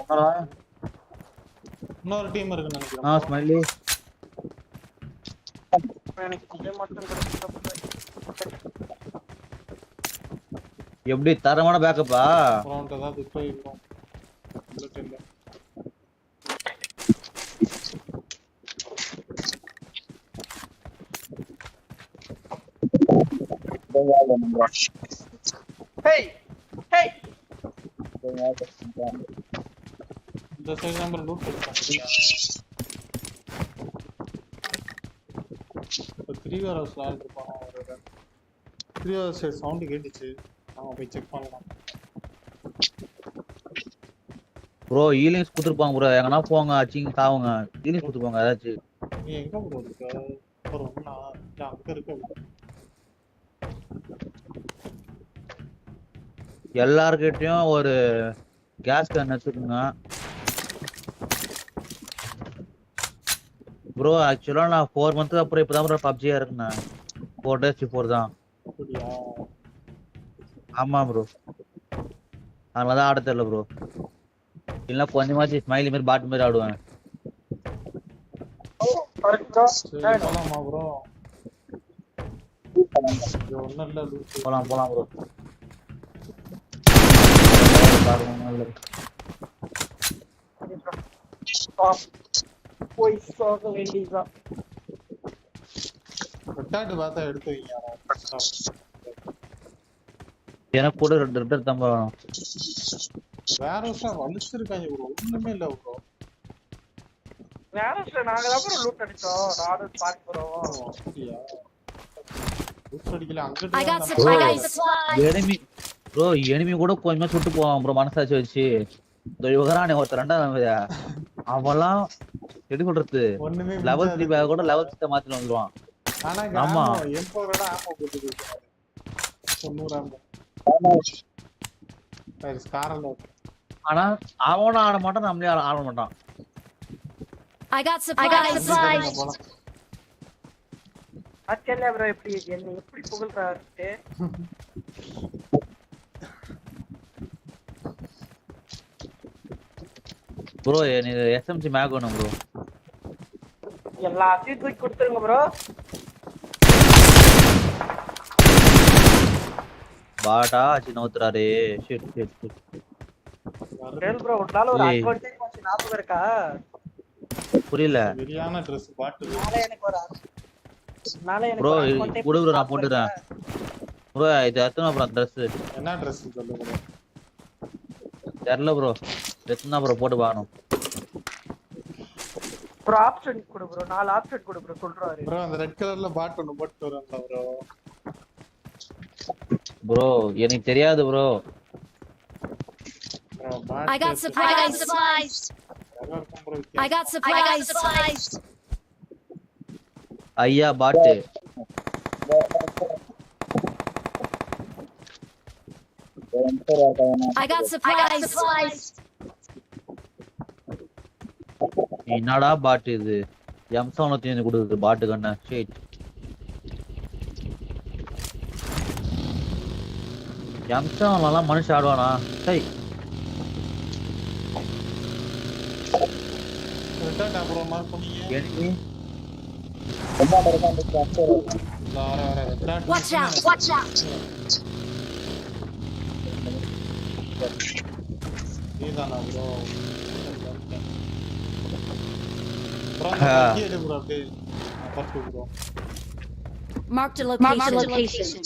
இன்னொரு டீம் இருக்குன்னு நினைக்கிறேன். ஸ்மைலி எப்படி தரமான பேக்கப்பா? ஏதாவது போயிருக்கோம். இந்த சைடு நம்பர் லூட் பண்ணிட்டாங்க. 3 ஹவர்ஸ் ஆல் இருப்பாங்க. ஒரு 3 ஹவர்ஸ் சவுண்ட் கேட்டுச்சு. நாம போய் செக் பண்ணலாம். ப்ரோ ஹீலிங்ஸ் குடுத்துருப்பாங்க ப்ரோ. எங்கனா போங்க அச்சிங்க தாவுங்க. ஹீலிங்ஸ் குடுத்துருப்பாங்க ஏதாச்சும். நீ எங்க ப்ரோ இருக்க? ஒரு ஒண்ணா இல்ல அங்க இருக்க. எல்லார்கிட்டயும் ஒரு கேஸ் கன் வச்சுக்கோங்க ப்ரோ. ஆக்சுவலா நான் 4 மந்த்ஸ் அப்புறம் இப்பதான் ப்ரோ பப்ஜியா இருக்குண்ணா. 4 days before தான். ஆமா ப்ரோ. அதனாலதான் ஆட தெரியல ப்ரோ. இல்ல கொஞ்சமாச்சு ஸ்மைலி மாதிரி பாட்டு மாதிரி ஆடுவேன். போலாம் போலாம் ப்ரோ. போய் சோக வேண்டியதுதான். பார்த்தா எடுத்து வைங்க. எனக்கு கூட 2 ரிட்டர் தான் வேணும். வேற வலிச்சிருக்காங்க ப்ரோ. ஒண்ணுமே இல்ல ப்ரோ. வேற நாங்க தான் ப்ரோ லூட் அடிச்சோம். நானும் ஸ்பாட் ப்ரோ. அப்படியா? லூட் அடிக்கல அங்கட்டு. எனிமி ப்ரோ எனிமி கூட கொஞ்சமா சுட்டு போவான் ப்ரோ மனசாட்சி வச்சு. இந்த யுகரானே ஒருத்தர் 2வது அவெல்லாம் எப்படி சொல்றது லெவல் 3 பேக் கூட லெவல் 6 மாத்திட்டு வந்துருவான். ஆமா M4ஓட ஆமோ போட்டுட்டு 90 ஆமோ. ஸ்காரல. ஆனா அவன ஆட மாட்டான் நம்மளே ஆட மாட்டான். I got supplies. அச்சல்ல ப்ரோ எப்படி என்ன எப்படி புகழ்றாரு? ப்ரோ எனக்கு SMG மேக் வேணும் ப்ரோ. எல்லாத்தையும் தூக்கி கொடுத்துருங்க ப்ரோ. பாட்டா சின்ன ஊத்துறாரு. Shit shit shit. ரெல் ப்ரோ உன்னால ஒரு அட்வான்டேஜ் வந்து ஞாபகம் இருக்கா? புரியல. சரியான Dress பாட்டு. நாளை எனக்கு ப்ரோ ஒரு அட்வான்டேஜ் குடு ப்ரோ நான் போட்டுறேன். ப்ரோ இது எத்தனை ப்ரோ Dress? என்ன Dress சொல்லுங்க ப்ரோ. தெரியல ப்ரோ. எத்தனை ப்ரோ போட்டு பாக்கணும். ப்ரோ ஆப்ஷன் கொடு ப்ரோ. 4 ஆப்ஷன் கொடு ப்ரோ சொல்றாரு. ப்ரோ அந்த ரெட் கலர்ல பாட் ஒன்னு போட்டு வரேன்டா ப்ரோ. ப்ரோ எனக்கு தெரியாது bro. I got supplies. I got supplies. ஐயா பாட்டு. I got supplies. என்னடா பாட்டு இது? M7 தீந்து கொடுக்குது பாட்டு கண்ண. ஷிட். M7 மனுஷன் ஆடுவானா? சை. ரெட்டா ப்ரோ மார்க் பண்ணீங்க. Enemy Watch out. Neethana bro? Marked a location.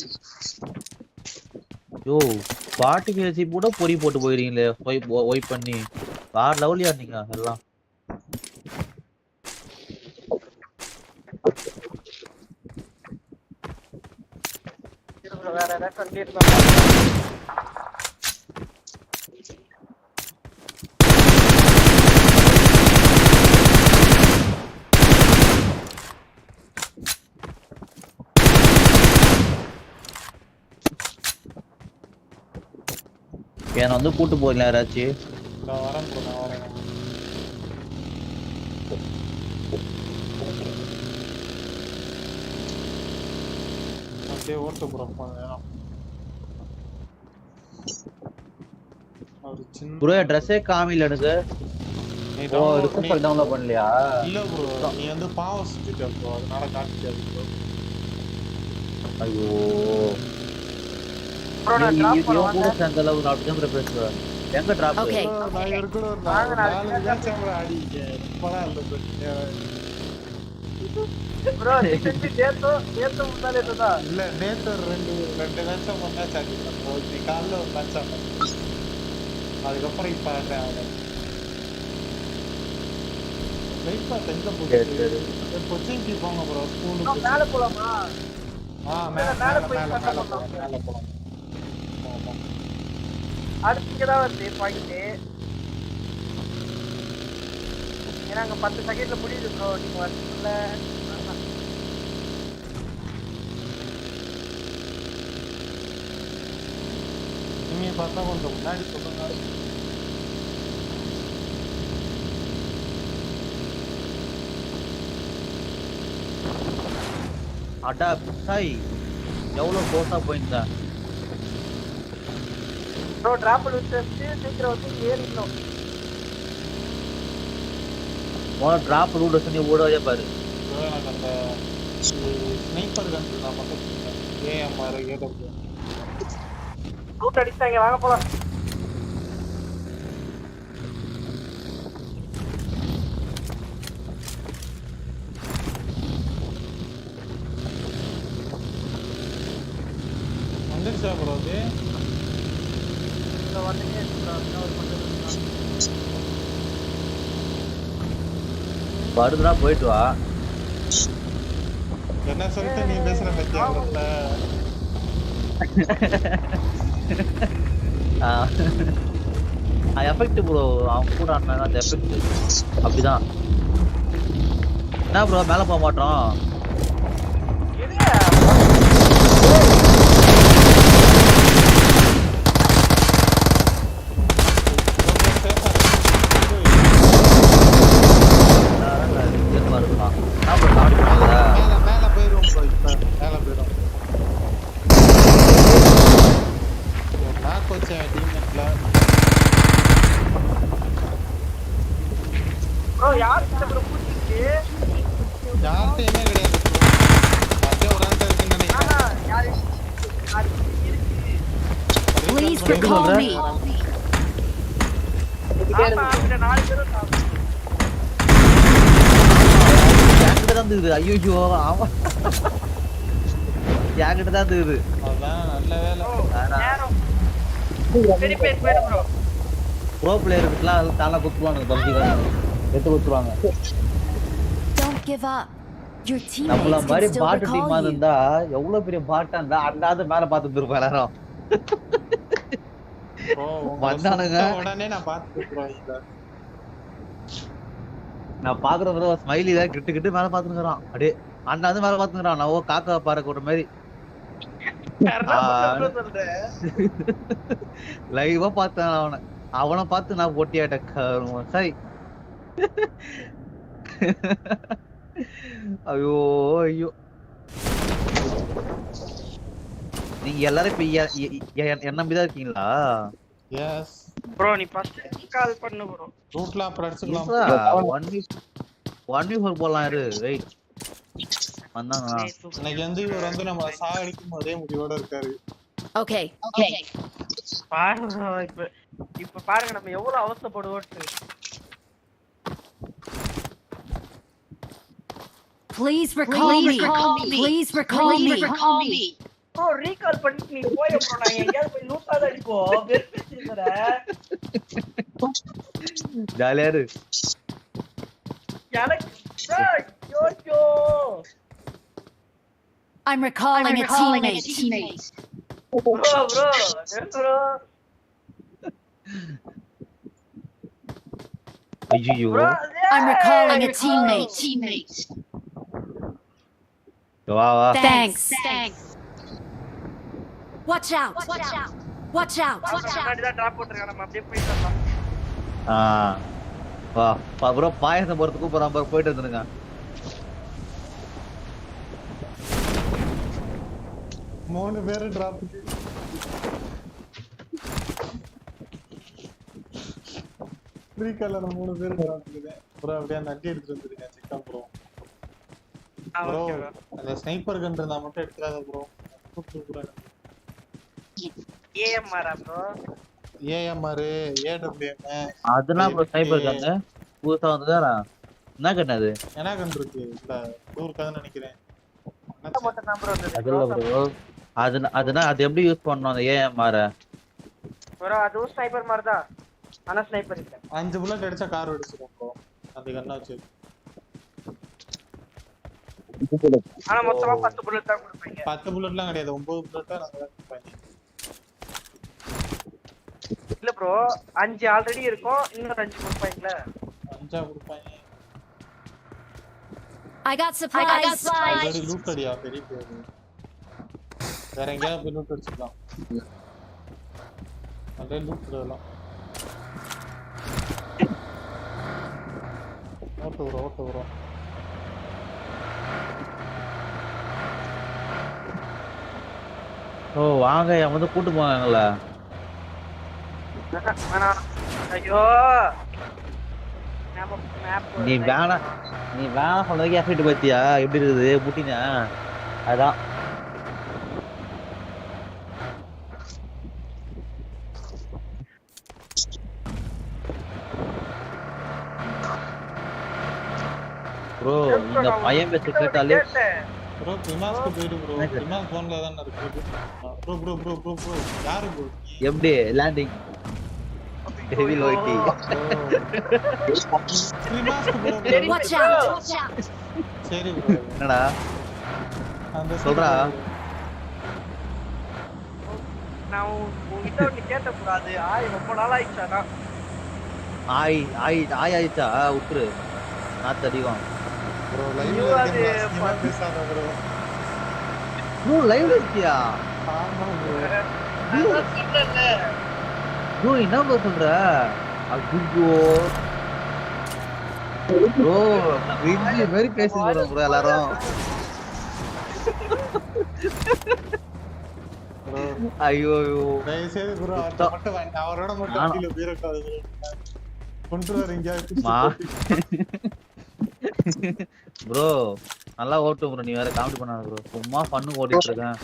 யோ பாட்டு கேசி கூட பொறி போட்டு போயிடுறீங்களே. ஒய்ப் பண்ணி வேற லெவலியா நீங்க எல்லாம். வேற ஏதாவது சொல்லிருந்தா என்ன வந்து கூட்டு போறீங்களா யாராச்சும்? நான் வரேன் ப்ரோ. நான் வரேன். டேய் ஓட்டு ப்ரோ ஒரு சின்ன ப்ரோ ட்ரெஸ்ஸே காமில எனக்கு. நீ ஓ ரிசர்ச் டவுன்லோட் பண்ணலையா? இல்ல ப்ரோ நீ வந்து பாவம் செஞ்சுட்ட ப்ரோ அதனால காட்டிக்காது ப்ரோ. ஐயோ ப்ரோ நான் டிராப் பண்ண கூட சேர்ந்த அளவு நான் அப்படிதான் பேசுறேன். எங்க டிராப்? Okay. நான் இருக்கற ஒரு 4 மேட்ச் கூட ஆடிங்க. இப்பலாம் இல்ல ப்ரோ நீ செஞ்சு நேத்து முன்னாலே இதுதான். இல்ல நேத்து ரெண்டு மேட்ச் மேட்ச் ஆடிட்டேன் ப்ரோ. நீ காலைல ஒரு மேட்ச் ஆடினேன். அதுக்கப்புறம் இப்ப ஆடுறேன். வெயிட் பண்ண எங்க போகுது? கோச்சிங்க்கு போங்க ப்ரோ ஸ்கூலுக்கு. மேல போலாமா? மேல போலாம். அடுத்து தான் வந்து பாயிண்ட். ஏன்னா அங்க 10 செகண்ட்ல முடியுது ப்ரோ. நீங்க வரல. நீங்க பார்த்தா கொஞ்சம் முன்னாடி சொல்லுங்க. அடா சாய் எவ்வளவு கோசா போயிருந்தா ப்ரோ டிராப் விட்டு சீக்கிரம் வந்து ஏறிடணும். மொத டிராப் ரூட் வச்சு ஓடவே பாரு. எனக்கு அந்த ஸ்னைப்பர் கன் நான் மட்டும் ஏஎம்ஆர் ஏடபிள்யூ ரூட் அடிச்சாங்க. வாங்க போலாம். வந்துருச்சா ப்ரோ அது? வருதுனா போயிட்டு வா. என்ன சொல்லிட்டு நீ பேசுற பத்தியா ப்ரோல? எஃபெக்ட் ப்ரோ அவன் கூட ஆடினா அந்த எஃபெக்ட் அப்படிதான். என்ன ப்ரோ மேல போக மாட்டோம்? மேல போயிரும் ப்ரோ. இப்ப மேல போயிரும். நான் கோச் டீம்மேட்ல ப்ரோ யார் கிட்ட ப்ரோ பூச்சிக்கு? யார்ட்டயுமே கிடையாது ப்ரோ. மத்த ஒரு ஆள் இருக்குன்னு நினைக்கிறேன். யார் இருக்கு? Please recall me. ஆமா அந்த 4 பேரும் என்கிட்ட தான் இருக்குது. ஐயோ ஆமா என்கிட்ட தான் இருக்குது. அதான் நல்ல வேலை. சரி போயிடு ப்ரோ. ப்ரோ பிளேயர்ஸ்க்குலாம் தானா குத்துவாங்க. பப்ஜிக்காரங்க எடுத்து குத்துவாங்க. Don't give up. Your நம்மள teammates மாதிரி can still பாட்டு டீமா recall you. இருந்தா எவ்வளவு பெரிய பாட்டா இருந்தா அண்டாவது மேல பாத்துட்டு இருப்போம் எல்லாரும். வந்தானுங்க உடனே நான் பாத்துட்டு ப்ரோ. நான் பாக்குறவங்க ஸ்மைலி தான் கிட்டு கிட்டு மேல பாத்துக்கிறான். அப்படியே அண்ணாந்து மேல பாத்துக்கிறான். நான் காக்கா பாறை கூட்ட மாதிரி லைவா பார்த்தேன். அவனை பார்த்து நான் போட்டியாட்ட சரி. ஐயோ ஐயோ நீங்க எல்லாரும் இப்ப என்ன நம்பிதான் இருக்கீங்களா? எஸ் ப்ரோ நீ ஃபர்ஸ்ட் கால் பண்ணு ப்ரோ. ரூட்ல அப்புறம் அடிச்சுக்கலாம். 1v4 போலாம் இரு. வெயிட் வந்தாங்க. இன்னைக்கு வந்து இவர் வந்து நம்ம சாகடிக்கும் அதே முடிவோட இருக்காரு. Okay. பாருங்க இப்ப பாருங்க நம்ம எவ்வளவு அவஸ்தைப்படுவோம். Please recall me. Please recall me. Bro recall பண்ணி நீ போய் ப்ரோ நான் எங்கயாவது போய் லூட்டாத அடிப்போம். வெறுப்பு வச்சிருக்கற. ஜாலியா இரு. எனக்கு YoYo I'm recalling a teammate. Bro. ஐயோ I'm recalling a teammate. வா வா. Thanks. Watch out. Watch out. முன்னாடி தான் டிராப் போட்டுருக்காங்க. நம்ம அப்படியே போயிடலாம். வா ப்ரோ பாயசம் போறதுக்கு கூப்பிடுறான் பாரு. போயிட்டு வந்துருங்க. 3 பேரு டிராப்புக்கு. ஃப்ரீ கலர் 3 பேரு டிராப்புக்கு. ப்ரோ அப்படியே அந்த அடி எடுத்துட்டு வந்துருங்க செக் ப்ரோ. ப்ரோ அந்த ஸ்னைப்பர் கன் இருந்தா மட்டும் எடுத்துறாத bro. AMR bro. AMR, AWM. அதெல்லாம் ப்ரோ ஸ்னைப்பர் கன்னு புதுசா வந்ததா? என்ன கன் அது? என்ன கன் இருக்கு? இல்ல டூர் கன் நினைக்கிறேன். மட்டும் தான் ப்ரோ இருந்தது. அதுல ப்ரோ அது எப்படி யூஸ் பண்ணனும் அந்த AMR? ப்ரோ அதுவும் ஸ்னைப்பர் மாதிரி தான். ஆனா ஸ்னைப்பர் இல்ல. 5 புல்லட் அடிச்சா கார் வெடிச்சிரும் ப்ரோ. அந்த கன்ன வச்சு. ஆனா மொத்தமா 10 புல்லட் தான் கொடுப்பாங்க. 10 புல்லட்லாம் கிடையாது. 9 புல்லட்டா நாங்க தான் கொடுப்பாங்க. இல்ல ப்ரோ 5 ஆல்ரெடி இருக்கும். இன்னும் 5 கொடுப்பாங்கல. 5 கொடுப்பாங்க. I got supplies. Already loot அடியா பெரிய பேரு. வேற எங்கயாவது போய் லூட் அடிச்சுக்கலாம். அதே லூட் பண்ணலாம். ஓட்டு ப்ரோ. ஓ வாங்க என் வந்து கூட்டு போவாங்கல்ல. ஐயோ நீ வேணா சொன்னதுக்கு எஃபெக்ட் பத்தியா எப்படி இருக்குது முட்டினா அதான். ப்ரோ இந்த பையன் பேச கேட்டாலே ப்ரோ பிமாஸ்க்கு போயிடு ப்ரோ. பிமாஸ் போன்ல தான் இருக்கு. ப்ரோ யாரு ப்ரோ? எப்படி லேண்டிங் ஹெவி லோய்டி. பிமாஸ்க்கு ப்ரோ. Watch out. சரி ப்ரோ. என்னடா அந்த சொல்றா? நான் உன்கிட்ட ஒன்னு கேட்ட கூடாது. ரொம்ப நாள் ஆயிடுச்சானா? ஆயிடுச்சா உட்ரு நாத்து அடிக்கும். ப்ரோ லைவ்ல பேசாத ப்ரோ. ப்ரோ லைவ்ல இருக்கியா? ஆமா ப்ரோ. நான் சொல்லல. ப்ரோ என்ன ப்ரோ சொல்ற? அய்யோ ப்ரோ விஞ்சி மாதிரி பேசுறோம் ப்ரோ எல்லாரும். ஐயோ தயவு செய்து ப்ரோ அத மட்டும் வாங்க. அவரோட மட்டும் அடியில பீரக்காதீங்க. கொண்டு வரீங்க ப்ரோ நல்லா ஓட்டு ப்ரோ. நீ வேற காமெடி பண்ணாத ப்ரோ. சும்மா ஃபன்னு ஓட்டிட்டு இருக்கேன்.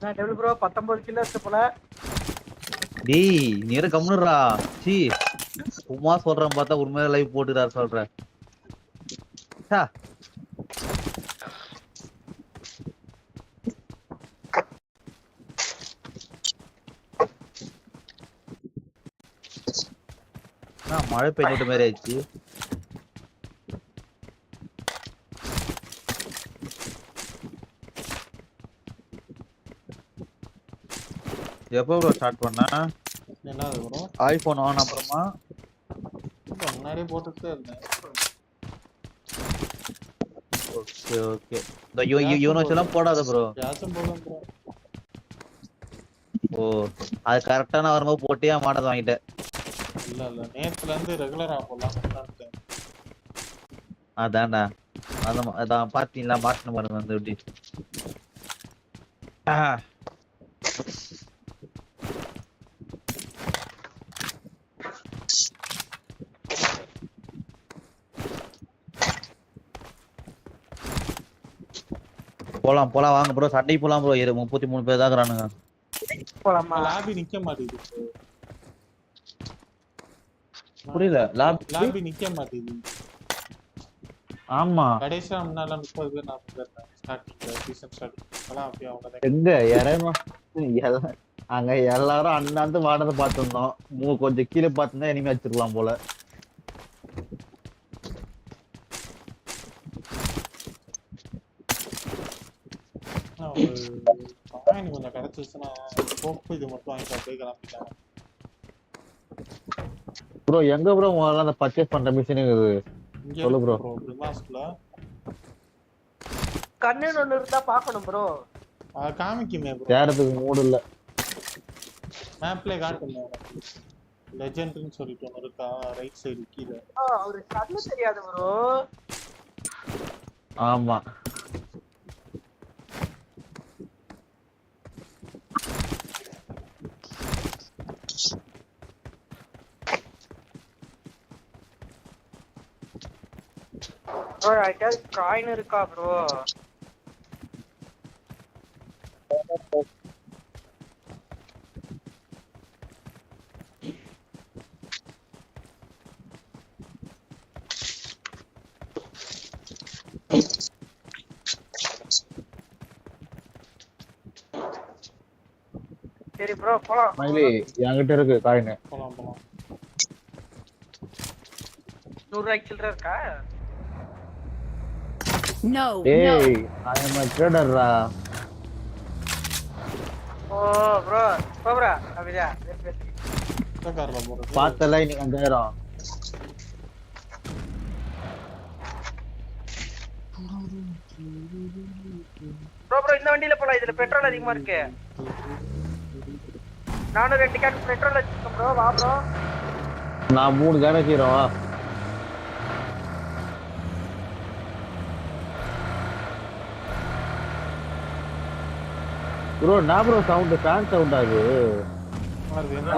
நான் டெவல் ப்ரோ 19 கிலோ எடுத்து போல. டேய் நீ வேற கம்முனுடா. சீ சும்மா சொல்றேன் பார்த்தா உண்மையா லைவ் போட்டுறாரு சொல்றேன். மழை பெய்ஞ்சிட்ட மாதிரி ஆயிடுச்சு. எப்போ ப்ரோ ஸ்டார்ட் பண்ணா? என்னது ப்ரோ? ஐபோன் ஆன் அப்புறமா முன்னாடியே போட்டுட்டே இருந்தேன். ஓகே இந்த யூனிவர்ஸ் எல்லாம் போடாத ப்ரோ. யாச்சும் போடுங்க ப்ரோ. ஓ அது கரெக்டா நான் வரும்போது போட்டியா மாட்டது வாங்கிட்டேன். இல்ல நேத்துல இருந்து ரெகுலரா போலாம் பண்ணிட்டேன். அதான்டா அதான் பாத்தீங்களா மாட்டணும் பாருங்க வந்து எப்படி. போலாம் வாங்க ப்ரோ. சண்டை போலாம் ப்ரோ. 33 பேர் தான் இருக்கறானுங்க. போலாமா? லாபி நிக்க மாட்டேங்குது. புரியல. லாபி நிக்க மாட்டேங்குது. ஆமா கடைசியா முன்னால 30 பேர் 40 பேர் ஸ்டார்டிங்ல சீசன் ஸ்டார்டிங் எல்லாம் அப்படியே அவங்க எங்க யாரும் அங்க எல்லாரும் அண்ணாந்து வாடதை பார்த்துருந்தோம். கொஞ்சம் கீழே பார்த்துருந்தா இனிமே வச்சிருக்கலாம் போல. கொஞ்சம் கிடைச்சிச்சுன்னா சோப்பு இது மட்டும் வாங்கி அப்படியே கிளம்பிட்டாங்க. ப்ரோ எங்க ப்ரோ முதல்ல அந்த பர்ச்சேஸ் பண்ற மிஷின் இருக்குது? சொல்லு ப்ரோ. பிரிமாஸ்ல கண்ணு ஒன்னு இருந்தா பார்க்கணும் ப்ரோ. காமிக்குமே ப்ரோ. தேடுறதுக்கு மூட் இல்ல. மேப்ல காட்டுங்க. லெஜெண்ட்னு சொல்லிட்டு ஒன்னு இருக்கா ரைட் சைடு கீழ. அவரு கண்ணு தெரியாது ப்ரோ. ஆமா ப்ரோ ஐட்டால் காயின் இருக்கா ப்ரோ? சரி ப்ரோ போலாம். மயிலி என்கிட்ட இருக்கு காயின். போலாம் போலாம். 100 ரூபாய்க்கு சில்லற இருக்கா? No. டேய் I am a trader ரா. ஓ ப்ரோ போப்ரா அப்படியா? கார்ல போறது. பார்த்தல இன்னைக்கு 5000. ப்ரோ இந்த வண்டியில போலாம். இதுல பெட்ரோல் அதிகமா இருக்கு. நானும் 2 கேன் பெட்ரோல் வச்சிருக்கேன் ப்ரோ. வா ப்ரோ. நான் 3 கேன் வச்சிரோம் வா. ப்ரோ நான் ப்ரோ சவுண்ட் ஃபேன் சவுண்ட் ஆகுது. அது என்ன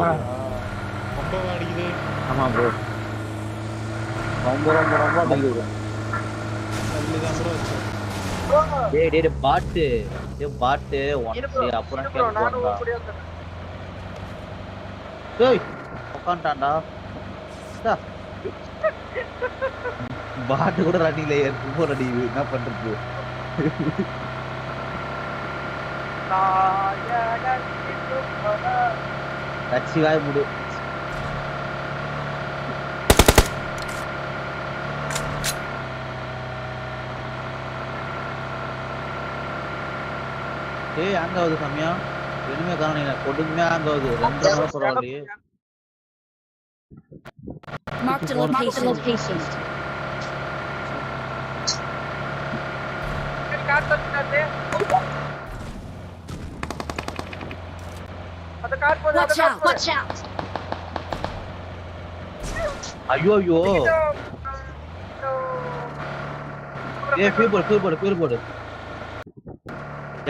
ரொம்ப அடிக்குது. ஆமா ப்ரோ ரொம்ப அடிக்குது. அதுதான் ப்ரோ டேய் டேய் பாட்டு ஒன்ஸ் அப்புறம் கேட்கறோம்டா. டேய் உட்கார்ந்தான்டா. பாட்டு கூட ரன்னிங்ல ஏறுது அடிக்குது. என்ன பண்றது? கட்சி வாய் முடு. ஏய் அங்க ஆகுது சமயா. இனிமே காணல கொடுமையா அங்க ஆகுது. 2 முறை பரவாயில்லையே. Marked a location. Watch out. ஐயோ ஏய் ஃபியூல் போடு.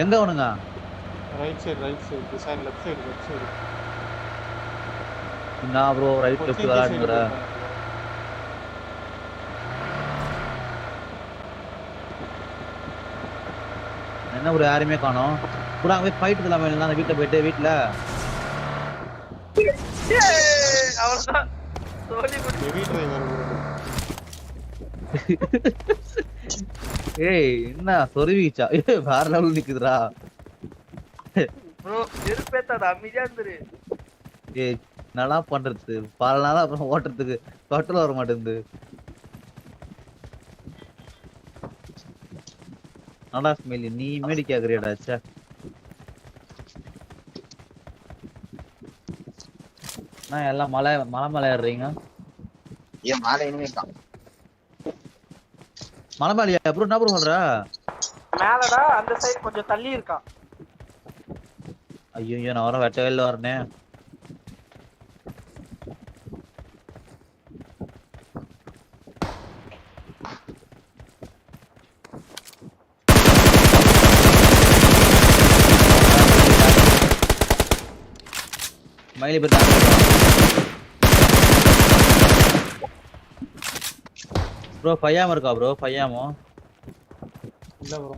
எங்க அவனுங்க? Right side design left side. நான் ப்ரோ ரைட் லெஃப்ட் விளையாடுங்கற. என்ன ஒரு யாருமே காணோம். கூட அங்க போய் ஃபைட் பண்ணலாமே இல்ல அந்த வீட்ல அவ்வளவுதான். சோலி ஹெவி டிரைவர் ஏய் என்ன சொருவிச்சா? ஏய் வேற லெவல் நிக்குதுடா. ப்ரோ வெறுப்பேத்தாத அமைதியா இருந்துரு. ஏய் நல்லா பண்றது பல நாளா அப்புறம் ஓட்டுறதுக்கு கட்டல வர மாட்டேங்குது. நல்லா ஸ்மெல் நீ மேடி கேக்குறியடா. ச்சே நான் எல்லாம் மலை ஏறுறீங்க. ஏன் மலை இனிமே தான் மலை மேலையா ப்ரோ? என்ன ப்ரோ சொல்ற? மேலடா அந்த சைடு கொஞ்சம் தள்ளி இருக்கான். ஐயோ நான் வர வெட்டவேல வரனே. மயிலி பத்தி ப்ரோ ஃபையாம இருக்கா ப்ரோ? ஃபையாமோ இல்ல ப்ரோ.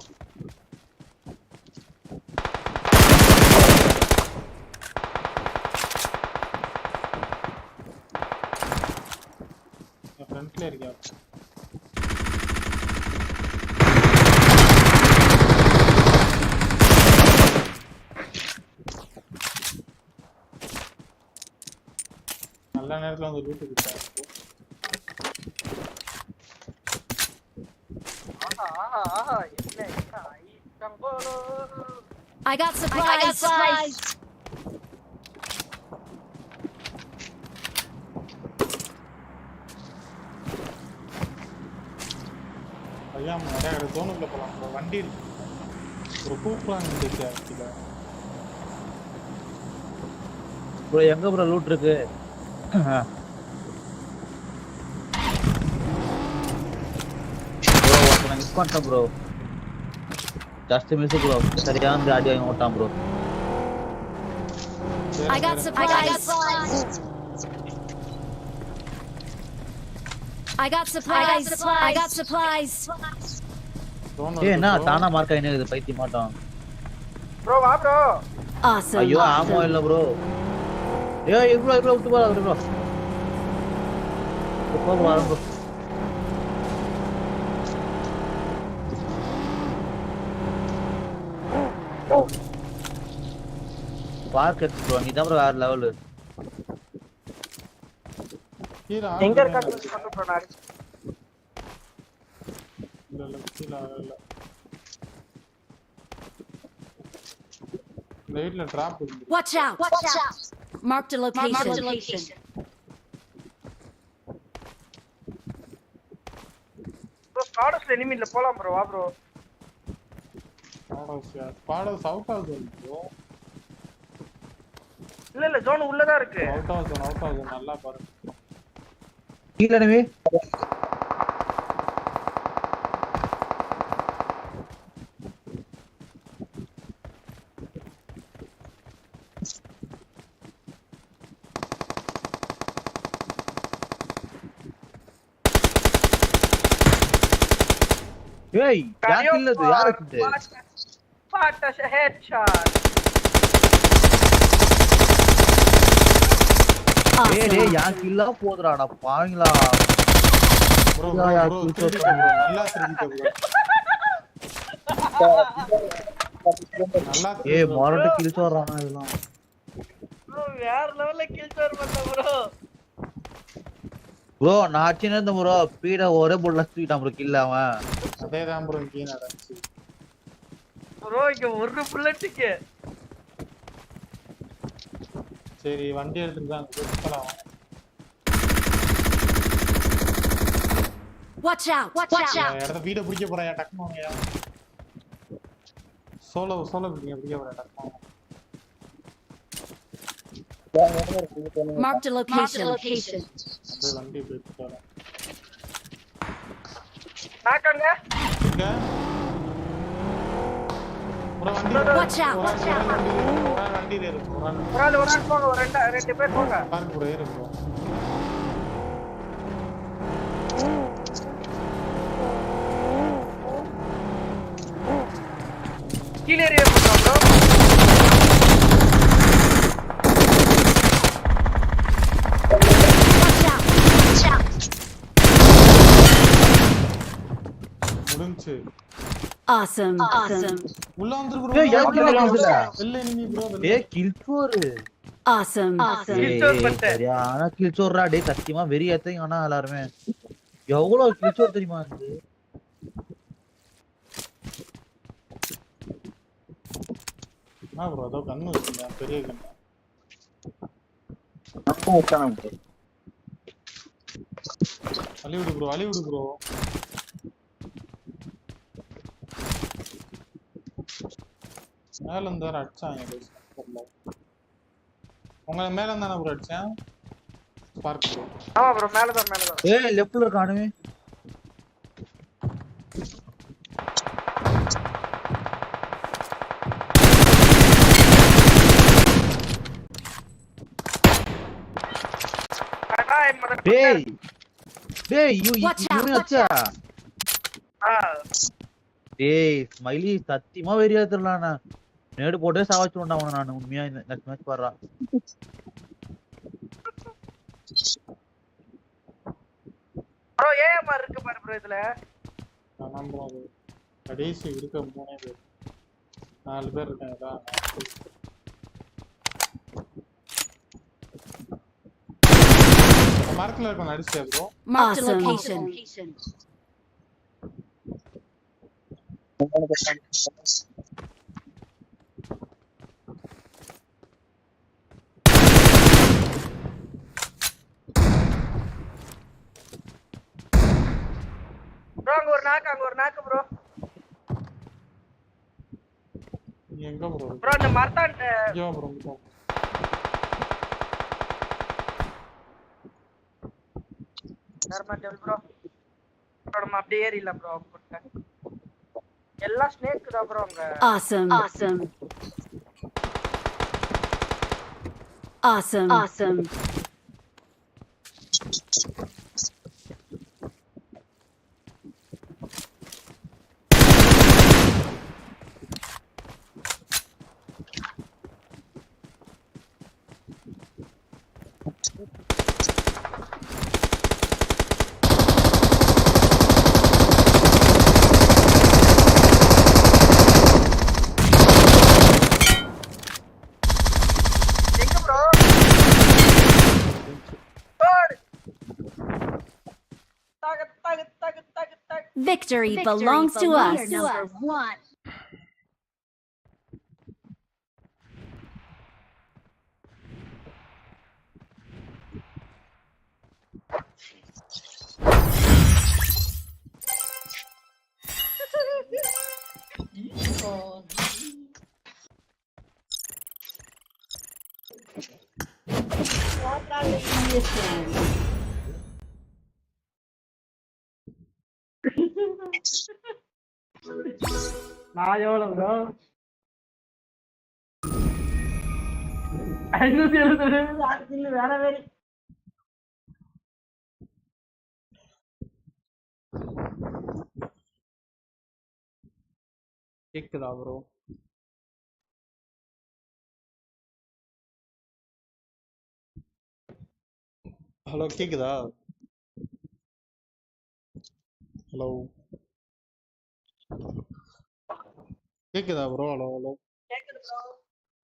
ஃப்ரண்ட்ல இருக்கா? நல்ல நேரத்துல வந்து லூட் கிட்டாரு. ஆஹா என்ன ஐட்டம்போலோ. I got supplies. ஐயா நிறைய ஜோனுக்குள்ள போலாம் ப்ரோ. வண்டி இருக்கு. ஒரு கூப்பன் இருந்துச்சு ஆக்சுவலா. ப்ரோ எங்க ப்ரோ லூட் இருக்கு? ப்ரோ பண்ணிட்டேன் ப்ரோ. Just miss bro. சரியான அடி வாங்கி ஓட்டான் bro. I got supplies. I got supplies. I got supplies. ஏய் என்ன தானா மார்க் ஆயினே இது பைத்தி மாட்டான். ப்ரோ வா ப்ரோ. Awesome. ஐயோ ஆமோ இல்ல ப்ரோ. ஏய் இவ்ளோ விட்டு போடா ப்ரோ. போடு வா ப்ரோ. பார்க்க ப்ரோ நீ தான் ப்ரோ வேற லெவல். எங்க இருக்கான்னு சொல்லு ப்ரோ நான் இல்ல கீழ இல்ல. ரைட்ல டிராப் இருக்கு. Watch out. Marked a location. Bro ஸ்குவாட்ஸ்ல எனிமி இல்ல போலாம் ப்ரோ வா ப்ரோ. ஸ்குவாட்ஸ் அவுட் ஆகுது ப்ரோ. இல்ல ஜோன் உள்ள தான் இருக்கு. அவுட் ஆகுது நல்லா பாருங்க. கீழ எனிமி. ஏய் யார் கில்லது யார் கில்லது பாட்ட ஹெட்ஷாட். ஏய் டேய் யார் கில்லா போடுறாடா பாவீங்களா ப்ரோ நல்லா திருப்பிட்ட ப்ரோ. நல்லா ஏய் மாரட்ட கில்ஸ் வரானா இதெல்லாம் ப்ரோ வேற லெவல்ல கில் ஸ்கோர் பண்ண ப்ரோ. ப்ரோ நான் சின்ன இருந்த ப்ரோ ஸ்பீடா ஒரே புல்ல தூக்கிட்டான் ப்ரோ கில் அவன். அதேதான் ப்ரோ இங்க நடந்துச்சு ப்ரோ இங்க ஒரு புல்லட்டுக்கு. சரி வண்டி எடுத்துட்டு தான் போலாம். Watch out. இடத்த வீட பிடிக்க போறயா டக்குனு வாங்கயா. சோலோ பிடிக்க போறயா டக்குனு. Marked a location. அந்த வண்டி போயிட்டு வரேன். நாக்கங்க. இங்க ஒரு வண்டி. Watch out. ஒரு வண்டி இருக்கு. ஒரு ஆள் போங்க ஒரு ரெண்டு பேர் போங்க. பாருங்க ப்ரோ ஏறு ப்ரோ. கீழ ஏறிய ப்ரோ. முடிஞ்சு. Awesome. உள்ள வந்துரு ப்ரோ. ஏய் யார் கில்ல கில்ல வெல்ல எனிமி ப்ரோ. ஏய் kill score. Awesome. Kill score பண்ணிட்டேன். சரியான கில் ஸ்கோர்ரா டேய் சத்தியமா வெரி ஏத்தீங்க ஆனா எல்லாரும் எவ்வளவு கில் ஸ்கோர் தெரியுமா இது. ப்ரோ அதோ கண்ணு வச்சிங்க பெரிய கண்ணு. அப்போ ஓட்டானே ப்ரோ. வலி விடு ப்ரோ. மேல இருந்து அடிச்சாங்க தெரியல. உங்க மேல இருந்தானே ப்ரோ அடிச்சான். Spark bro. ஆமா ப்ரோ மேல தான். ஏய் லெஃப்ட்ல இருக்கானுமே. டேய் யூ அச்சா. டேய் ஸ்மைலி சத்தியமா வெறியா தெரியலண்ணா. நேடு போட்டே சாவச்சுடா அவன நான் உண்மையா இந்த நெக்ஸ்ட் மேட்ச் பாறா. ப்ரோ ஏஎம்ஆர் இருக்கு பாரு ப்ரோ இதுல. ஆமா ப்ரோ கடைசி இருக்க 3 பேர் 4 பேர் இருக்காங்கடா. மார்க்ல இருக்க அடிச்சா bro. Marked a location. Bro அங்க ஒரு நாக்கு ப்ரோ. எங்க ப்ரோ? ப்ரோ அந்த மர்தான் ஐயோ bro. Normal table bro. Bro நம்ம அப்படியே ஏறிடலாம் ப்ரோ. எல்லா ஸ்னேக் தான் bro அங்க. Awesome. Awesome. Awesome. Awesome. Victory belongs to us. Number one. நான் எவ்வளவு bro? 570 வேற வேற. கேக்குதா ப்ரோ? ஹலோ கேக்குதா? ஹலோ கேக்குதா ப்ரோ? ஹலோ ஹலோ கேக்குது bro.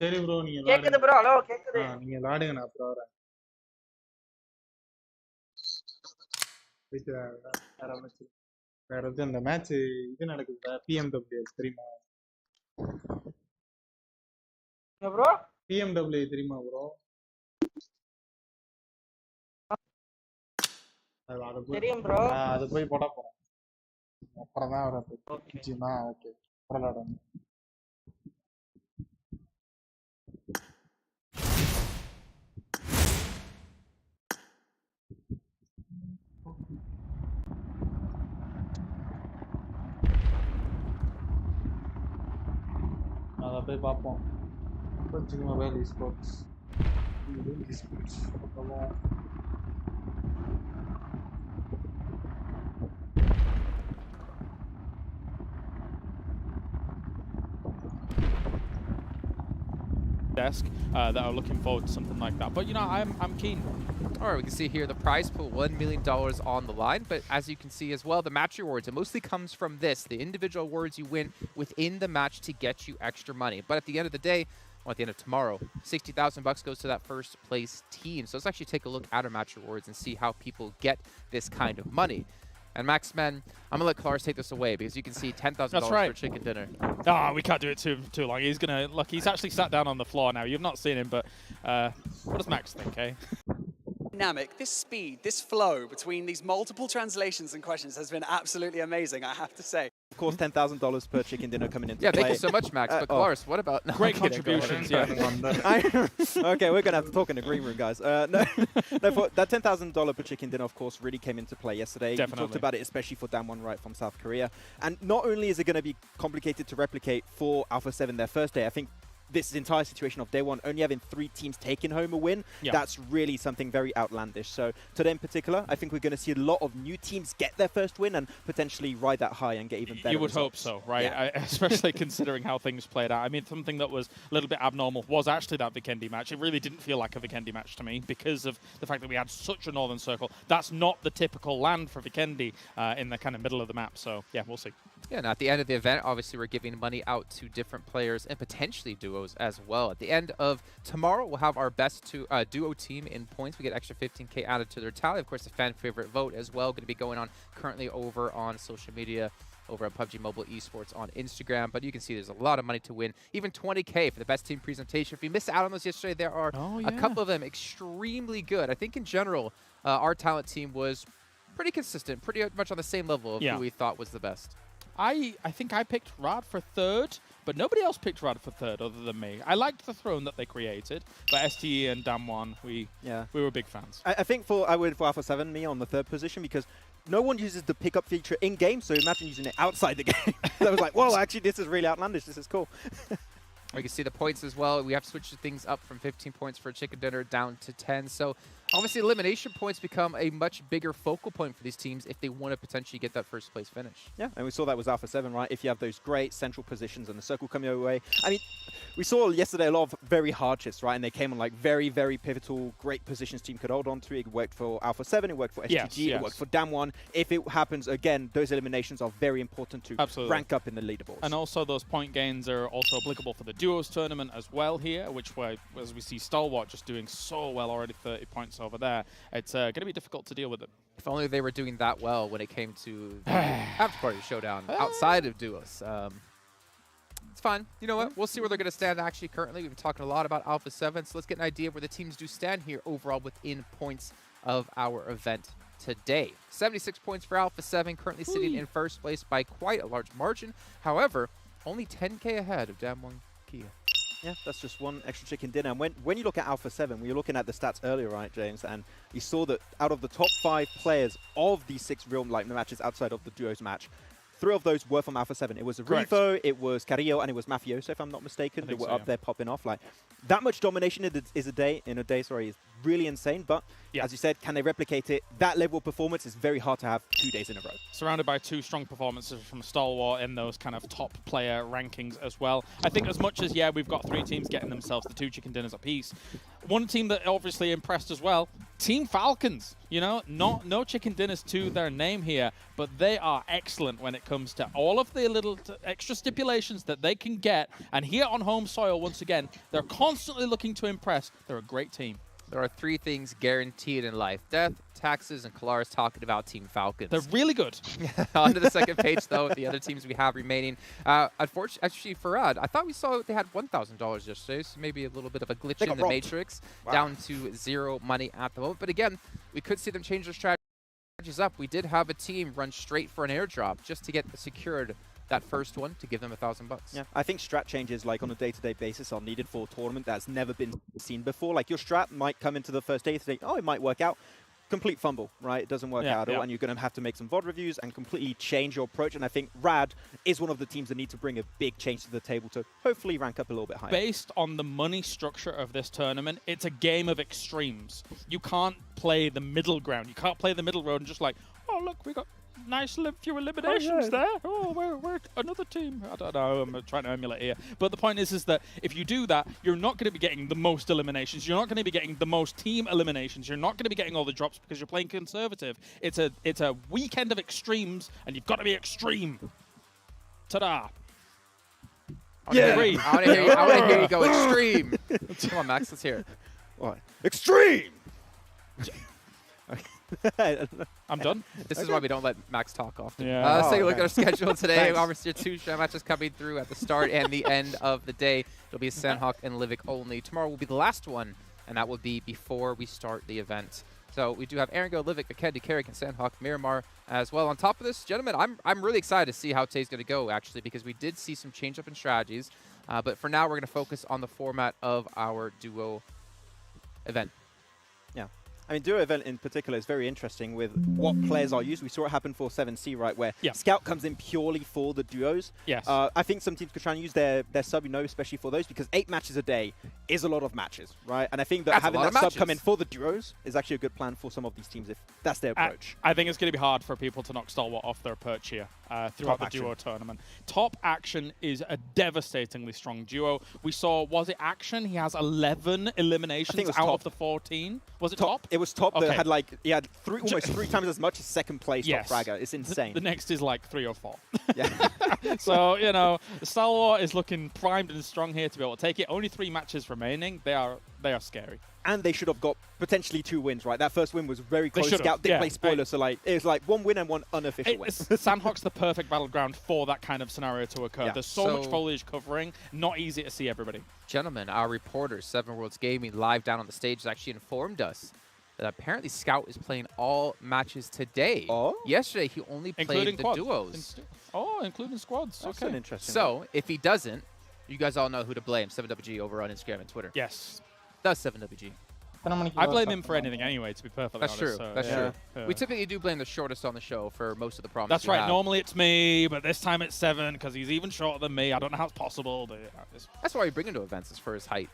சரி ப்ரோ நீங்க கேக்குது bro. ஹலோ கேக்குது. நீங்க விளையாடுங்க நான் அப்புறம் வரேன். வேற எதுவும் இந்த மேட்ச் இது நடக்குது PMW தெரியுமா? bro PMW தெரியுமா ப்ரோ? தெரியும் bro. அது போய் போட போறேன். அப்புறம் தான் வரேன். ஓகே விளையாடுங்க. அதை போய் பார்ப்போம். Mobile sports desk that are looking forward to something like that. But you know, I'm keen. All right, we can see here the prize pool, $1 million on the line. But as you can see as well, the match rewards, it mostly comes from this, the individual awards you win within the match to get you extra money. But at the end of the day, or at the end of tomorrow, 60,000 bucks goes to that first place team. So let's actually take a look at our match rewards and see how people get this kind of money. And Max, man, I'm gonna let Clarus take this away because you can see $10,000 for chicken dinner. Ah, we can't do it too long. He's gonna look. He's actually sat down on the floor now. You've not seen him, but what does Max think, eh? Dynamic, this speed, this flow between these multiple translations and questions has been absolutely amazing, I have to say. Of course, $10,000 per chicken dinner coming into play. Yeah, thank you so much, Max. But Clarus, what about... No, great contributions, yeah. Okay, we're going to have to talk in the green room, guys. No, that $10,000 per chicken dinner, of course, really came into play yesterday. Definitely. We talked about it, especially for Damwon Wright from South Korea. And not only is it going to be complicated to replicate for Alpha 7 their first day, I think this entire situation of day one only having 3 teams taking home a win, that's really something very outlandish. So today in particular, I think we're going to see a lot of new teams get their first win and potentially ride that high and get even better You would results. hope so, right? Yeah. Especially considering how things played out. I mean, something that was a little bit abnormal was actually that Vikendi match. It really didn't feel like a Vikendi match to me because of the fact that we had such a northern circle. That's not the typical land for Vikendi in the kind of middle of the map. So yeah, we'll see. Yeah, and at the end of the event, obviously we're giving money out to different players and potentially duos as well. At the end of tomorrow, we'll have our best duo team in points. We get extra 15K added to their tally. Of course, the fan favorite vote as well, going to be going on currently over on social media, over at PUBG Mobile Esports on Instagram. But you can see there's a lot of money to win, even 20K for the best team presentation. If you missed out on those yesterday, there are a couple of them extremely good. I think in general, our talent team was pretty consistent, pretty much on the same level of who we thought was the best. I think I picked Rad for third, but nobody else picked Rad for third other than me. I liked the throne that they created, but STE and Damwon, we were big fans. I think I went for Alpha 7, me on the third position, because no one uses the pickup feature in game, so imagine using it outside the game. So I was like, well, actually, this is really outlandish. This is cool. We can see the points as well. We have switched things up from 15 points for a chicken dinner down to 10. So obviously elimination points become a much bigger focal point for these teams if they want to potentially get that first place finish. Yeah, and we saw that with Alpha 7, right? If you have those great central positions and the circle coming your way. I mean, we saw yesterday a lot of very hard shifts, right? And they came on like very, very pivotal, great positions team could hold on to. It worked for Alpha 7, it worked for SGG, it worked for Damwon. If it happens again, those eliminations are very important to rank up in the leaderboards. And also those point gains are also applicable for the duos tournament as well here, which as we see Stalwart just doing so well already, 30 points over there. It's going to be difficult to deal with it. If only they were doing that well when it came to the after party showdown outside of duos. It's fine. You know what? We'll see where they're going to stand actually currently. We've been talking a lot about Alpha 7, so let's get an idea of where the teams do stand here overall within points of our event today. 76 points for Alpha 7, currently sitting in first place by quite a large margin. However, only 10k ahead of Damwon Kia. Yeah, that's just one extra chicken dinner. And when you look at Alpha 7, we were looking at the stats earlier, right, James? And you saw that out of the top 5 players of these 6 real matches outside of the duos match, 3 of those were from Alpha 7. It was Revo, it was Carrillo, and it was Mafioso, if I'm not mistaken, that were up there popping off. Like, that much domination in a day is really insane. But as you said, can they replicate it? That level of performance is very hard to have 2 days in a row. Surrounded by 2 strong performances from Stalwart in those kind of top player rankings as well. I think as much as, we've got 3 teams getting themselves the 2 chicken dinners apiece. One team that obviously impressed as well, Team Falcons. You know, no chicken dinners to their name here, but they are excellent when it comes to all of the little extra stipulations that they can get. And here on home soil, once again, they're constantly looking to impress. They're a great team. There are 3 things guaranteed in life: death, taxes, and Kalara's talking about Team Falcons. They're really good. On to the second page, though, the other teams we have remaining. Unfortunately, actually, Farad, I thought we saw they had $1,000 yesterday, so maybe a little bit of a glitch in the matrix. Wow. Down to 0 money at the moment. But again, we could see them change their strategies up. We did have a team run straight for an airdrop just to get secured that first one to give them $1,000. Yeah, I think strat changes like on a day-to-day basis are needed for a tournament that's never been seen before. Like your strat might come into the first day to say, oh, it might work out. Complete fumble, right? It doesn't work out at all, and you're going to have to make some VOD reviews and completely change your approach. And I think Rad is one of the teams that need to bring a big change to the table to hopefully rank up a little bit higher. Based on the money structure of this tournament, it's a game of extremes. You can't play the middle ground. You can't play the middle road and just like, oh, look, we got nice few eliminations there. Oh, we're another team. I don't know. I'm trying to emulate here. But the point is that if you do that, you're not going to be getting the most eliminations. You're not going to be getting the most team eliminations. You're not going to be getting all the drops because you're playing conservative. It's a weekend of extremes, and you've got to be extreme. Ta-da. I want to hear you go extreme. Come on, Max. Let's hear it. What? Extreme! I'm done. This is why we don't let Max talk often. Yeah. Let's take a look at our schedule today. Obviously, 2 matches coming through at the start and the end of the day. It'll be Sandhawk and Livik only. Tomorrow will be the last one, and that will be before we start the event. So we do have Aaron Livik, Vikendi, Carrick, and Sandhawk, Miramar as well. On top of this, gentlemen, I'm really excited to see how today's going to go, actually, because we did see some change up in strategies. But for now, we're going to focus on the format of our duo event. Yeah. I mean, duo event in particular is very interesting with what players are used. We saw it happen for 7C, right, where Scout comes in purely for the duos. Yes. I think some teams could try and use their sub, especially for those, because 8 matches a day is a lot of matches, right? And I think that having that sub come in for the duos is actually a good plan for some of these teams if that's their approach. I think it's going to be hard for people to knock Stalwart off their perch here throughout the duo tournament. Top Action is a devastatingly strong duo. We saw, was it Action? He has 11 eliminations out of the 14. Was it Top? It was Top that had he had almost 3 times as much as second place Top Fragger. It's insane. The next is like 3 or 4. Yeah. So, Stalwart is looking primed and strong here to be able to take it. Only 3 matches remaining. They are scary. And they should have got potentially 2 wins, right? That first win was very close. Scout didn't play spoiler, so it was like 1 win and 1 unofficial win. Sandhawk's the perfect battleground for that kind of scenario to occur. There's so much foliage covering, not easy to see everybody. Gentlemen, our reporter, 7 Worlds Gaming, live down on the stage, has actually informed us that apparently Scout is playing all matches today. Oh? Yesterday, he only played the duos. Including squads. That's okay. interesting. So, if he doesn't, you guys all know who to blame. 7WG over on Instagram and Twitter. Yes. That's 7WG. I blame him for anything anyway, to be perfectly That's honest. true. So, That's yeah. true. Yeah. We typically do blame the shortest on the show for most of the problems. That's we right. have. Normally it's me, but this time it's Seven because he's even shorter than me. I don't know how it's possible, but That's why we bring him to events, is for his height.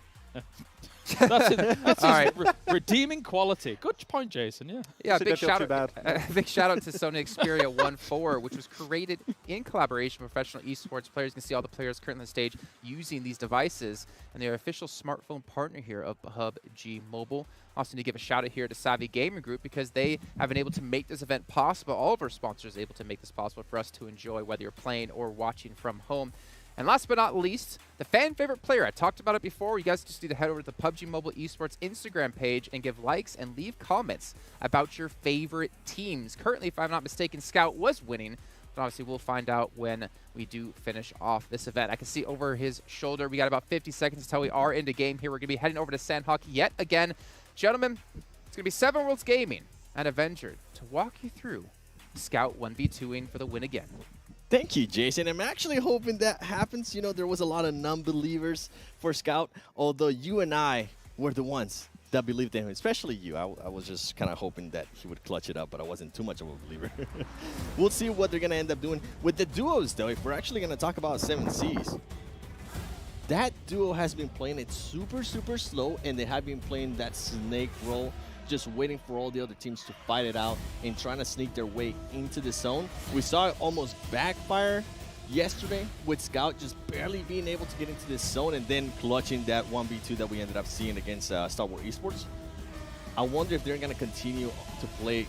that's All his right. redeeming quality. Good point, Jason. Yeah. Yeah, Actually, big don't feel shout too out, big shout out to Sony Xperia 1.4, which was created in collaboration with professional esports players. You can see all the players currently on the stage using these devices, and they're official smartphone partner here of PUBG Mobile. Also need to give a shout out here to Savvy Gaming Group because they have been able to make this event possible. All of our sponsors are able to make this possible for us to enjoy, whether you're playing or watching from home. And last but not least, the fan favorite player. I talked about it before. You guys just need to head over to the PUBG Mobile Esports Instagram page and give likes and leave comments about your favorite teams. Currently, if I'm not mistaken, Scout was winning, but obviously we'll find out when we do finish off this event. I can see over his shoulder, we got about 50 seconds until we are into game here. We're going to be heading over to Sandhawk yet again. Gentlemen, it's going to be Seven Worlds Gaming and Avenger to walk you through Scout 1v2ing for the win again. Thank you, Jason. I'm actually hoping that happens. You know, there was a lot of non-believers for Scout, although you and I were the ones that believed in him, especially you. I was just kind of hoping that he would clutch it up, but I wasn't too much of a believer. We'll see what they're going to end up doing. With the duos, though, if we're actually going to talk about 7Cs, that duo has been playing it super, super slow, and they have been playing that snake roll, just waiting for all the other teams to fight it out and trying to sneak their way into the zone. We saw it almost backfire yesterday with Scout just barely being able to get into this zone and then clutching that 1v2 that we ended up seeing against Star Wars Esports. I wonder if they're going to continue to play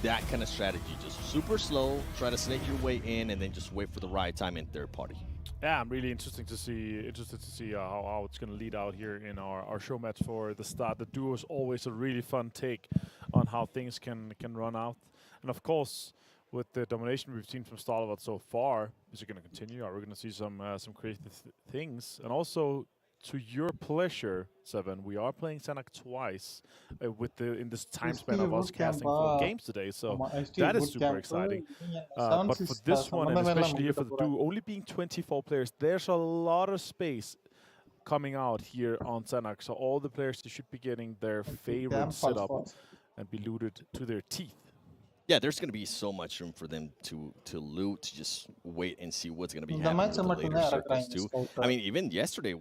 that kind of strategy, just super slow, try to snake your way in, and then just wait for the right time in third party. Yeah, I'm really interested to see how it's going to lead out here in our show match for the start. The duo is always a really fun take on how things can run out. And of course, with the domination we've seen from Starlord so far, is it going to continue? Are we going to see some crazy things? And also, to your pleasure, Seven, we are playing Sanak twice in this time span of us casting 4 games today, so that is super exciting. But for this one, and especially here for the duo, only being 24 players, there's a lot of space coming out here on Sanak, so all the players should be getting their favorite setup and be looted to their teeth. Yeah, there's going to be so much room for them to loot, to just wait and see what's going to be happening with the later circles too. I mean, even yesterday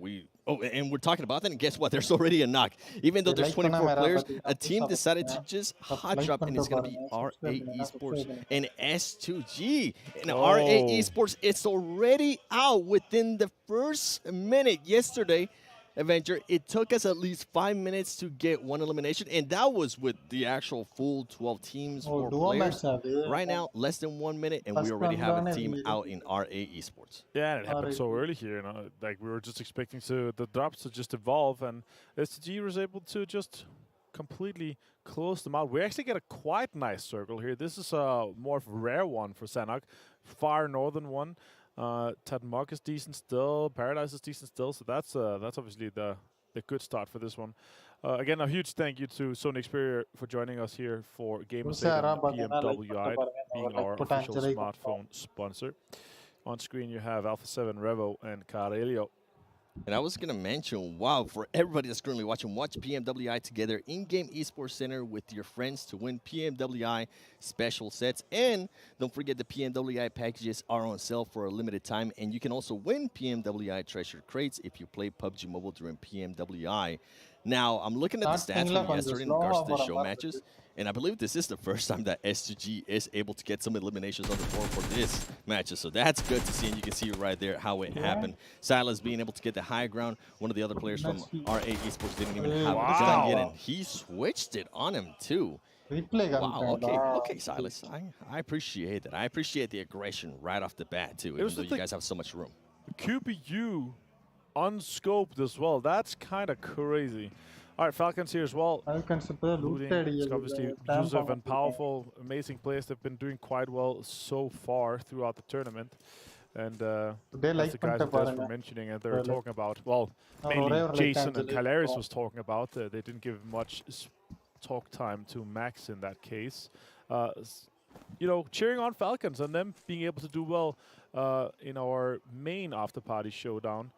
and we're talking about that, and guess what? There's already a knock. Even though there's 24 players, a team decided to just hot drop, and it's going to be RA Esports and S2G. And RA Esports, it's already out within the first minute yesterday. Avenger, it took us at least 5 minutes to get one elimination, and that was with the actual full 12 teams, 4 players. Right now, less than 1 minute, and we already have a team out in RA Esports. Yeah, and it happened so early here. You know, like we were just expecting the drops to just evolve, and STG was able to just completely close them out. We actually get a quite nice circle here. This is a more of a rare one for Sanak, far northern one. Tadmog is decent still, Paradise is decent still, so that's obviously the good start for this one. Again, a huge thank you to Sony Xperia for joining us here for Game of State and PMWI, being our official smartphone sponsor. On screen you have Alpha 7, Revo, and Carelio. And I was going to mention, wow, for everybody that's currently watching, watch PMWI together in-game esports center with your friends to win PMWI special sets. And don't forget the PMWI packages are on sale for a limited time. And you can also win PMWI treasure crates if you play PUBG Mobile during PMWI. Now, I'm looking at the stats from yesterday in regards to the show matches, and I believe this is the first time that S2G is able to get some eliminations on the board for this matches, so that's good to see, and you can see right there how it happened. Silas being able to get the high ground. One of the other players from RA Esports didn't even have the gun yet, and he switched it on him too. Wow, okay, Silas. I appreciate that. I appreciate the aggression right off the bat too, even though you guys have so much room. QBU unscoped as well. That's kind of crazy. All right, Falcons here as well. It's obviously Yusuf and Powerful, amazing players. They've been doing quite well so far throughout the tournament. And that's the guys that were mentioning, and they were talking about, well, mainly Jason and Calaris was talking about. They didn't give much talk time to Max in that case. You know, cheering on Falcons and them being able to do well in our main after-party showdown.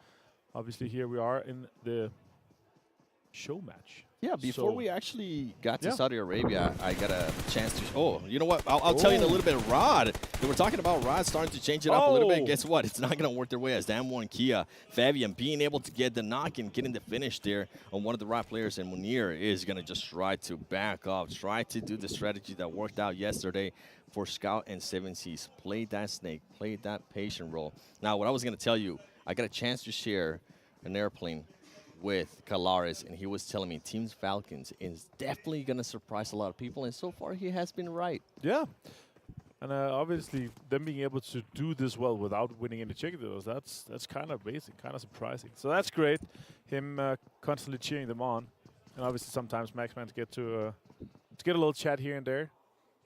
Obviously, here we are in the show match. Yeah, before we actually got to Yeah. Saudi Arabia, I got a chance to. Oh, you know what? I'll tell you in a little bit. Rod, they were talking about Rod starting to change it up a little bit. Guess what? It's not going to work their way as Damwon, Kia, Fabian being able to get the knock and getting the finish there on one of the Rod players. And Munir is going to just try to back up, try to do the strategy that worked out yesterday for Scout and 7Cs. Play that snake, play that patient role. Now, what I was going to tell you, I got a chance to share an airplane with Calares, and he was telling me Team Falcons is definitely going to surprise a lot of people, and so far he has been right. Yeah. And obviously, them being able to do this well without winning any chicken dinners, that's kind of amazing, kind of surprising. So that's great, him constantly cheering them on. And obviously sometimes Maxman get to get a little chat here and there.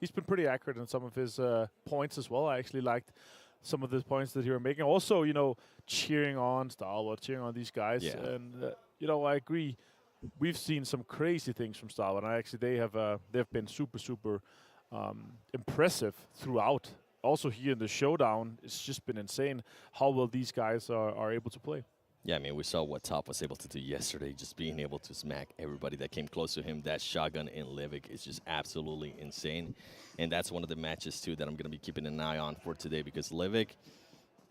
He's been pretty accurate in some of his points as well. I actually liked some of the points that he was making. Also, you know, cheering on Starlord, cheering on these guys. Yeah. And, you know, I agree. We've seen some crazy things from Starlord. And actually, they've been super impressive throughout. Also here in the showdown, it's just been insane how well these guys are able to play. Yeah, I mean, we saw what Top was able to do yesterday, just being able to smack everybody that came close to him. That shotgun in Livik is just absolutely insane. And that's one of the matches, too, that I'm going to be keeping an eye on for today, because Livik,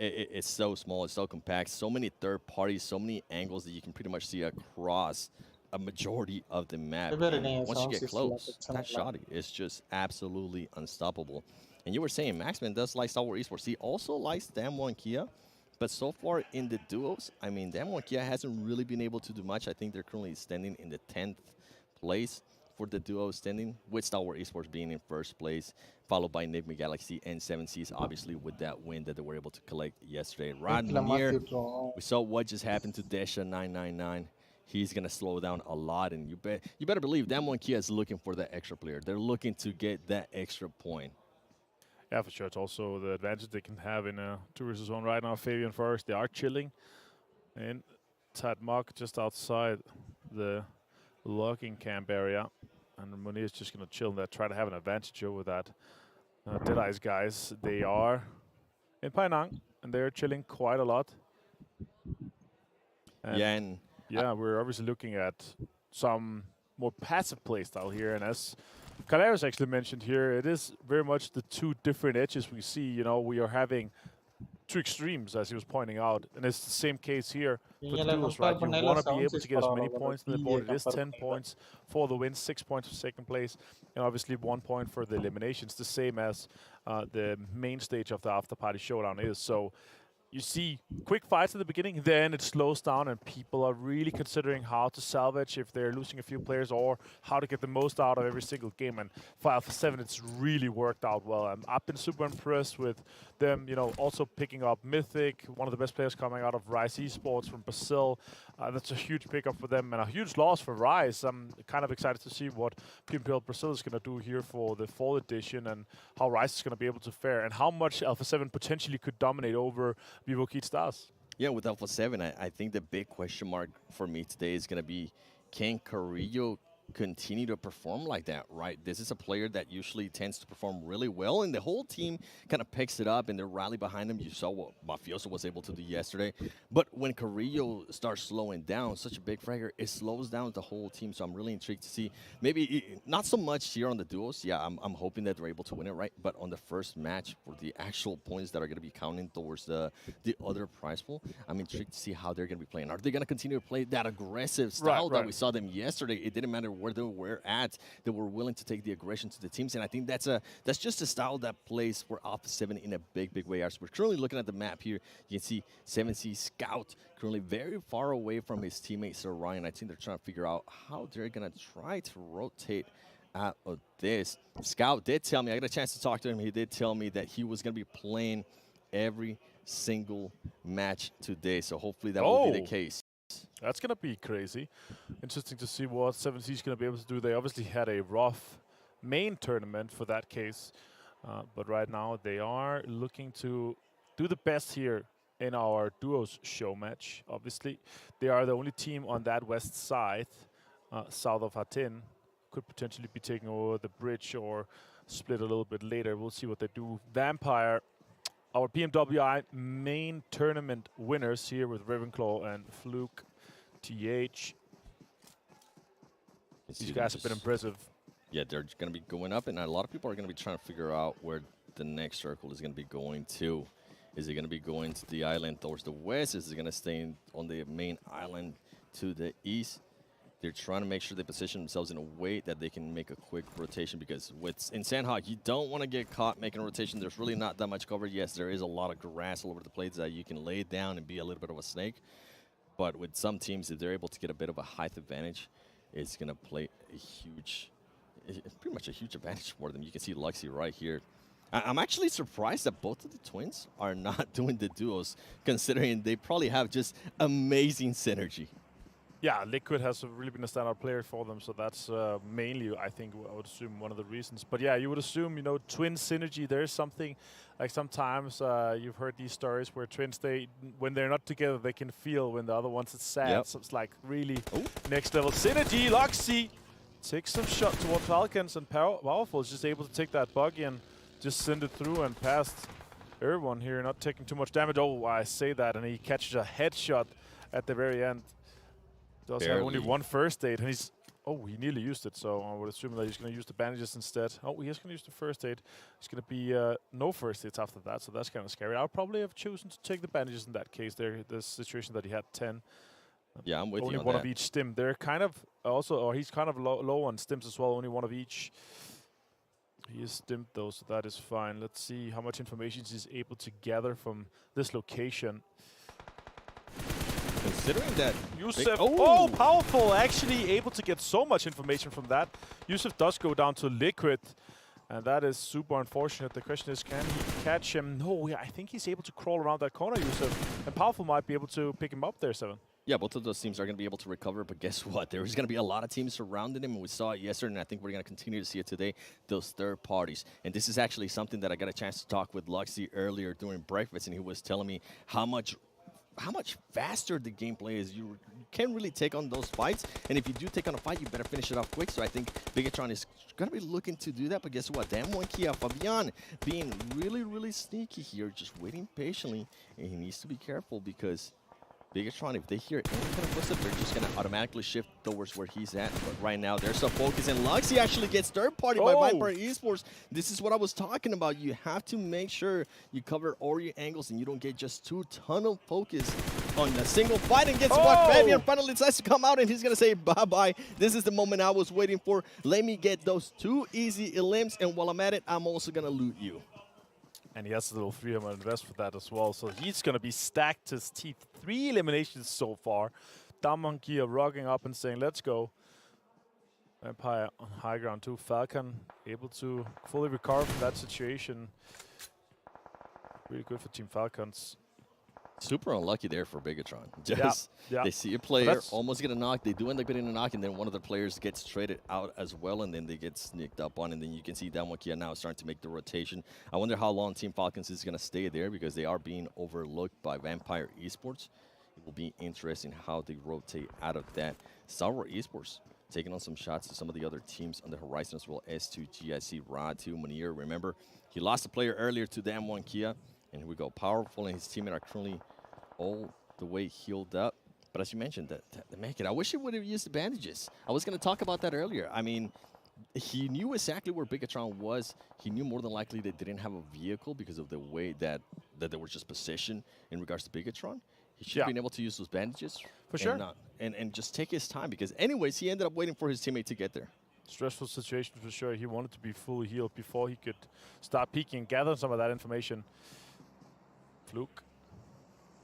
it's so small, it's so compact, so many third parties, so many angles that you can pretty much see across a majority of the map. And once you get close, that shotty is just absolutely unstoppable. And you were saying Maxman does like Star Wars Esports. He also likes Damwon Kia. But so far in the duos, I mean, Damwon Kia hasn't really been able to do much. I think they're currently standing in the 10th place for the duo standing, with Star Wars Esports being in first place, followed by Enigma Galaxy and 7Cs, obviously with that win that they were able to collect yesterday. Rod Munir, we saw what just happened to Desha 999. He's going to slow down a lot, and you better believe Damwon Kia is looking for that extra player. They're looking to get that extra point. Yeah, for sure. It's also the advantage they can have in a 2 versus 1 right now. Fabian Forest, they are chilling in Tad Mok just outside the logging camp area. And Munir is just going to chill there, try to have an advantage over that. Deadeye's guys, they are in Penang, and they're chilling quite a lot. And yeah, we're obviously looking at some more passive playstyle here. And as Calares actually mentioned here, it is very much the two different edges we see. You know, we are having two extremes, as he was pointing out, and it's the same case here for the duos, right? You want to be able to get as many points in the board. It is 10 points for the win, 6 points for second place, and obviously 1 point for the eliminations, the same as the main stage of the after party showdown is. So you see quick fights at the beginning, then it slows down, and people are really considering how to salvage if they're losing a few players, or how to get the most out of every single game. And for Alpha 7, it's really worked out well. I've been super impressed with them, you know, also picking up Mythic, one of the best players coming out of Rise Esports from Brazil. That's a huge pickup for them and a huge loss for Rise. I'm kind of excited to see what PMPL Brazil is going to do here for the fall edition, and how Rise is going to be able to fare, and how much Alpha 7 potentially could dominate over Vivo Kid Stars. Yeah, with Alpha 7, I think the big question mark for me today is going to be, can Carrillo continue to perform like that, right? This is a player that usually tends to perform really well, and the whole team kind of picks it up and they rally behind him. You saw what Mafioso was able to do yesterday. But when Carrillo starts slowing down, such a big fragger, it slows down the whole team. So I'm really intrigued to see, maybe not so much here on the duos. Yeah, I'm hoping that they're able to win it, right? But on the first match, for the actual points that are going to be counting towards the other prize pool, I'm intrigued to see how they're going to be playing. Are they going to continue to play that aggressive style that we saw them yesterday? It didn't matter where they were at, they were willing to take the aggression to the teams, and I think that's just a style that plays for Alpha 7 in a big way. As we're currently looking at the map here, you can see 7C Scout currently very far away from his teammate Sir Ryan. I think they're trying to figure out how they're gonna try to rotate out of this. Scout did tell me, I got a chance to talk to him, he did tell me that he was gonna be playing every single match today, so hopefully that will be the case. That's going to be crazy. Interesting to see what 7C is going to be able to do. They obviously had a rough main tournament for that case. But right now they are looking to do the best here in our duos show match. Obviously, they are the only team on that west side, south of Hattin. Could potentially be taking over the bridge or split a little bit later. We'll see what they do. Vampire, our PMWI main tournament winners here with Ravenclaw and Fluke. TH. These guys have been impressive. Yeah, they're going to be going up, and a lot of people are going to be trying to figure out where the next circle is going to be going to. Is it going to be going to the island towards the west? Is it going to stay on the main island to the east? They're trying to make sure they position themselves in a way that they can make a quick rotation, because in Sandhawk, you don't want to get caught making a rotation. There's really not that much cover. Yes, there is a lot of grass all over the place that you can lay down and be a little bit of a snake. But with some teams, if they're able to get a bit of a height advantage, it's going to play a huge, pretty much a huge advantage for them. You can see Luxy right here. I'm actually surprised that both of the twins are not doing the duos, considering they probably have just amazing synergy. Yeah, Liquid has really been a standout player for them, so that's mainly, I think, I would assume one of the reasons. But yeah, you would assume, you know, twin synergy, there's something, like sometimes you've heard these stories where twins, when they're not together, they can feel when the other one's sad. Yep. So it's like really next level synergy. Luxy takes some shot towards Falcons, and Powerful is just able to take that buggy and just send it through and past everyone here, not taking too much damage. Oh, I say that, and he catches a headshot at the very end. Does have only one first aid, and he nearly used it, so I would assume that he's going to use the bandages instead. Oh, he is going to use the first aid. It's going to be no first aids after that, so that's kind of scary. I would probably have chosen to take the bandages in that case. The situation that he had 10. Yeah, I'm with you on that. Only one of each stim. They're kind of also, or he's kind of low on stims as well, only one of each. He is stimmed though, so that is fine. Let's see how much information he's able to gather from this location. Considering that Yusuf, oh, Powerful, actually able to get so much information from that. Yusuf does go down to Liquid, and that is super unfortunate. The question is, can he catch him? No, I think he's able to crawl around that corner, Yusuf, and Powerful might be able to pick him up there, Seven. Yeah, both of those teams are going to be able to recover, but guess what? There is going to be a lot of teams surrounding him, and we saw it yesterday, and I think we're going to continue to see it today, those third parties. And this is actually something that I got a chance to talk with Luxy earlier during breakfast, and he was telling me how much faster the gameplay is. You can't really take on those fights, and if you do take on a fight, you better finish it off quick. So I think Bigatron is going to be looking to do that, but guess what? Pmwi, Fabian being really, really sneaky here, just waiting patiently, and he needs to be careful because Bigatron, if they hear any kind of footstep, they're just going to automatically shift towards where he's at. But right now, there's some focus, and Luxy actually gets third party by Vampire Esports. This is what I was talking about. You have to make sure you cover all your angles and you don't get just too tunnel focus on a single fight. And guess what? Fabian finally decides to come out, and he's going to say bye-bye. This is the moment I was waiting for. Let me get those 2 easy elims, and while I'm at it, I'm also going to loot you. And he has a little freedom to invest for that as well. So he's going to be stacked to his teeth. 3 eliminations so far. Damonkey rocking up and saying, let's go. Vampire on high ground too. Falcon able to fully recover from that situation. Really good for Team Falcons. Super unlucky there for Bigatron. Just they see a player almost get a knock. They do end up getting a knock, and then one of the players gets traded out as well, and then they get sneaked up on. And then you can see Damokia now starting to make the rotation. I wonder how long Team Falcons is going to stay there, because they are being overlooked by Vampire Esports. It will be interesting how they rotate out of that. Sour Esports taking on some shots to some of the other teams on the horizon as well. S2, GIC, Rod 2, Munir. Remember, he lost a player earlier to Damwon Kia. And here we go. Powerful and his teammate are currently all the way healed up. But as you mentioned, the make it. I wish he would have used the bandages. I was going to talk about that earlier. I mean, he knew exactly where Bigatron was. He knew more than likely they didn't have a vehicle because of the way that they were just positioned in regards to Bigatron. He should have been able to use those bandages. For sure. And just take his time, because anyways, he ended up waiting for his teammate to get there. Stressful situation for sure. He wanted to be fully healed before he could start peeking and gather some of that information. Fluke.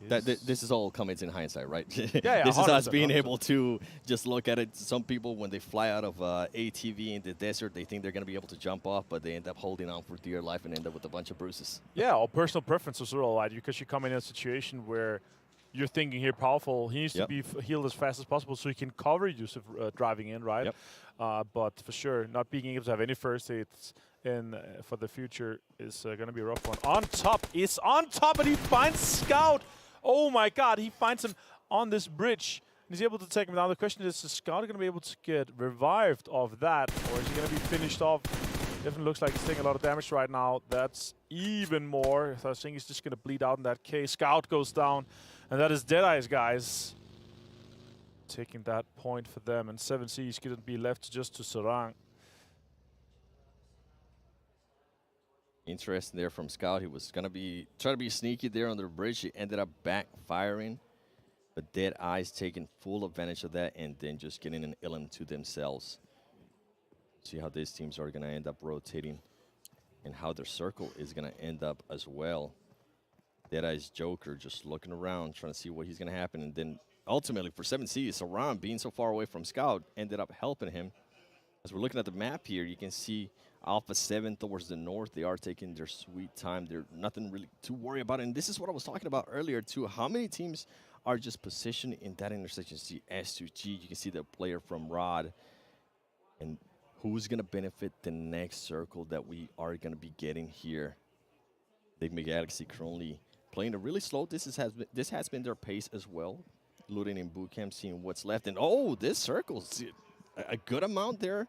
This is all comments in hindsight, right? Yeah, this is us being 100%. able to just look at it. Some people, when they fly out of ATV in the desert, they think they're going to be able to jump off, but they end up holding on for dear life and end up with a bunch of bruises. Yeah, or personal preference as well, right? Because you come in a situation where you're thinking here, Powerful, he needs to be healed as fast as possible so he can cover Yusuf driving in, right? But for sure, not being able to have any first aids in for the future is going to be a rough one. On top, and he finds Scout. Oh my God, he finds him on this bridge. He's able to take him down. The question is Scout going to be able to get revived off that, or is he going to be finished off? Definitely looks like he's taking a lot of damage right now. That's even more. So I think he's just going to bleed out in that case. Scout goes down, and that is Deadeye's, guys. taking that point for them, and 7C is going to be left just to Sarang. Interesting there from Scout. He was going to be trying to be sneaky there on the bridge. He ended up backfiring, but Dead Eyes taking full advantage of that and then just getting an Ilum to themselves. See how these teams are going to end up rotating and how their circle is going to end up as well. Dead Eyes Joker just looking around, trying to see what he's going to happen. And then ultimately for 7C, Saran being so far away from Scout ended up helping him. As we're looking at the map here, you can see Alpha 7 towards the north. They are taking their sweet time. There's nothing really to worry about. And this is what I was talking about earlier, too. How many teams are just positioned in that intersection? See S2G. You can see the player from Rod. And who's going to benefit the next circle that we are going to be getting here? Big Galaxy currently playing a really slow. This has been their pace as well. Looting in boot camp, seeing what's left. And, oh, this circle's a good amount there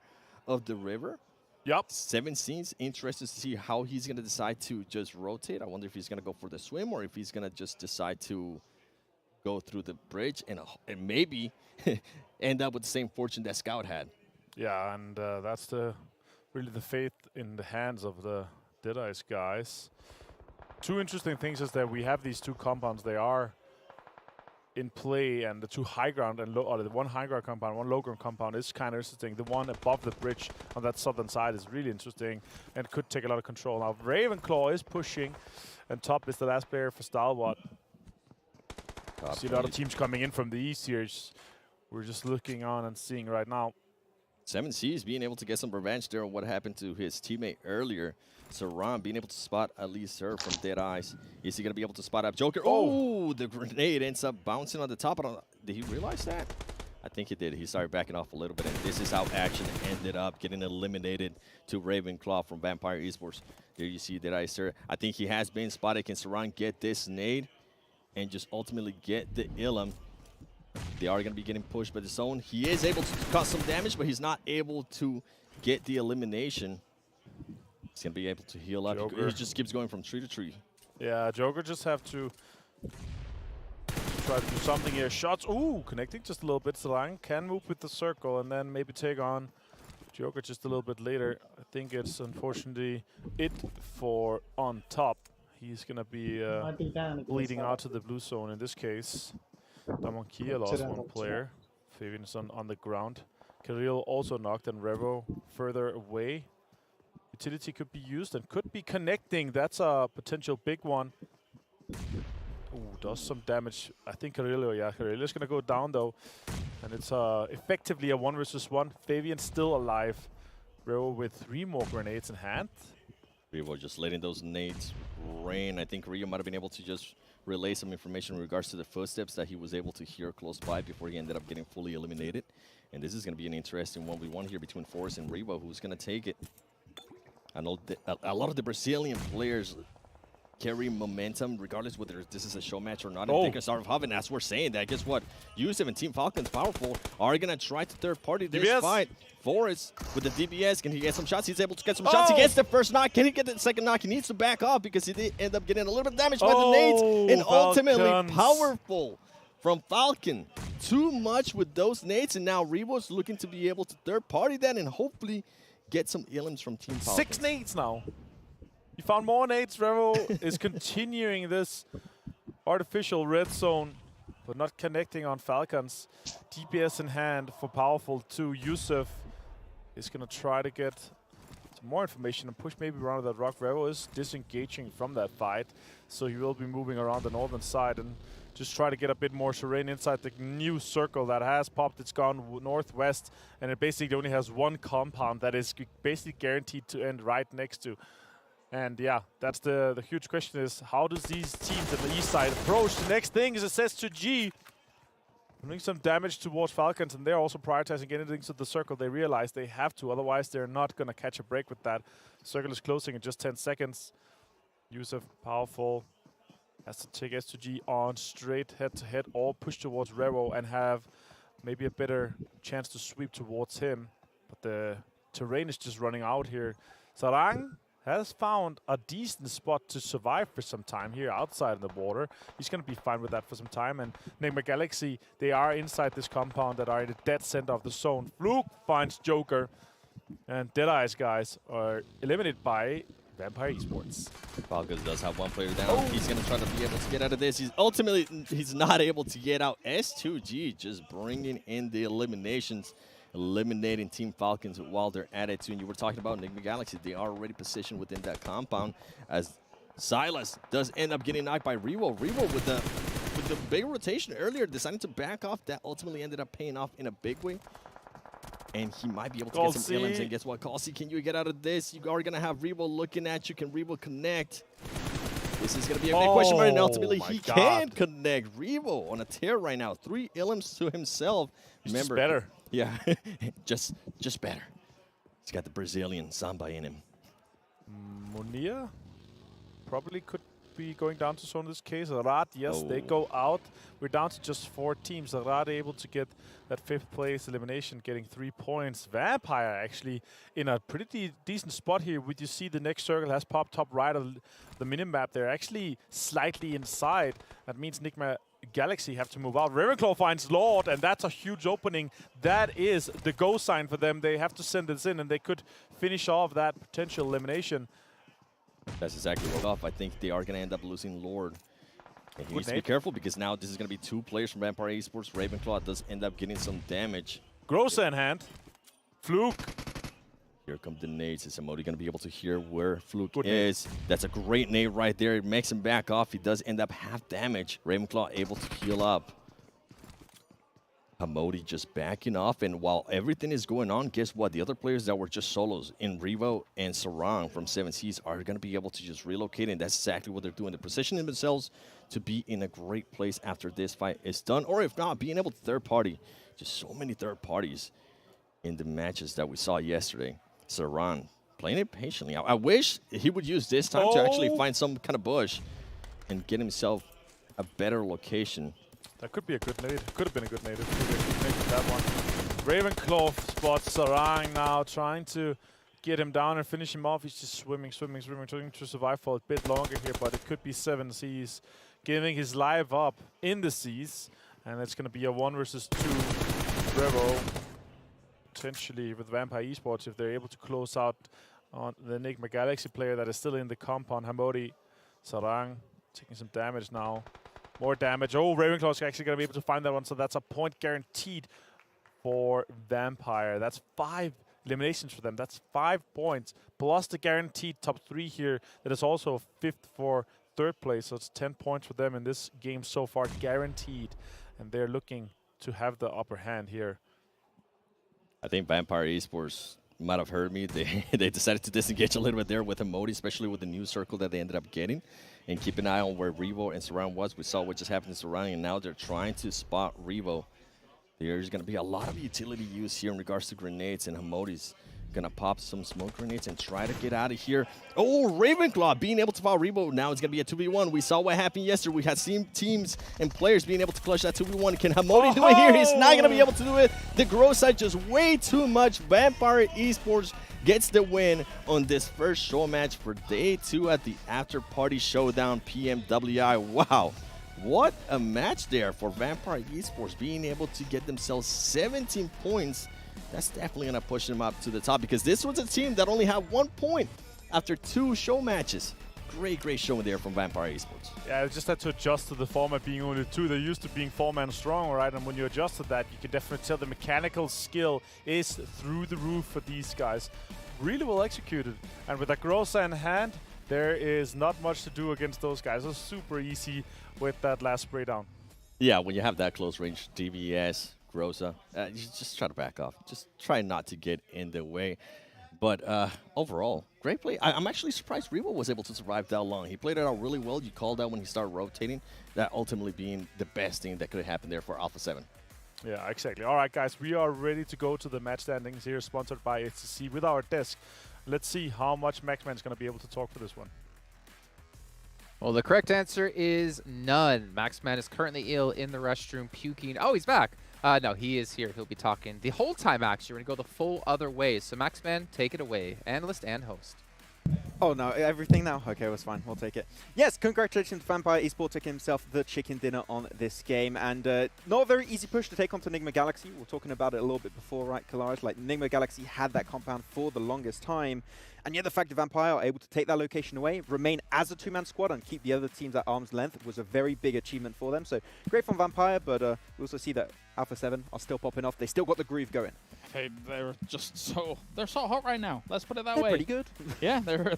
of the river. Yep. 7C's interested to see how he's going to decide to just rotate. I wonder if he's going to go for the swim or if he's going to just decide to go through the bridge and maybe end up with the same fortune that Scout had. Yeah, and that's really the faith in the hands of the Dead Eyes guys. Two interesting things is that we have these two compounds. They are in play, and the two high ground and or the one high ground compound, one low ground compound is kind of interesting. The one above the bridge on that southern side is really interesting and could take a lot of control. Now Ravenclaw is pushing, and top is the last player for Stalwart. See a lot of teams coming in from the east here. We're just looking on and seeing right now. 7C is being able to get some revenge there on what happened to his teammate earlier. Saran being able to spot at least her from Dead Eyes. Is he going to be able to spot up Joker? Oh, the grenade ends up bouncing on the top. Did he realize that? I think he did. He started backing off a little bit, and this is how action ended up getting eliminated to Ravenclaw from Vampire Esports. There you see Dead Eyes, sir. I think he has been spotted. Can Saran get this nade and just ultimately get the Ilum? They are going to be getting pushed by the zone. He is able to cause some damage, but he's not able to get the elimination. He's going to be able to heal up. He just keeps going from tree to tree. Yeah, Joker just have to try to do something here. Shots, ooh, connecting just a little bit. Salang can move with the circle and then maybe take on Joker just a little bit later. I think it's unfortunately it for on top. He's going to be bleeding out to the blue zone in this case. Damon Kia lost one player. Fabian's on the ground. Kirill also knocked, and Revo further away. Utility could be used and could be connecting. That's a potential big one. Ooh, does some damage. I think Kirill is going to go down though. And it's effectively a 1 versus 1. Fabian still alive. Revo with 3 more grenades in hand. Revo just letting those nades rain. I think Rio might have been able to just relay some information in regards to the footsteps that he was able to hear close by before he ended up getting fully eliminated. And this is going to be an interesting 1v1 here between Forrest and Revo, who's going to take it. I know a lot of the Brazilian players carry momentum, regardless whether this is a show match or not. And take a start of Haven, as we're saying that. Guess what? Yusuf and Team Falcons Powerful are going to try to third party this fight. Forrest with the DBS, can he get some shots? He's able to get some shots. He gets the first knock. Can he get the second knock? He needs to back off because he did end up getting a little bit of damage by the nades. And ultimately, Powerful from Falcon. Too much with those nades, and now Revo's looking to be able to third party that and hopefully get some Ilums from Team Falcons. 6 nades now. You found more nades. Revo is continuing this artificial red zone, but not connecting on Falcons. DPS in hand for Powerful too. Yusuf is going to try to get some more information and push maybe around that rock. Revo is disengaging from that fight, so he will be moving around the northern side and just try to get a bit more terrain inside the new circle that has popped. It's gone northwest, and it basically only has one compound that is basically guaranteed to end right next to. And yeah, that's the huge question is, how does these teams at the east side approach? The next thing is it says to G, doing some damage towards Falcons, and they're also prioritizing getting into the circle. They realize they have to, otherwise they're not going to catch a break with that. Circle is closing in just 10 seconds. Yusuf, Powerful, has to take S2G on straight head-to-head or push towards Revo and have maybe a better chance to sweep towards him. But the terrain is just running out here. Sarang has found a decent spot to survive for some time here outside the border. He's going to be fine with that for some time. And Nigma Galaxy, they are inside this compound that are in the dead center of the zone. Fluke finds Joker. And Deadeye's guys are eliminated by Vampire Esports. Falcons does have one player down. He's going to try to be able to get out of this. He's not able to get out. S2G just bringing in the eliminations. Eliminating Team Falcons while they're at it too. And you were talking about Nigma Galaxy. They are already positioned within that compound as Silas does end up getting knocked by Revo. Revo with the big rotation earlier deciding to back off. That ultimately ended up paying off in a big way. And he might be able to get some elims. And guess what, Kalsi, can you get out of this? You are going to have Revo looking at you. Can Revo connect? This is going to be a big question mark, and ultimately he can connect. Revo on a tear right now. 3 elims to himself. Remember, just better. Yeah, just better. He's got the Brazilian samba in him. Monia probably could be going down to zone in this case. Rad, yes, they go out. We're down to just 4 teams. Rad able to get that 5th place elimination, getting 3 points. Vampire actually in a pretty decent spot here. Would you see the next circle has popped top right of the minimap? They're actually slightly inside. That means Nigma Galaxy have to move out. Ravenclaw finds Lord, and that's a huge opening. That is the go sign for them. They have to send this in, and they could finish off that potential elimination. That's exactly what off. I think they are going to end up losing Lord. And he needs to be careful because now this is going to be 2 players from Vampire Esports. Ravenclaw does end up getting some damage. Grossa in hand. Fluke. Here come the nades. Is Amodi going to be able to hear where Fluke is? That's a great nade right there. It makes him back off. He does end up half damage. Ravenclaw able to heal up. Amodi just backing off. And while everything is going on, guess what? The other players that were just solos in Revo and Sarang from 7Cs are going to be able to just relocate. And that's exactly what they're doing. They're positioning themselves to be in a great place after this fight is done. Or if not, being able to third party. Just so many third parties in the matches that we saw yesterday. Sarang playing it patiently. I wish he would use this time to actually find some kind of bush and get himself a better location. That could be a good nade. Could have been a good nade if that one. Ravenclaw spots Sarang now, trying to get him down and finish him off. He's just swimming to survive for a bit longer here, but it could be 7Cs giving his life up in the seas. And it's going to be a 1 versus 2 Revo. Potentially with Vampire Esports, if they're able to close out on the Nigma Galaxy player that is still in the compound. Hamodi, Sarang taking some damage now. More damage. Oh, Ravenclaw is actually going to be able to find that one, so that's a point guaranteed for Vampire. That's 5 eliminations for them. That's 5 points, plus the guaranteed top 3 here. That is also 5th for 3rd place, so it's 10 points for them in this game so far, guaranteed. And they're looking to have the upper hand here. I think Vampire Esports might have heard me. They decided to disengage a little bit there with Emoti, especially with the new circle that they ended up getting. And keep an eye on where Revo and Sarang was. We saw what just happened to Sarang, and now they're trying to spot Revo. There's going to be a lot of utility use here in regards to grenades, and Hamoti's going to pop some smoke grenades and try to get out of here. Oh, Ravenclaw being able to follow Revo. Now it's going to be a 2v1. We saw what happened yesterday. We had seen teams and players being able to clutch that 2v1. Can Hamodi do it here? He's not going to be able to do it. The grow side just way too much. Vampire Esports gets the win on this first show match for day 2 at the After Party Showdown PMWI. Wow. What a match there for Vampire Esports, being able to get themselves 17 points. That's definitely going to push them up to the top, because this was a team that only had 1 point after 2 show matches. Great showing there from Vampire Esports. Yeah, I just had to adjust to the format being only 2. They're used to being 4-man strong, right? And when you adjust to that, you can definitely tell the mechanical skill is through the roof for these guys. Really well executed. And with that Grossa in hand, there is not much to do against those guys. It was super easy with that last spray down. Yeah, when you have that close range, DVS, Grossa, you just try to back off. Just try not to get in the way. But overall, great play. I'm actually surprised Revo was able to survive that long. He played it out really well. You called out when he started rotating. That ultimately being the best thing that could have happened there for Alpha 7. Yeah, exactly. All right, guys, we are ready to go to the match standings here, sponsored by HTC with our desk. Let's see how much Maxman is going to be able to talk for this one. Well, the correct answer is none. Maxman is currently ill in the restroom, puking. Oh, he's back. No, he is here. He'll be talking the whole time, actually. We're going to go the full other way. So, Maxman, take it away. Analyst and host. Oh no, everything now? Okay, that's fine. We'll take it. Yes, congratulations to Vampire Esports taking himself the chicken dinner on this game. And not a very easy push to take on to Nigma Galaxy. We were talking about it a little bit before, right, Kalaris? Like, Nigma Galaxy had that compound for the longest time. And yet the fact that Vampire are able to take that location away, remain as a two-man squad and keep the other teams at arm's length was a very big achievement for them. So great from Vampire, but we also see that Alpha 7 are still popping off. They still got the groove going. They're just so hot right now. Let's put it that They're way. Pretty good. Yeah, they're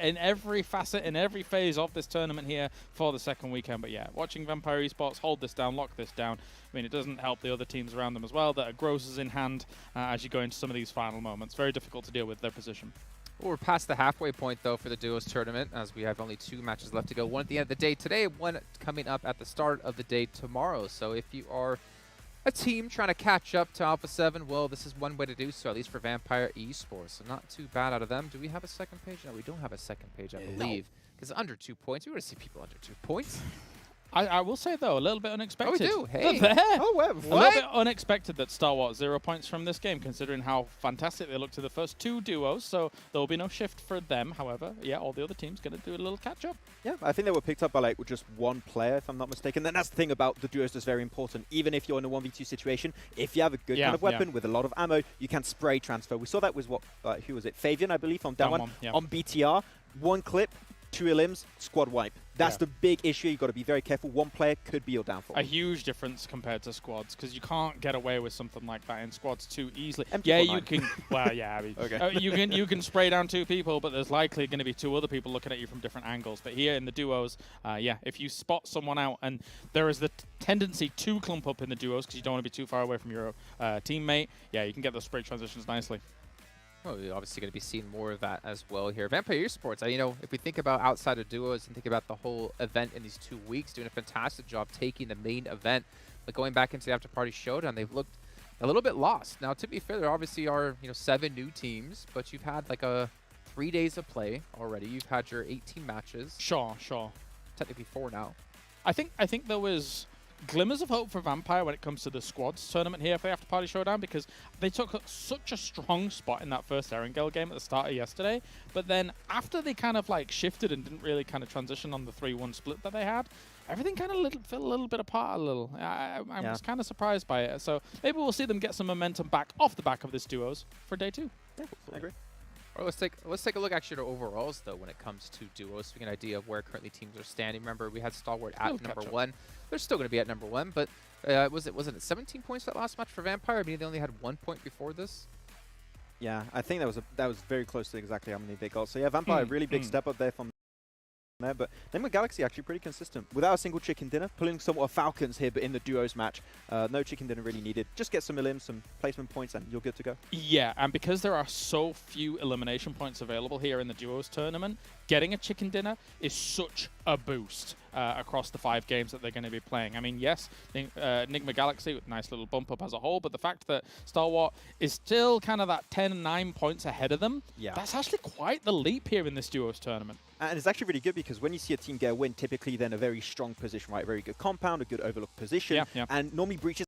in every facet, in every phase of this tournament here for the second weekend. But yeah, watching Vampire Esports hold this down, lock this down, I mean, it doesn't help the other teams around them as well that are grosses in hand as you go into some of these final moments. Very difficult to deal with their position. Well, we're past the halfway point, though, for the duos tournament, as we have only 2 matches left to go. One at the end of the day today, one coming up at the start of the day tomorrow. So if you are a team trying to catch up to Alpha 7, well, this is one way to do so, at least for Vampire Esports. So not too bad out of them. Do we have a second page? No, we don't have a second page, I believe. Because under 2 points, we want to see people under 2 points. I will say, though, a little bit unexpected. Oh, we do? Hey. Oh, what? A little bit unexpected that Star Wars 0 points from this game, considering how fantastic they looked to the first 2 duos. So there will be no shift for them. However, yeah, all the other teams going to do a little catch-up. Yeah, I think they were picked up by like just one player, if I'm not mistaken. Then that's the thing about the duos that's very important. Even if you're in a 1v2 situation, if you have a good kind of weapon with a lot of ammo, you can spray transfer. We saw that with who was it? Fabian, I believe, on down one. On BTR. 1 clip, 2 elims, squad wipe. That's the big issue. You've got to be very careful. One player could be your downfall. A huge difference compared to squads, because you can't get away with something like that in squads too easily. MP49. Yeah, you can. Well, yeah, I mean, okay. you can spray down 2 people, but there's likely going to be 2 other people looking at you from different angles. But here in the duos, yeah, if you spot someone out, and there is the tendency to clump up in the duos because you don't want to be too far away from your teammate, yeah, you can get those spray transitions nicely. Well, we're obviously going to be seeing more of that as well here. Vampire Esports, you know, if we think about outside of duos and think about the whole event in these 2 weeks, doing a fantastic job taking the main event. But going back into the After Party Showdown, they've looked a little bit lost. Now, to be fair, there obviously are, 7 new teams, but you've had like 3 days of play already. You've had your 18 matches. Sure. Technically 4 now. I think there was glimmers of hope for Vampire when it comes to the squads tournament here for the After Party Showdown, because they took such a strong spot in that first Erangel game at the start of yesterday. But then after they kind of like shifted and didn't really kind of transition on the 3-1 split that they had, everything kind of fell a little bit apart a little. I was kind of surprised by it. So maybe we'll see them get some momentum back off the back of this duos for day 2. Yeah, I agree. All right, let's take a look actually at overalls though when it comes to duos, so we get an idea of where currently teams are standing. Remember, we had Stalwart at number 1. They're still going to be at number 1, but wasn't it 17 points that last match for Vampire? I mean, they only had 1 point before this. Yeah, I think that was very close to exactly how many they got. So yeah, Vampire really big step up there from there, but then with Galaxy actually pretty consistent without a single chicken dinner, pulling somewhat of Falcons here, but in the duos match, no chicken dinner really needed. Just get some elims, some placement points, and you're good to go. Yeah, and because there are so few elimination points available here in the duos tournament, getting a chicken dinner is such a boost across the 5 games that they're going to be playing. I mean, yes, Nigma Galaxy, nice little bump up as a whole, but the fact that Stalwart is still kind of that 10-9 points ahead of them, that's actually quite the leap here in this duos tournament. And it's actually really good because when you see a team get a win, typically then a very strong position, right? A very good compound, a good overlooked position. And normally breaches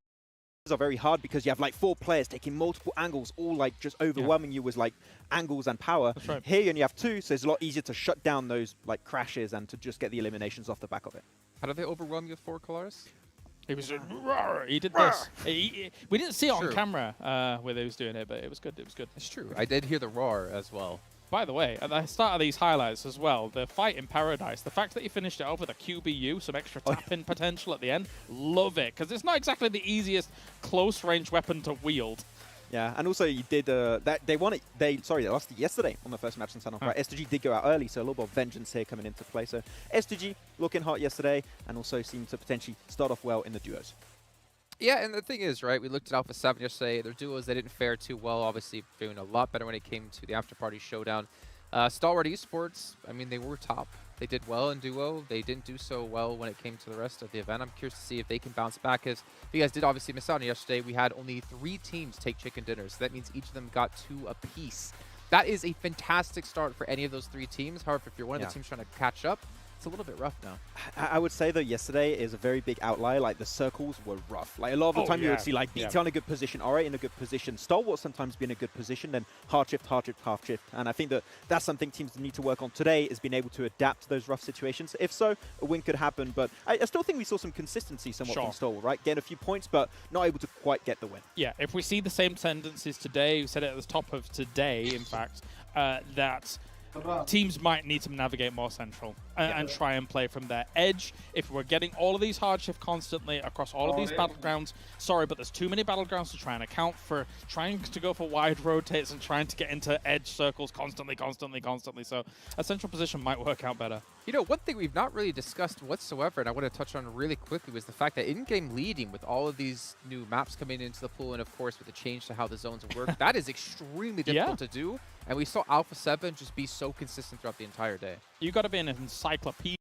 are very hard because you have like 4 players taking multiple angles, all like just overwhelming you with like angles and power. That's right. Here you only have 2, so it's a lot easier to shut down those like crashes and to just get the eliminations off the back of it. How did they overwhelm you with 4 Kalaris? He did this. We didn't see it on camera where they was doing it, but it was good. It was good. It's true. I did hear the roar as well. By the way, at the start of these highlights as well, the fight in Paradise, the fact that he finished it off with a QBU, some extra tap-in potential at the end, love it, because it's not exactly the easiest close-range weapon to wield. Yeah, and also you did that they won it. They lost it yesterday on the first match in San Right? S2G did go out early, so a little bit of vengeance here coming into play. So S2G looking hot yesterday, and also seemed to potentially start off well in the duos. Yeah, and the thing is, right, we looked at Alpha 7 yesterday. Their duos, they didn't fare too well. Obviously, doing a lot better when it came to the After Party Showdown. Stalwart Esports, I mean, they were top. They did well in duo. They didn't do so well when it came to the rest of the event. I'm curious to see if they can bounce back, because you guys did obviously miss out on yesterday. We had only 3 teams take chicken dinners, so that means each of them got 2 apiece. That is a fantastic start for any of those 3 teams. However, if you're one of the teams trying to catch up, it's a little bit rough now. I would say, though, yesterday is a very big outlier. Like, the circles were rough. Like, a lot of the time you would see, like, BT in a good position, Ora in a good position, Stalwart sometimes be in a good position, then hard shift, half shift. And I think that that's something teams need to work on today, is being able to adapt to those rough situations. If so, a win could happen. But I still think we saw some consistency somewhat from Stalwart, right? Getting a few points, but not able to quite get the win. Yeah, if we see the same tendencies today, we said it at the top of today, in fact, that teams might need to navigate more central and try and play from their edge. If we're getting all of these hard shift constantly across all of these battlegrounds, sorry, but there's too many battlegrounds to try and account for, trying to go for wide rotates and trying to get into edge circles constantly. So a central position might work out better. You know, one thing we've not really discussed whatsoever, and I want to touch on really quickly, was the fact that in-game leading with all of these new maps coming into the pool, and of course with the change to how the zones work, that is extremely difficult to do. And we saw Alpha 7 just be so consistent throughout the entire day. You got to be an encyclopedia